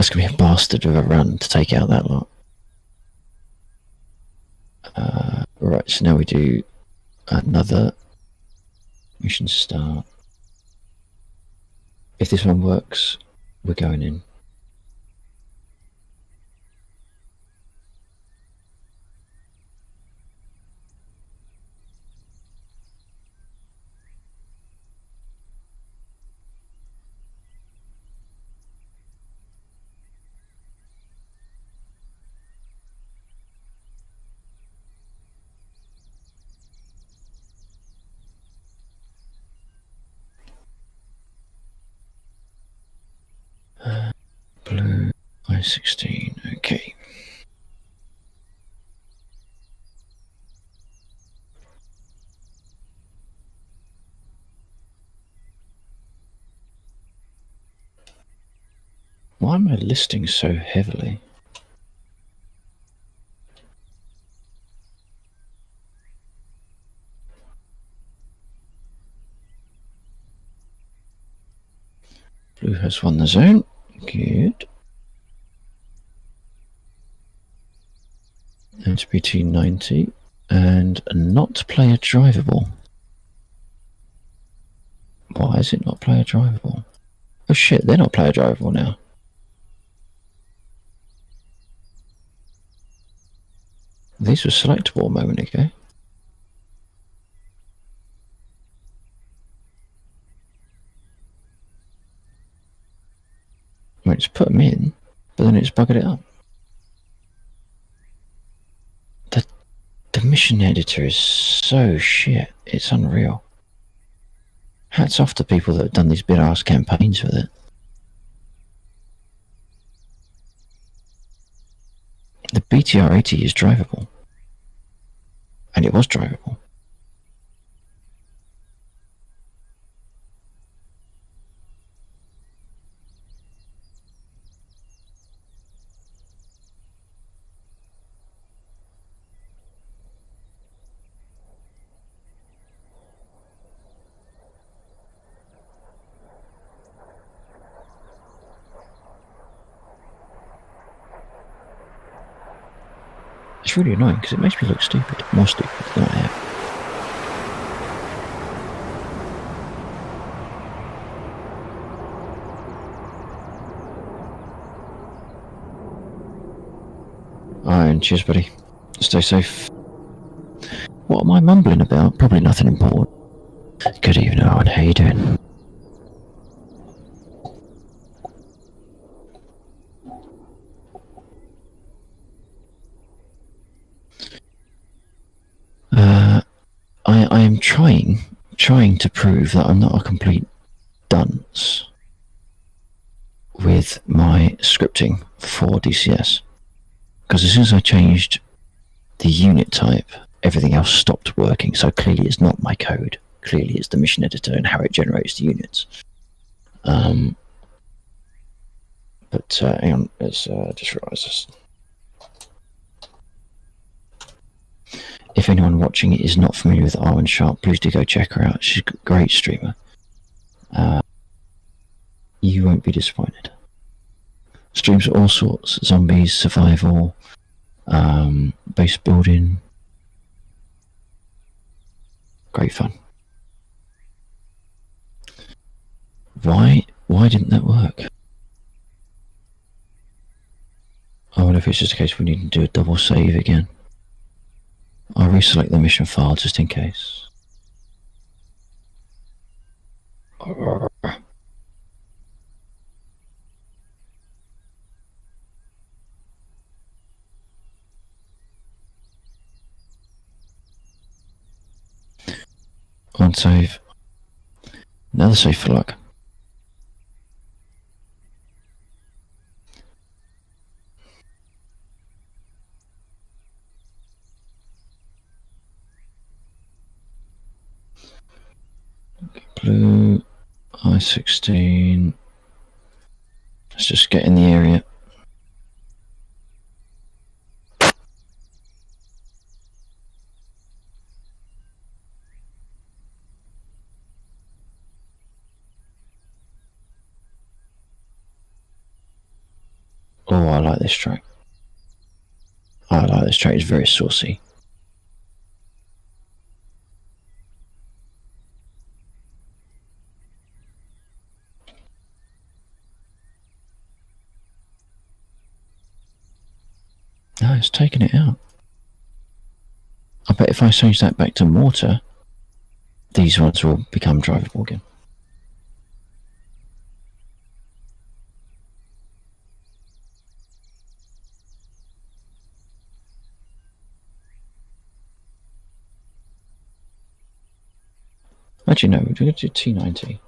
Speaker 6: That's going to be a bastard of a run to take out that lot. Right, so now we do another mission start. If this one works, we're going in. Blue I-16, okay. Why am I listing so heavily? Blue has won the zone. Good. HBT90 and not player drivable. Why is it not player drivable? Oh shit, they're not player drivable now. These were selectable a moment ago. I mean, it's put them in, but then it's buggered it up. The mission editor is so shit, it's unreal. Hats off to people that have done these big-ass campaigns with it. The BTR-80 is drivable. And it was drivable. It's really annoying because it makes me look stupid, more stupid than I am. Alright, cheers buddy. Stay safe. What am I mumbling about? Probably nothing important. Good evening, Owen. How you doing? I am trying to prove that I'm not a complete dunce with my scripting for DCS. Because as soon as I changed the unit type, everything else stopped working. So clearly it's not my code. Clearly it's the mission editor and how it generates the units. But hang on, let's just realise this. If anyone watching it is not familiar with Arwen Sharp, please do go check her out. She's a great streamer. You won't be disappointed. Streams all sorts: zombies, survival, base building. Great fun. Why didn't that work? I wonder if it's just a case we need to do a double save again. I'll reselect the mission file just in case. One save. Another save for luck. Blue I-16. Let's just get in the area. Oh, I like this track. I like this track. It's very saucy. No, it's taking it out. I bet if I change that back to mortar, these ones will become drivable again. Actually, no, we're going to do T90.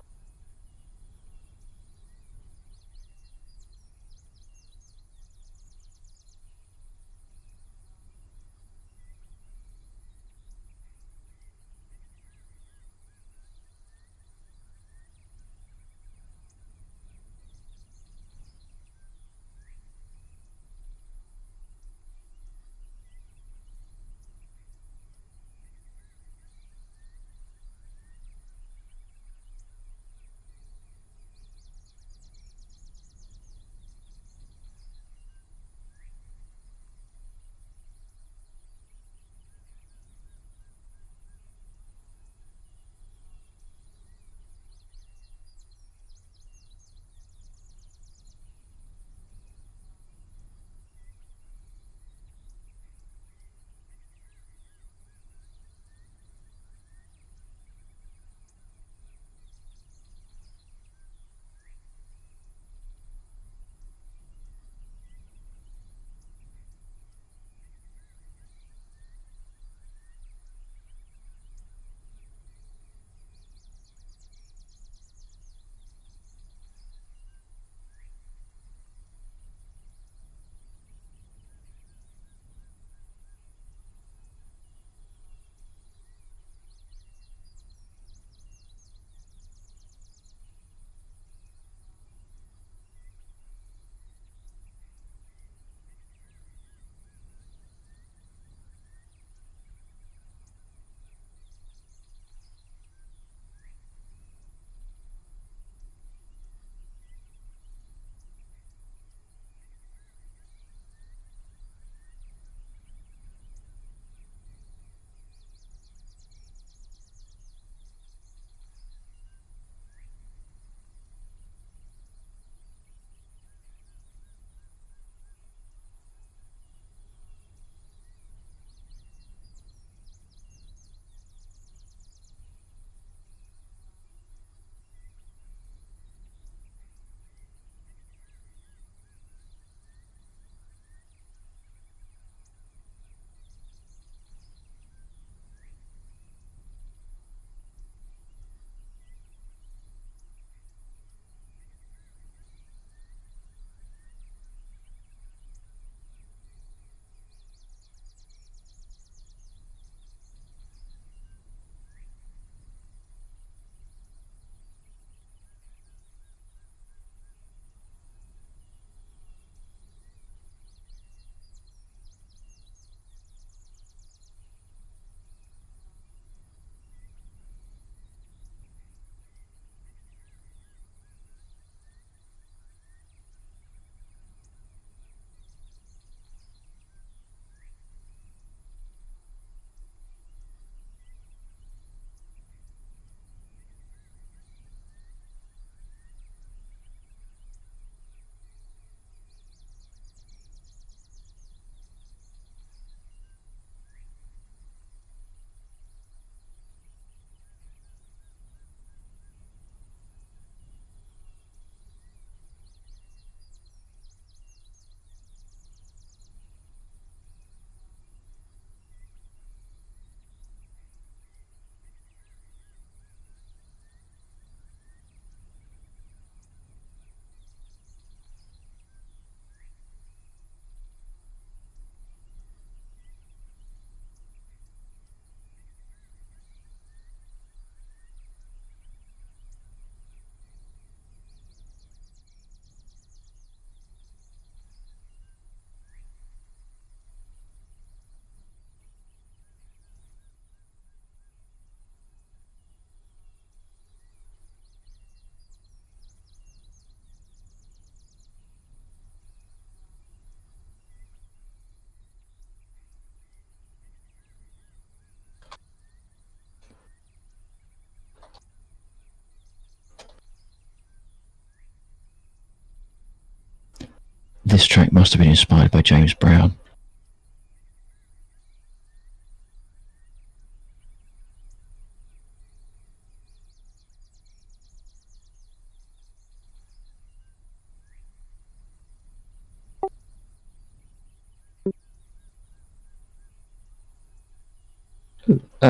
Speaker 6: This track must have been inspired by James Brown.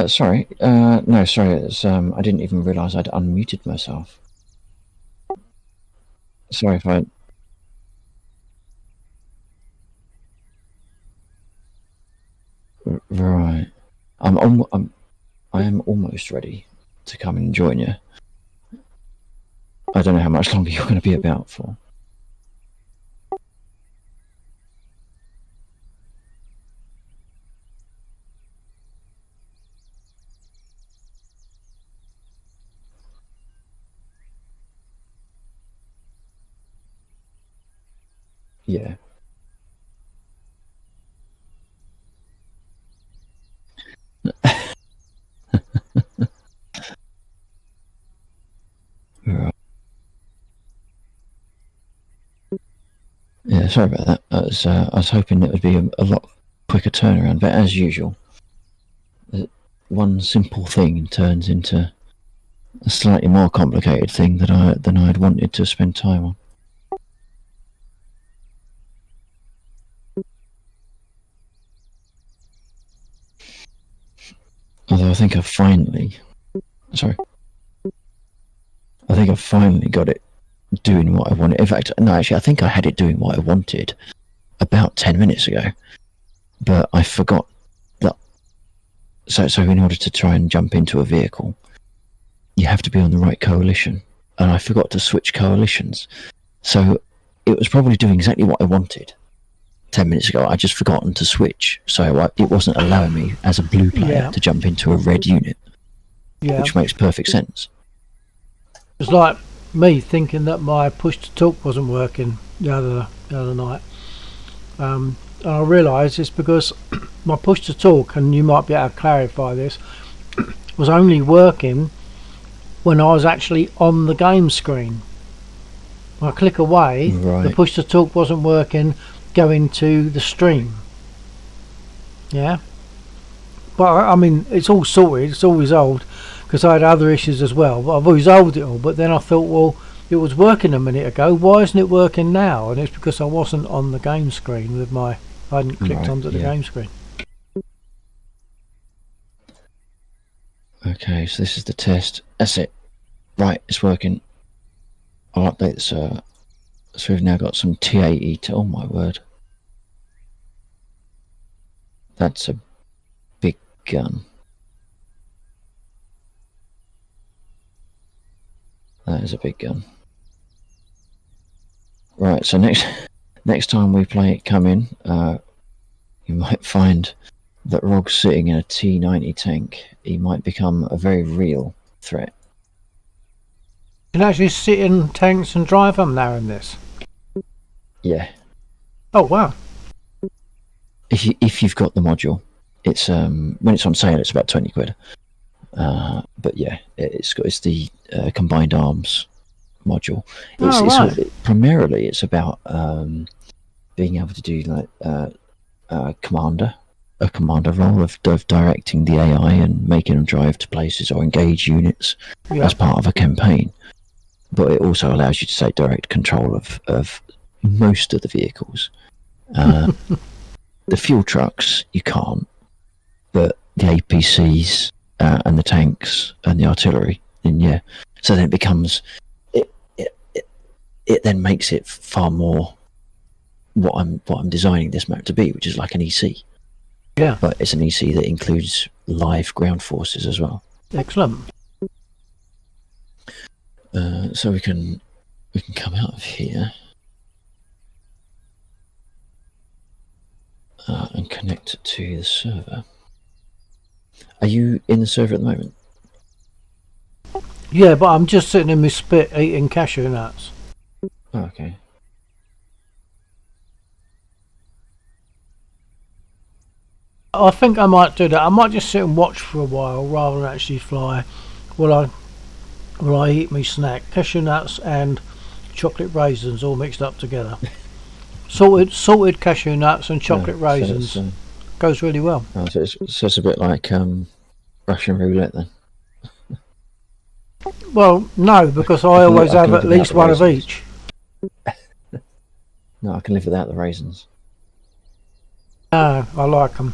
Speaker 6: Sorry. No, sorry. It's, I didn't even realise I'd unmuted myself. Sorry if I... Right. I am almost ready to come and join you. I don't know how much longer you're going to be about for. Yeah. Right. Yeah, sorry about that. I was hoping it would be a lot quicker turnaround, but as usual, one simple thing turns into a slightly more complicated thing than I'd wanted to spend time on. Although I think I've finally got it doing what I wanted. In fact, no, actually, I think I had it doing what I wanted about 10 minutes ago, but I forgot that. So in order to try and jump into a vehicle, you have to be on the right coalition, and I forgot to switch coalitions. So it was probably doing exactly what I wanted 10 minutes ago. I just forgotten to switch, so it wasn't allowing me as a blue player to jump into a red unit, which makes perfect sense.
Speaker 2: It's like me thinking that my push to talk wasn't working the other night, and I realised it's because my push to talk, and you might be able to clarify this, was only working when I was actually on the game screen. When I click away, the push to talk wasn't working going to the stream. Yeah, but I mean, it's all sorted, it's all resolved, because I had other issues as well, but I've resolved it all. But then I thought, well, it was working a minute ago, why isn't it working now? And it's because I wasn't on the game screen with I hadn't clicked onto the game screen.
Speaker 6: Okay, so this is the test. That's it. Right, it's working. I'll update the server. So we've now got some T80 oh my word. That's a big gun. That is a big gun. Right, so next time we play it come in, you might find that Rog's sitting in a T90 tank. He might become a very real threat.
Speaker 2: You can actually sit in tanks and drive them now in this?
Speaker 6: Yeah.
Speaker 2: Oh wow.
Speaker 6: If you've got the module, it's when it's on sale it's about 20 quid. But yeah, it's the combined arms module. Primarily it's about being able to do like a commander role of directing the AI and making them drive to places or engage units as part of a campaign. But it also allows you to take direct control of most of the vehicles. The fuel trucks you can't, but the APCs and the tanks and the artillery, then yeah. So then it becomes it then makes it far more what I'm designing this map to be, which is like an EC.
Speaker 2: Yeah.
Speaker 6: But it's an EC that includes live ground forces as well.
Speaker 2: Excellent.
Speaker 6: So we can come out of here and connect to the server. Are you in the server at the moment?
Speaker 2: Yeah, but I'm just sitting in my spit eating cashew nuts.
Speaker 6: Oh, okay.
Speaker 2: I think I might do that. I might just sit and watch for a while rather than actually fly while I eat my snack. Cashew nuts and chocolate raisins all mixed up together. Salted cashew nuts and chocolate
Speaker 6: So
Speaker 2: raisins.
Speaker 6: it's,
Speaker 2: Goes really well.
Speaker 6: so it's a bit like Russian roulette then.
Speaker 2: Well, no, because I
Speaker 6: I
Speaker 2: always
Speaker 6: can
Speaker 2: have
Speaker 6: live
Speaker 2: at
Speaker 6: without
Speaker 2: least
Speaker 6: the
Speaker 2: one of
Speaker 6: raisins.
Speaker 2: each.
Speaker 6: No, I can live without the raisins.
Speaker 2: No, I like them.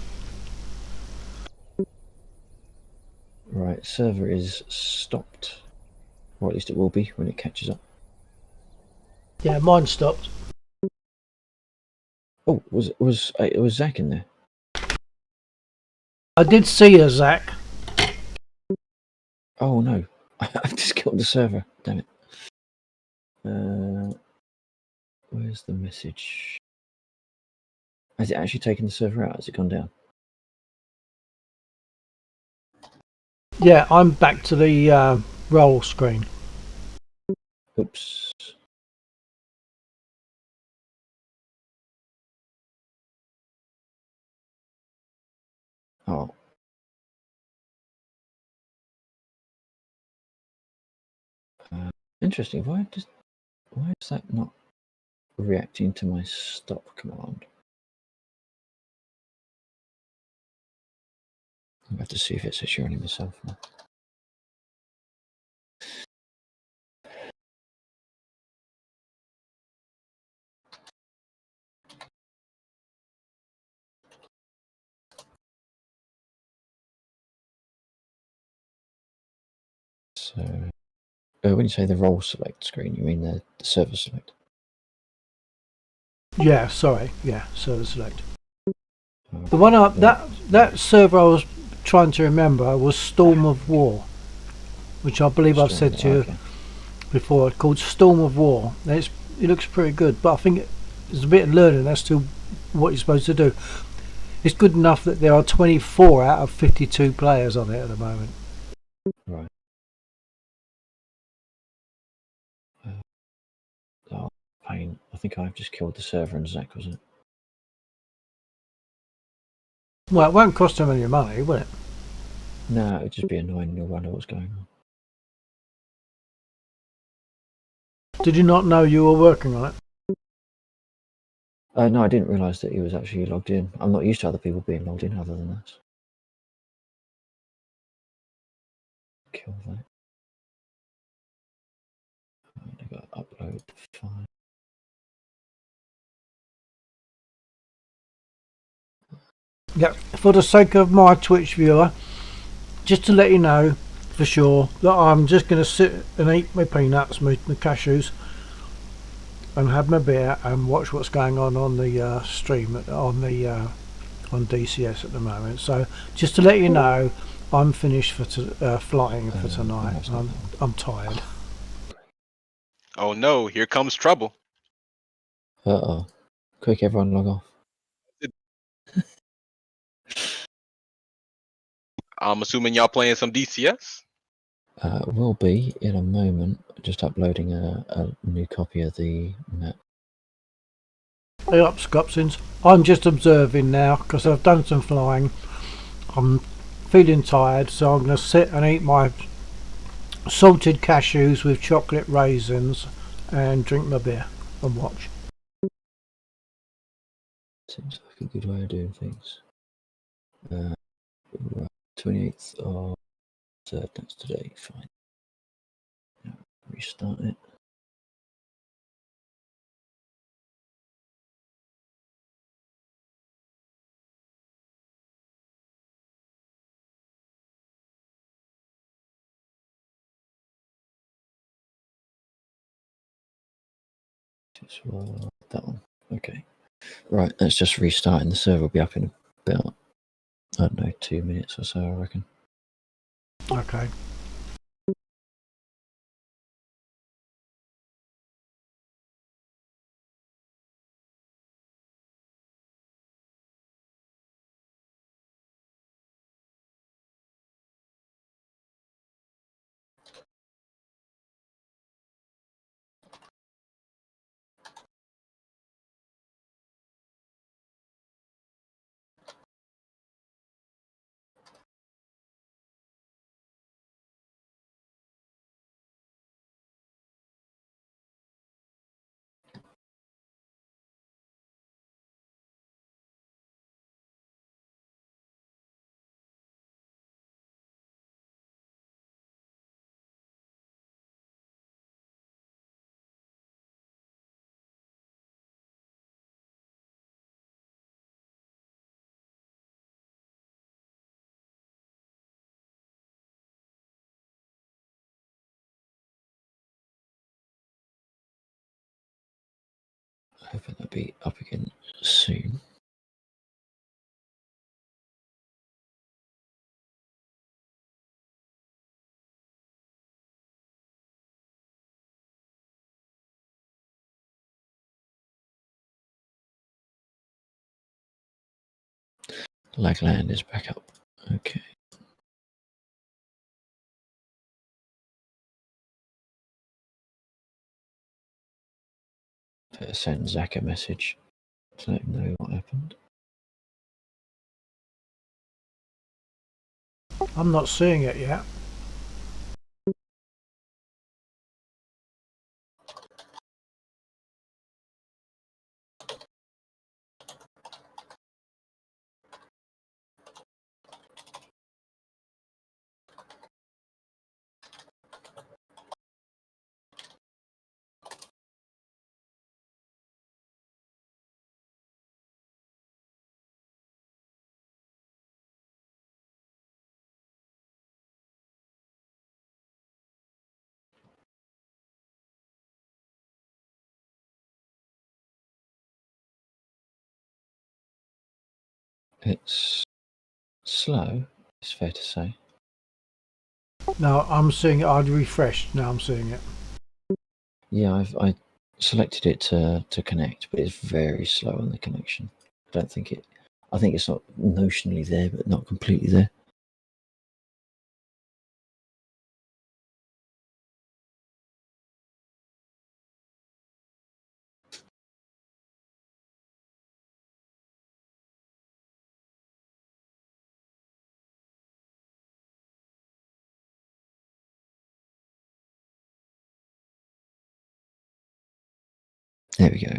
Speaker 6: Right, server is stopped. Or at least it will be when it catches up.
Speaker 2: Yeah, mine stopped.
Speaker 6: Oh, was Zach in there?
Speaker 2: I did see her, Zach.
Speaker 6: Oh no, I've just killed the server. Damn it. Where's the message? Has it actually taken the server out? Has it gone down?
Speaker 2: Yeah, I'm back to the roll screen.
Speaker 6: Oops. Oh. Interesting. Why is that not reacting to my stop command? I'm going to have to see if it's assuring myself now. So, when you say the role select screen, you mean the server select?
Speaker 2: Yeah, sorry. Yeah, server select.
Speaker 6: Oh,
Speaker 2: The one
Speaker 6: yeah.
Speaker 2: that server I was trying to remember was Storm of War, which I believe I've said to you
Speaker 6: Okay.
Speaker 2: before. Called Storm of War. It looks pretty good, but I think there's a bit of learning as to what you're supposed to do. It's good enough that there are 24 out of 52 players on it at the moment.
Speaker 6: Right. Oh, pain. I think I've just killed the server and Zach, wasn't it?
Speaker 2: Well, it won't cost them any money, will it?
Speaker 6: No, it'd just be annoying and you'll wonder what's going on.
Speaker 2: Did you not know you were working on it?
Speaker 6: No, I didn't realise that he was actually logged in. I'm not used to other people being logged in other than this. Kill that. I got to upload the file.
Speaker 2: Yeah, for the sake of my Twitch viewer, just to let you know for sure that I'm just going to sit and eat my peanuts, my cashews, and have my beer and watch what's going on the stream on DCS at the moment. So just to let you know, I'm finished for flying for tonight. I'm tired.
Speaker 7: Oh no, here comes trouble.
Speaker 6: Uh-oh. Quick, everyone log off.
Speaker 7: I'm assuming y'all playing some DCS?
Speaker 6: Will be in a moment. Just uploading a new copy of the map.
Speaker 2: Hey up, Scopsins. I'm just observing now because I've done some flying. I'm feeling tired, so I'm going to sit and eat my salted cashews with chocolate raisins and drink my beer and watch.
Speaker 6: Seems like a good way of doing things. 28th of 3rd, that's today, fine. Now, restart it. That one. Okay. Right, let's just restart and the server will be up in about, I don't know, 2 minutes or so, I reckon.
Speaker 2: Okay.
Speaker 6: Hoping they'll be up again soon. Lagland is back up. Okay. Better send Zach a message to let him know what happened.
Speaker 2: I'm not seeing it yet.
Speaker 6: It's slow, it's fair to say.
Speaker 2: No, I'm seeing it. I'd refreshed. Now I'm seeing it.
Speaker 6: Yeah, I selected it to connect, but it's very slow on the connection. I think it's not notionally there, but not completely there. There we go.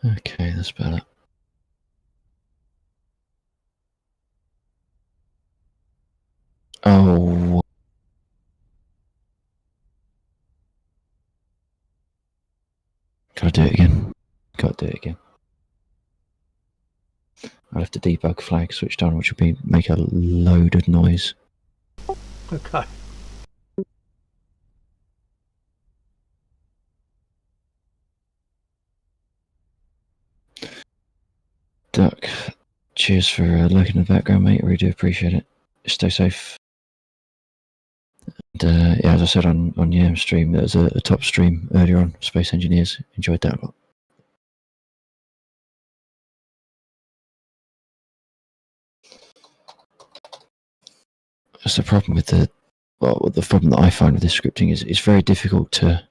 Speaker 6: Okay, that's better. Oh, gotta do it again. Gotta do it again. I'll have to debug flag switched on, which will make a load of noise.
Speaker 2: Okay.
Speaker 6: Duck, cheers for lurking in the background, mate. I really do appreciate it. Stay safe. And yeah, as I said on Yam stream, there was a top stream earlier on, Space Engineers. Enjoyed that a lot. That's the problem with the problem that I find with this scripting is it's very difficult to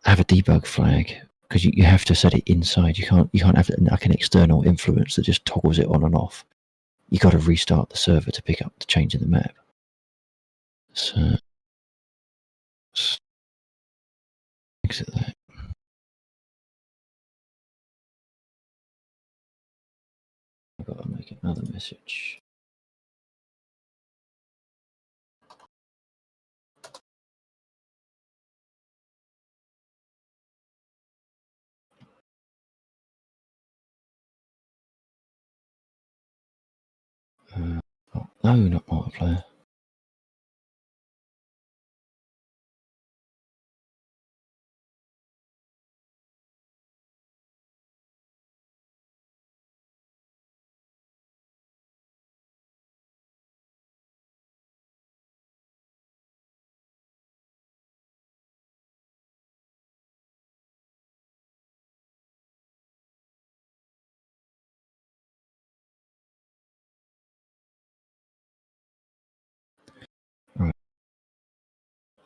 Speaker 6: have a debug flag because you have to set it inside. You can't have like an external influence that just toggles it on and off. You got to restart the server to pick up the change in the map. So exit that. I've got to make another message. Oh, no, not multiplayer.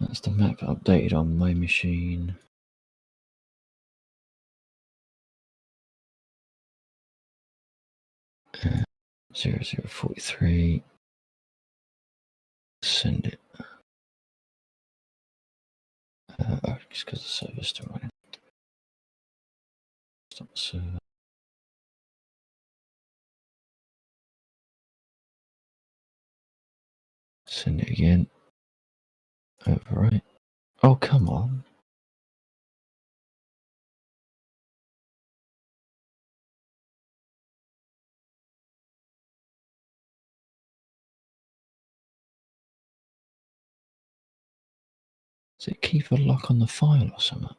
Speaker 6: That's the map updated on my machine. 0043. Send it. Just because the server's still running. Stop the server. Send it again. Overwrite. Oh, come on. Does it keep a lock on the file or something?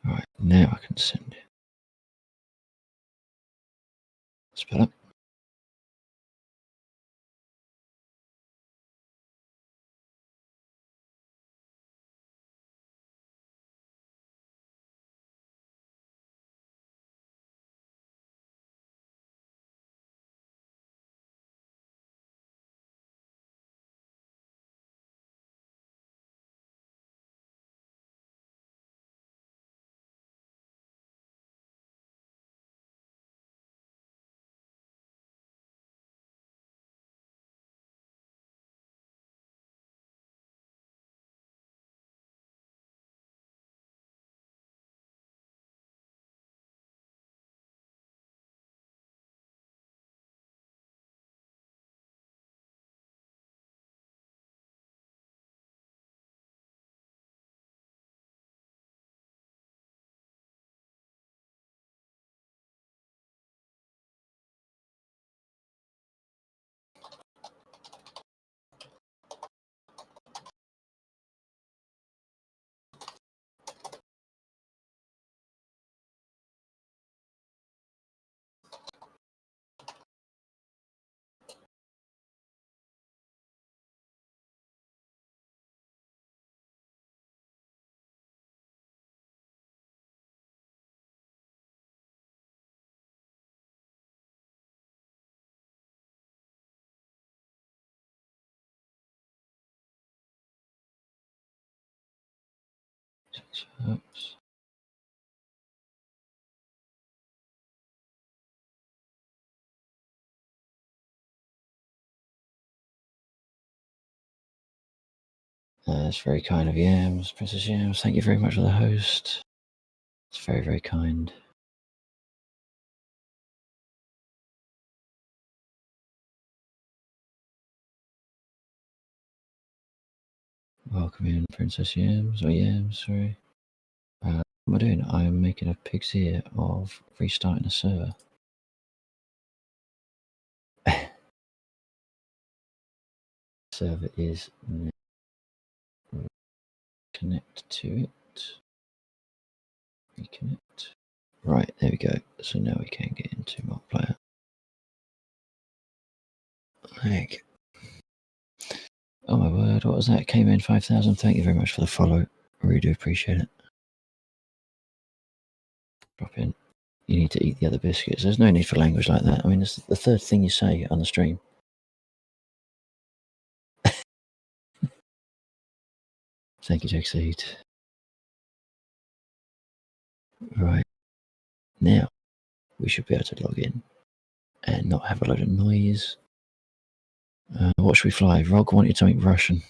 Speaker 6: Right, now I can send it. Spell it. Oops. That's very kind of Yams, Princess Yams. Thank you very much for the host. It's very, very kind. Welcome in, Princess Yams, or Yams, sorry. What am I doing? I am making a pig's ear of restarting a server. Server is connect to it. Reconnect. Right, there we go. So now we can get into multiplayer. Heck. Oh my word, what was that? Came in 5,000. Thank you very much for the follow. I really do appreciate it. Drop in. You need to eat the other biscuits. There's no need for language like that. I mean, it's the third thing you say on the stream. Thank you, Jackseed. Right. Now, we should be able to log in and not have a load of noise. What should we fly? Rog wanted something Russian.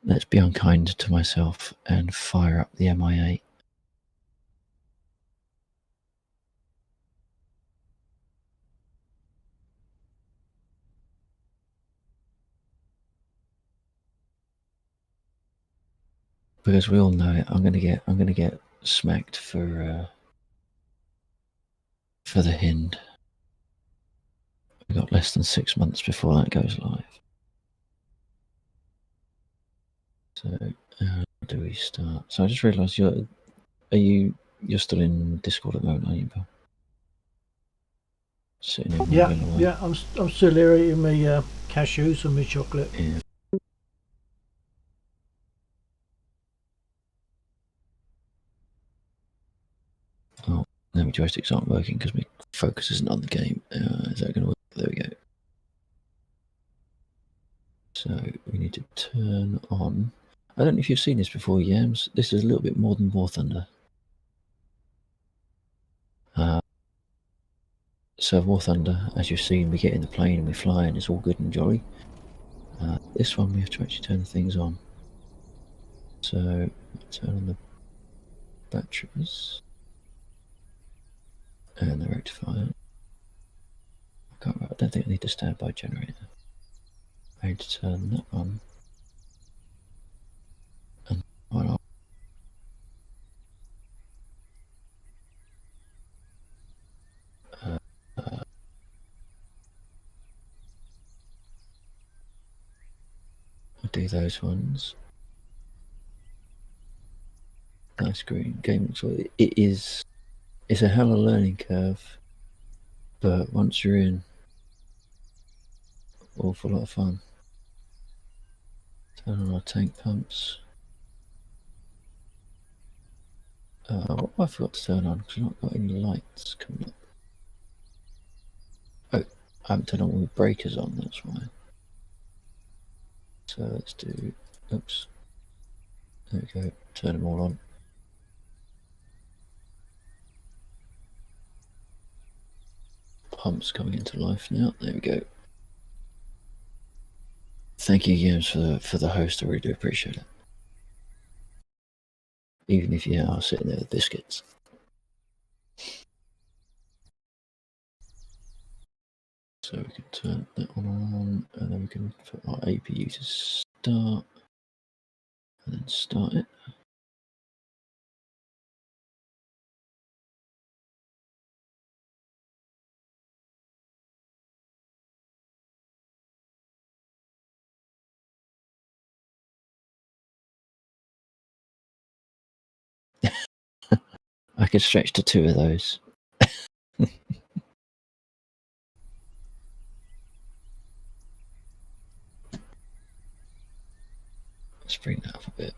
Speaker 6: Let's be unkind to myself and fire up the MI8. Because we all know it, I'm gonna get smacked for the Hind. We've got less than 6 months before that goes live. So how do we start? So I just realised you're still in Discord at the moment, aren't you, Bill? Sitting in
Speaker 2: Yeah,
Speaker 6: one away.
Speaker 2: yeah. I'm still here eating my cashews and my chocolate.
Speaker 6: Yeah. Oh, now my joysticks aren't working because my focus isn't on the game. Is that going to work? There we go. So we need to turn on. I don't know if you've seen this before, Yams. This is a little bit more than War Thunder. So War Thunder, as you've seen, we get in the plane and we fly and it's all good and jolly. This one we have to actually turn the things on. So turn on the batteries and the rectifier. I don't think I need a standby generator. I need to turn that on and one off. I'll do those ones. Nice green game. So it's a hell of a learning curve, but once you're in, awful lot of fun. Turn on our tank pumps. What have I forgot to turn on? Because I've not got any lights coming up. Oh, I haven't turned on all the breakers on, that's why. So let's do, oops. There we go, turn them all on. Pumps coming into life now, there we go. Thank you, James, for the host, I really do appreciate it. Even if you are sitting there with biscuits. So we can turn that one on, and then we can put our APU to start, and then start it. I could stretch to 2 of those. Let's bring that up a bit.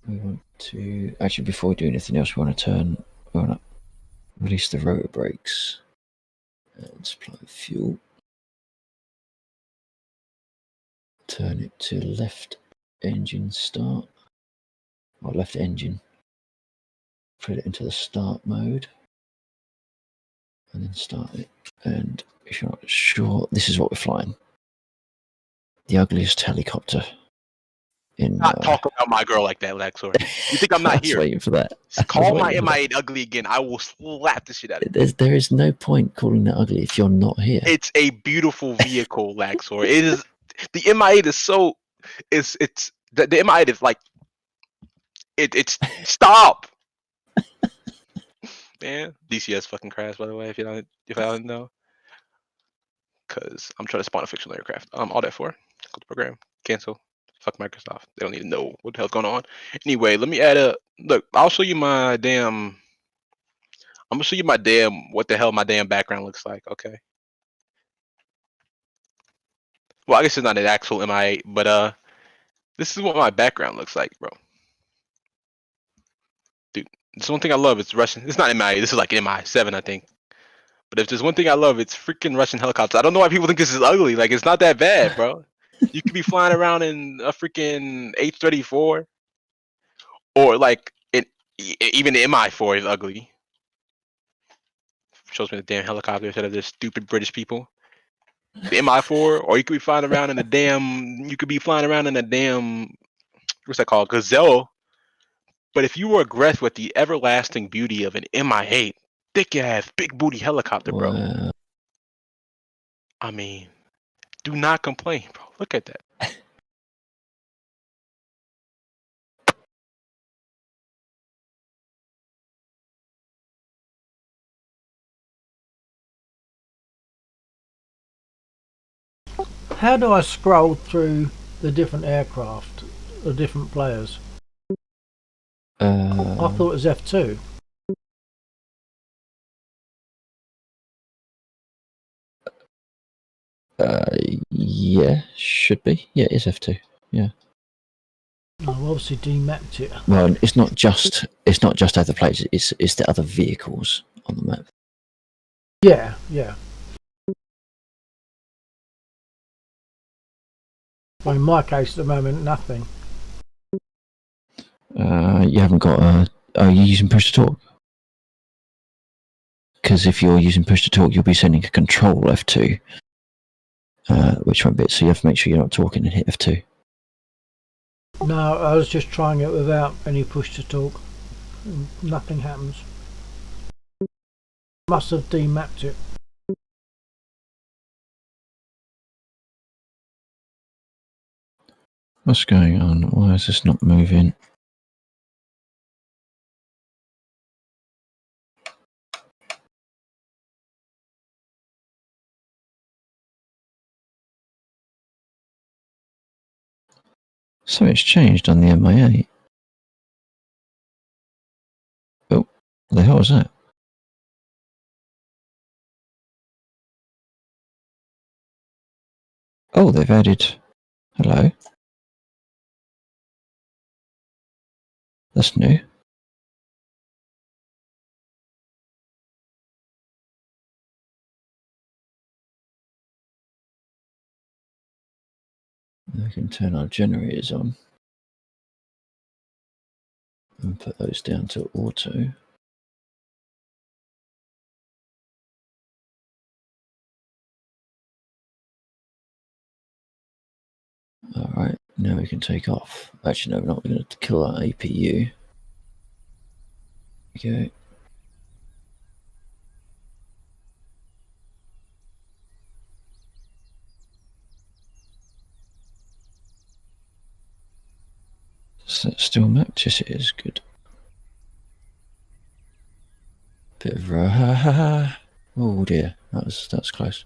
Speaker 6: We want to, actually before we do anything else, we want to release the rotor brakes and supply fuel. Turn it to left engine start, or left engine. Put it into the start mode and then start it. And if you're not sure, this is what we're flying. The ugliest helicopter in.
Speaker 7: Not talk about my girl like that, Laxor. You think I'm not here?
Speaker 6: Waiting for that.
Speaker 7: Call my MI8 ugly again. I will slap the shit out of
Speaker 6: it. There is no point calling that ugly if you're not here.
Speaker 7: It's a beautiful vehicle, Laxor. It is. The MI8 is so. It's the MI8 is like. It's stop. Man, DCS fucking crashed, by the way. If I don't know, because I'm trying to spawn a fictional aircraft. All that for. Go to program. Cancel. Fuck Microsoft. They don't need to know what the hell's going on. Anyway, let me add a look. I'll show you my damn. I'm gonna show you my damn what the hell my damn background looks like. Okay. Well, I guess it's not an actual MI8, but this is what my background looks like, bro. Dude, it's one thing I love. It's Russian. It's not MI8. This is like MI7, I think. But if there's one thing I love, it's freaking Russian helicopters. I don't know why people think this is ugly. Like, it's not that bad, bro. You could be flying around in a freaking H-34, or like even the MI4 is ugly. Shows me the damn helicopter instead of this stupid British people. The MI4, or you could be flying around in a damn. You could be flying around in a damn. What's that called? Gazelle. But if you were aggressed with the everlasting beauty of an MI8, thick ass, big booty helicopter, bro.
Speaker 6: Wow.
Speaker 7: I mean, do not complain, bro. Look at that.
Speaker 2: How do I scroll through the different aircraft, the different players? I thought it was F2.
Speaker 6: Yeah, should be. Yeah, it is F2. Yeah.
Speaker 2: I've obviously demapped it.
Speaker 6: Well, it's not just other players. It's the other vehicles on the map.
Speaker 2: Yeah, yeah. Well, in my case at the moment, nothing.
Speaker 6: You haven't got a. Are you using push to talk? Because if you're using push to talk, you'll be sending a control F2, which won't be it. So you have to make sure you're not talking and hit F2.
Speaker 2: No, I was just trying it without any push to talk. Nothing happens. Must have demapped it.
Speaker 6: What's going on? Why is this not moving? Something's changed on the MIA. Oh, what the hell was that? Oh, they've added. Hello. That's new. We can turn our generators on and put those down to auto. Alright, now we can take off. Actually, no, we're not going to kill our APU. Okay. Is that still mapped? Yes, it is. Good. Bit of oh dear, that's close.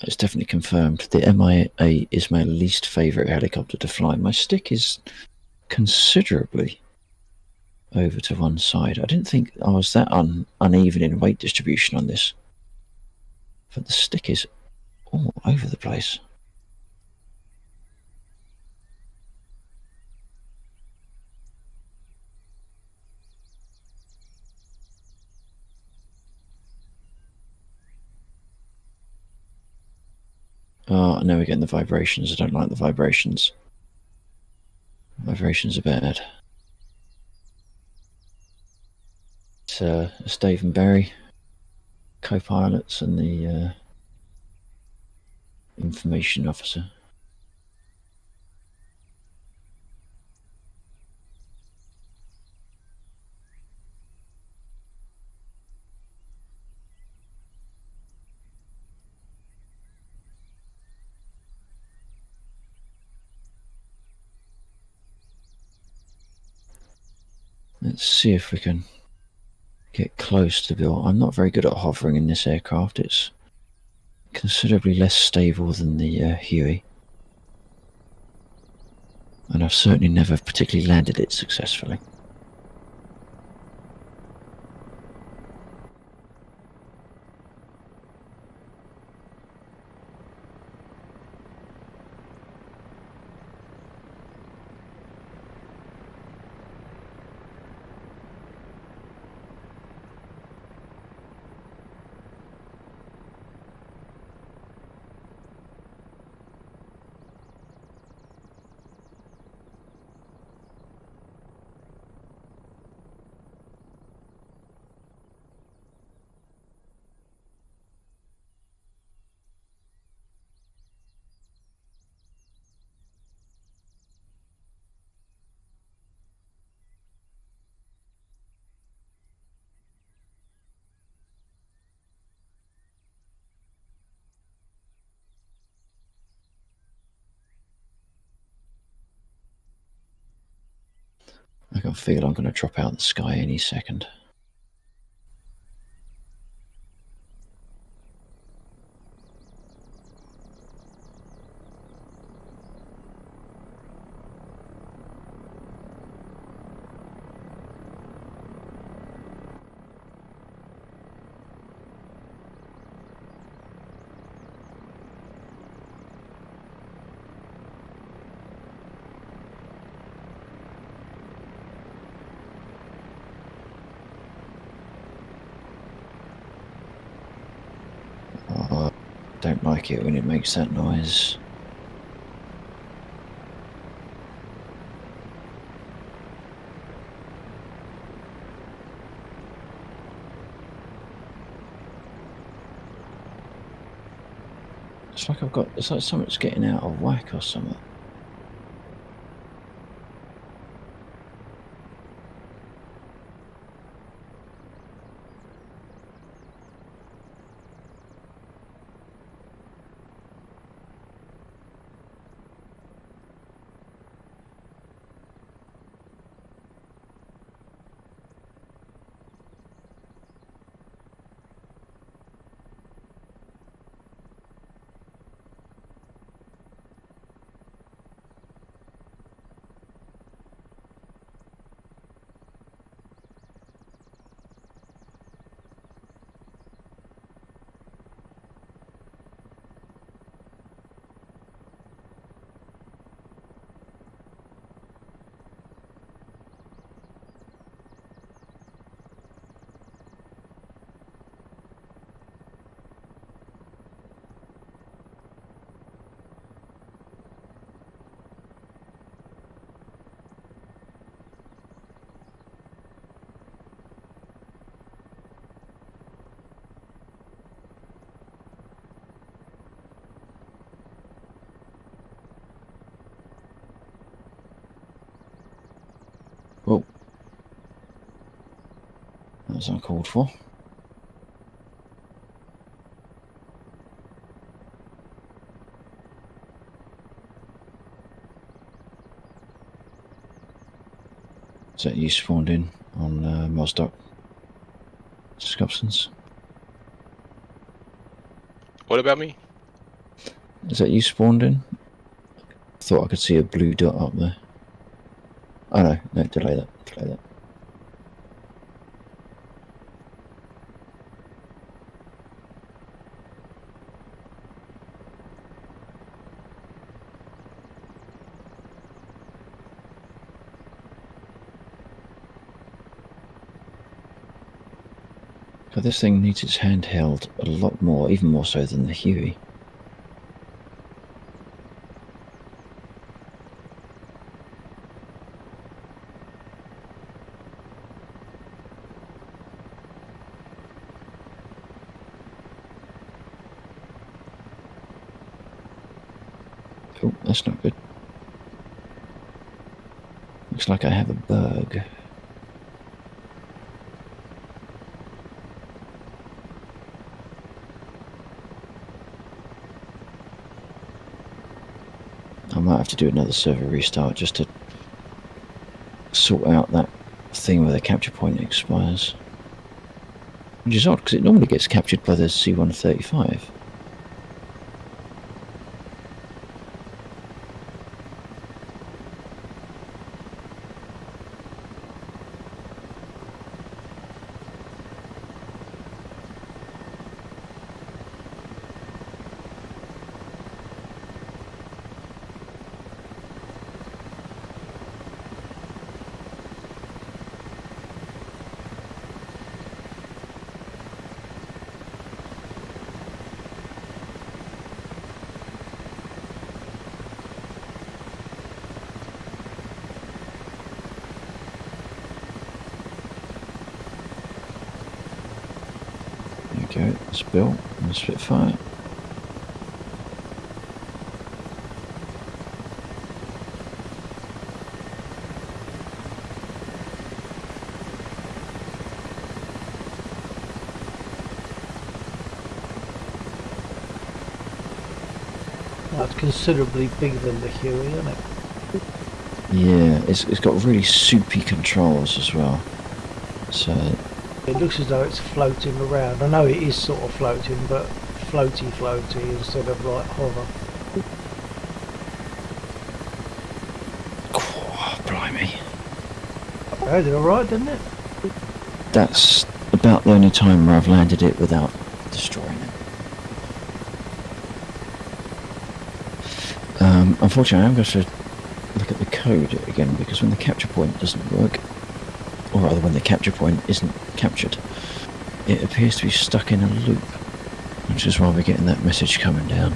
Speaker 6: It's definitely confirmed. The MIA is my least favourite helicopter to fly. My stick is considerably over to one side. I didn't think I was that uneven in weight distribution on this. But the stick is all over the place. Oh, now we're getting the vibrations. I don't like the vibrations. Vibrations are bad. It's Dave and Barry, co-pilots, and the information officer. Let's see if we can get close to Bill. I'm not very good at hovering in this aircraft. It's considerably less stable than the Huey. And I've certainly never particularly landed it successfully. I can feel I'm going to drop out the sky any second. Oh, I don't like it when it makes that noise. It's like it's like something's getting out of whack or something. Well, that was uncalled for. Is that you spawned in on Mosdock, Scobsons?
Speaker 7: What about me?
Speaker 6: Is that you spawned in? Thought I could see a blue dot up there. Oh no, no, delay that, delay that. So this thing needs its handheld a lot more, even more so than the Huey. Oh, that's not good. Looks like I have a bug. I might have to do another server restart just to sort out that thing where the capture point expires. Which is odd, because it normally gets captured by the C-135. There we go, it's built on the Spitfire.
Speaker 2: That's considerably bigger than the Huey, isn't it?
Speaker 6: Yeah, it's got really soupy controls as well. So
Speaker 2: It looks as though it's floating around. I know it is sort of floating, but floaty instead of like hover.
Speaker 6: oh, blimey.
Speaker 2: I did alright, didn't it?
Speaker 6: That's about the only time where I've landed it without destroying it. Unfortunately, I'm going to look at the code again, because when the capture point doesn't work, or rather when the capture point isn't captured, it appears to be stuck in a loop, which is why we're getting that message coming down.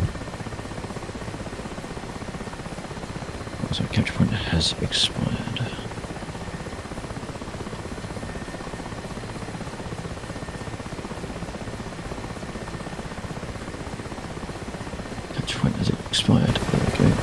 Speaker 6: So capture point has expired. Capture point has expired. There we go.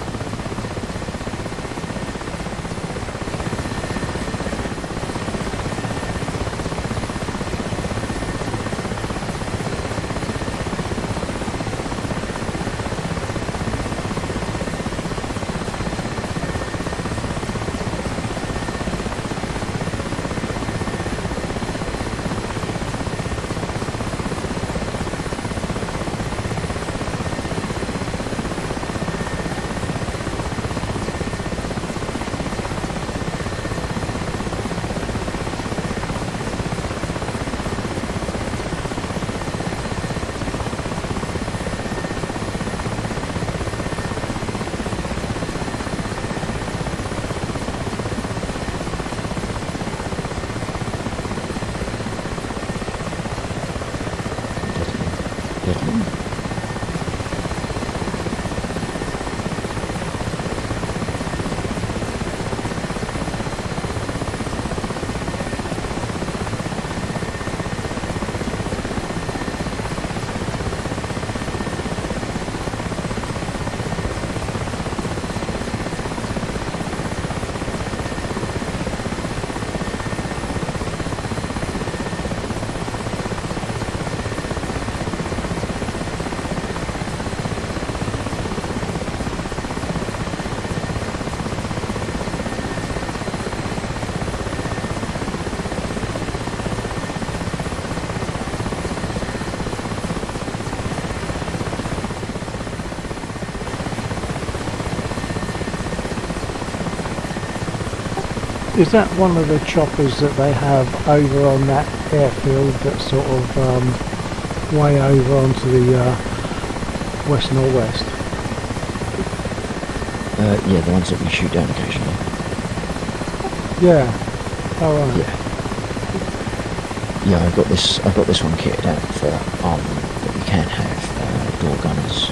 Speaker 2: Is that one of the choppers that they have over on that airfield that's sort of way over onto the west-northwest?
Speaker 6: Yeah, the ones that we shoot down occasionally.
Speaker 2: Yeah. Oh right.
Speaker 6: Yeah, I've got this one kitted out for that you can have door gunners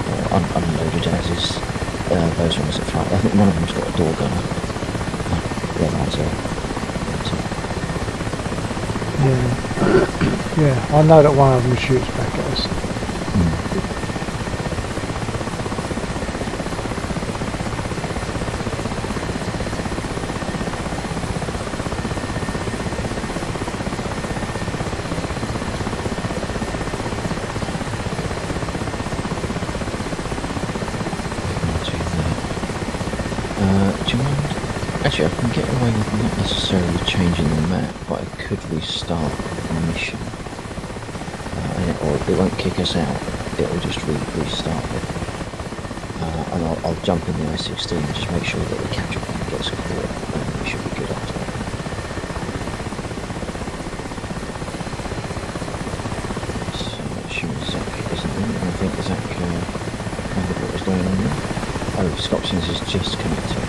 Speaker 6: or unloaded as is. Those ones that fly. I think one of them's got a door gunner. The other ones are.
Speaker 2: Yeah. Yeah. I know that one of them shoots back at us.
Speaker 6: Do you mind? Actually, I can get away with not necessarily changing the map, but I could restart the mission. Or it won't kick us out, it'll just restart it. And I'll jump in the I-16 and just make sure that the capture point gets caught, and we should be good after that. So, assuming Zach isn't in, I think Zach covered what was going on there. Oh, Scopsins is just connected to it.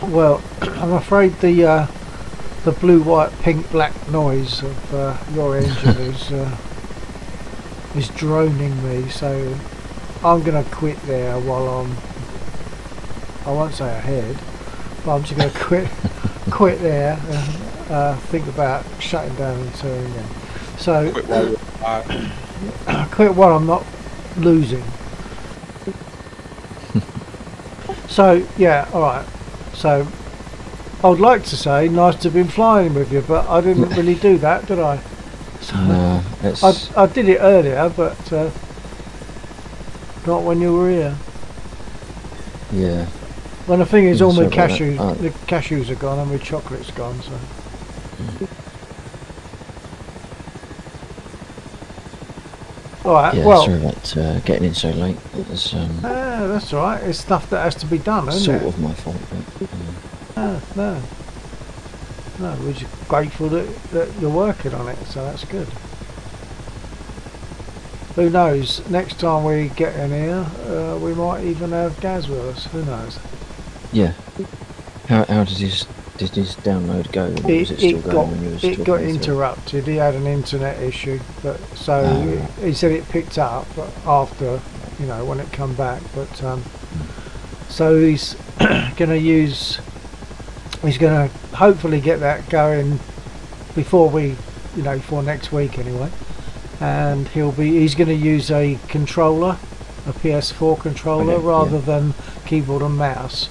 Speaker 2: Well, I'm afraid the blue, white, pink, black noise of your engine is droning me. So I'm going to quit there while I won't say ahead, but I'm just going to quit there and think about shutting down and turning again. So quit while I'm not losing. So yeah, all right. So I would like to say nice to have been flying with you, but I didn't really do that, did I?
Speaker 6: No, it's
Speaker 2: I did it earlier, but not when you were here.
Speaker 6: yeah.
Speaker 2: When the thing is,
Speaker 6: Yeah,
Speaker 2: all my
Speaker 6: sorry about that.
Speaker 2: cashews, the cashews are gone and my chocolate's gone. So. All right.
Speaker 6: Yeah,
Speaker 2: well,
Speaker 6: sorry about getting in so late. It was
Speaker 2: that's all right. It's stuff that has to be done, isn't
Speaker 6: sort
Speaker 2: it?
Speaker 6: of my fault, but
Speaker 2: No, we're just grateful that you're working on it, so that's good. Who knows? Next time we get in here, we might even have Gaz with us. Who knows?
Speaker 6: yeah. How did his download go? Or was it still going when you was
Speaker 2: It
Speaker 6: talking
Speaker 2: got
Speaker 6: me through?
Speaker 2: interrupted. He had an internet issue, but so
Speaker 6: Right.
Speaker 2: he said it picked up but after, when it come back. But so he's going to use. He's going to hopefully get that going before for next week anyway. And he's going to use a controller, a PS4 controller,
Speaker 6: Okay,
Speaker 2: rather
Speaker 6: yeah.
Speaker 2: than keyboard and mouse,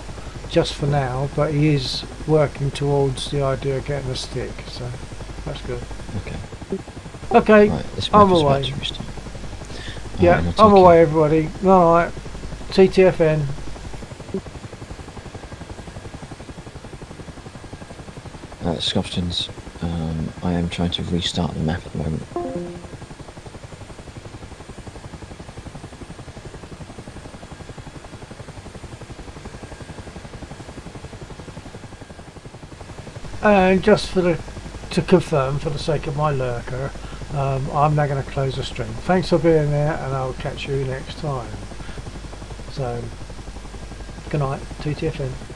Speaker 2: just for now. But he is working towards the idea of getting a stick, so that's good.
Speaker 6: Okay.
Speaker 2: Okay,
Speaker 6: Right, this
Speaker 2: I'm
Speaker 6: map is about
Speaker 2: away.
Speaker 6: to restart.
Speaker 2: Yeah,
Speaker 6: Alright, I'll
Speaker 2: I'm
Speaker 6: take
Speaker 2: away, everybody. All right, TTFN.
Speaker 6: Scoffstons, I am trying to restart the map at the moment.
Speaker 2: And just to confirm, for the sake of my lurker, I'm now going to close the stream. Thanks for being there, and I'll catch you next time. So, good night, TTFN.